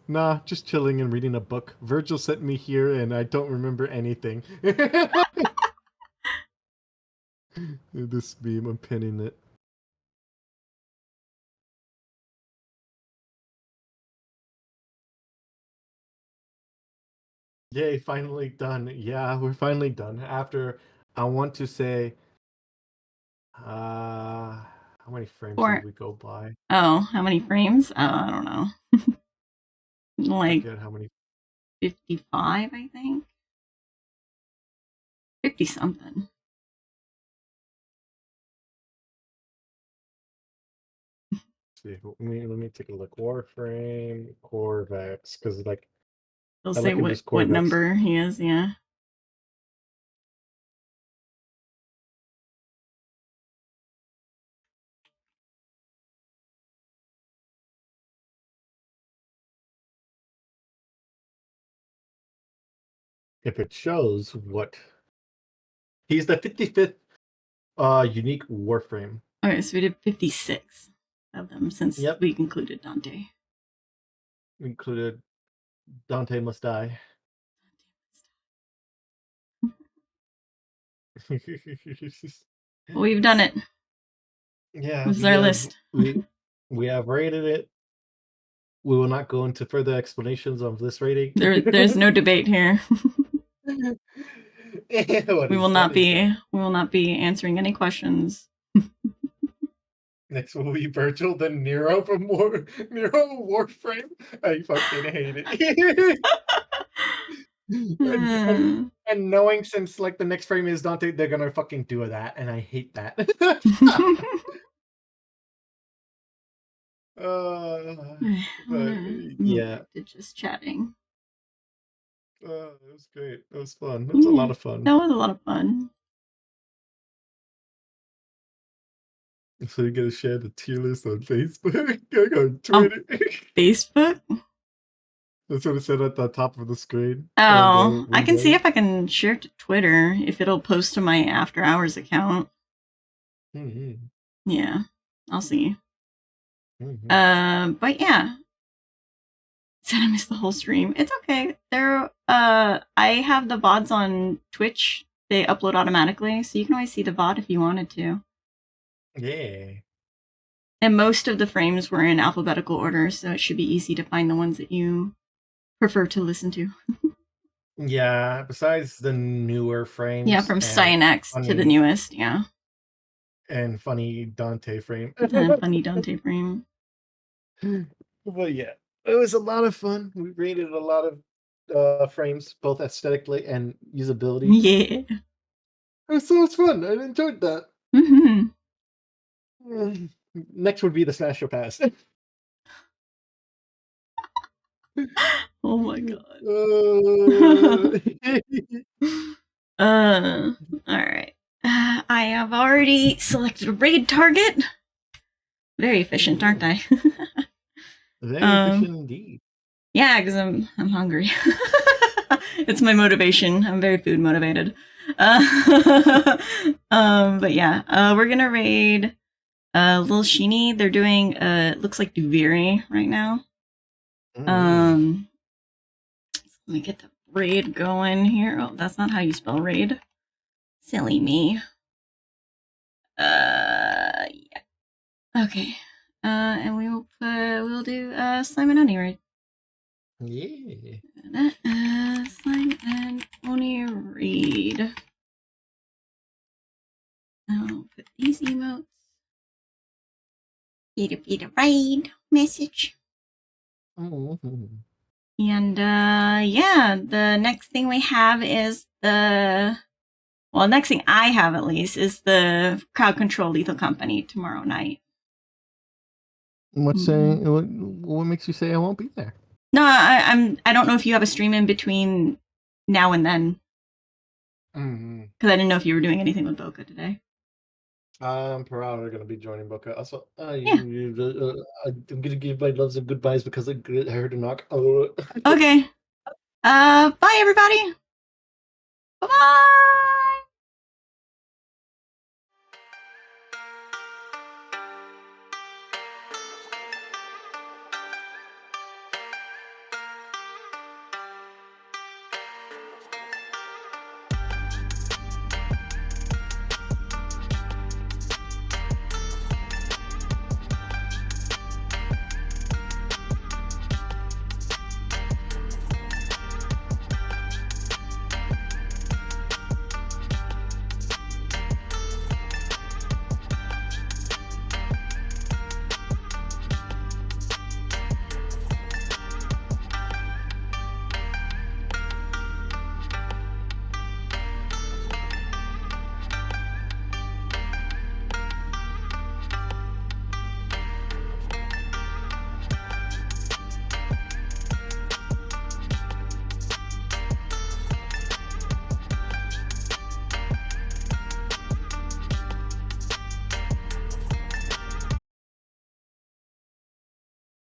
chilling and reading a book. Virgil sent me here and I don't remember anything. This meme, I'm pinning it. Yay, finally done. Yeah, we're finally done. After, I want to say, how many frames did we go by? Oh, how many frames? I don't know. Like how many? 55, I think. 50 something. See, let me take a look. Warframe, Corvex, because like They'll say what number he is, yeah. If it shows what he's the 55th unique Warframe. Okay, so we did 56 of them since we included Dante. Included Dante Must Die. Well, we've done it. Yeah, this is our list. We have rated it. We will not go into further explanations of this rating. There's no debate here. We will not be answering any questions. Next will be Virgil, then Nero from Warframe. I fucking hate it. and knowing since like the next frame is Dante, they're gonna fucking do that, and I hate that. Yeah, just chatting. It was great. It was fun. It was a lot of fun. That was a lot of fun. So you gotta share the tier list on Facebook. Go Twitter. Facebook? That's what it said at the top of the screen. Oh, I can see if I can share it to Twitter, if it'll post to my After Hours account. Mm-hmm. Yeah, I'll see. Mm-hmm. But yeah, Said I missed the whole stream. It's okay. I have the VODs on Twitch. They upload automatically, so you can always see the VOD if you wanted to. Yeah. And most of the frames were in alphabetical order, so it should be easy to find the ones that you prefer to listen to. Yeah, besides the newer frames. Yeah, from Cynex to the newest, yeah. And funny Dante frame. And funny Dante frame. But yeah, it was a lot of fun. We rated a lot of frames, both aesthetically and usability. Yeah. It was so much fun. I enjoyed that. Mm-hmm. Next would be the Smasher Pass. Oh my god. Alright. I have already selected a raid target. Very efficient, aren't I? Very efficient indeed. Yeah, because I'm hungry. It's my motivation. I'm very food motivated. But yeah, we're gonna raid Lil Sheeny. They're doing looks like Duviri right now. Let me get the raid going here. Oh, that's not how you spell raid. Silly me. Yeah. Okay. And we'll do Slyme and Honey raid. Yeah. Slyme and Honey raid. I'll put these emotes. Peter raid message. Mm-hmm. And yeah, the next thing we have is next thing I have at least is the Crowd Control Lethal Company tomorrow night. What makes you say I won't be there? No, I don't know if you have a stream in between now and then. Because I didn't know if you were doing anything with Boca today. I'm probably going to be joining Boca. Also, I'm going to give my loves and goodbyes because I heard a knock. Okay. Bye, everybody. Bye-bye.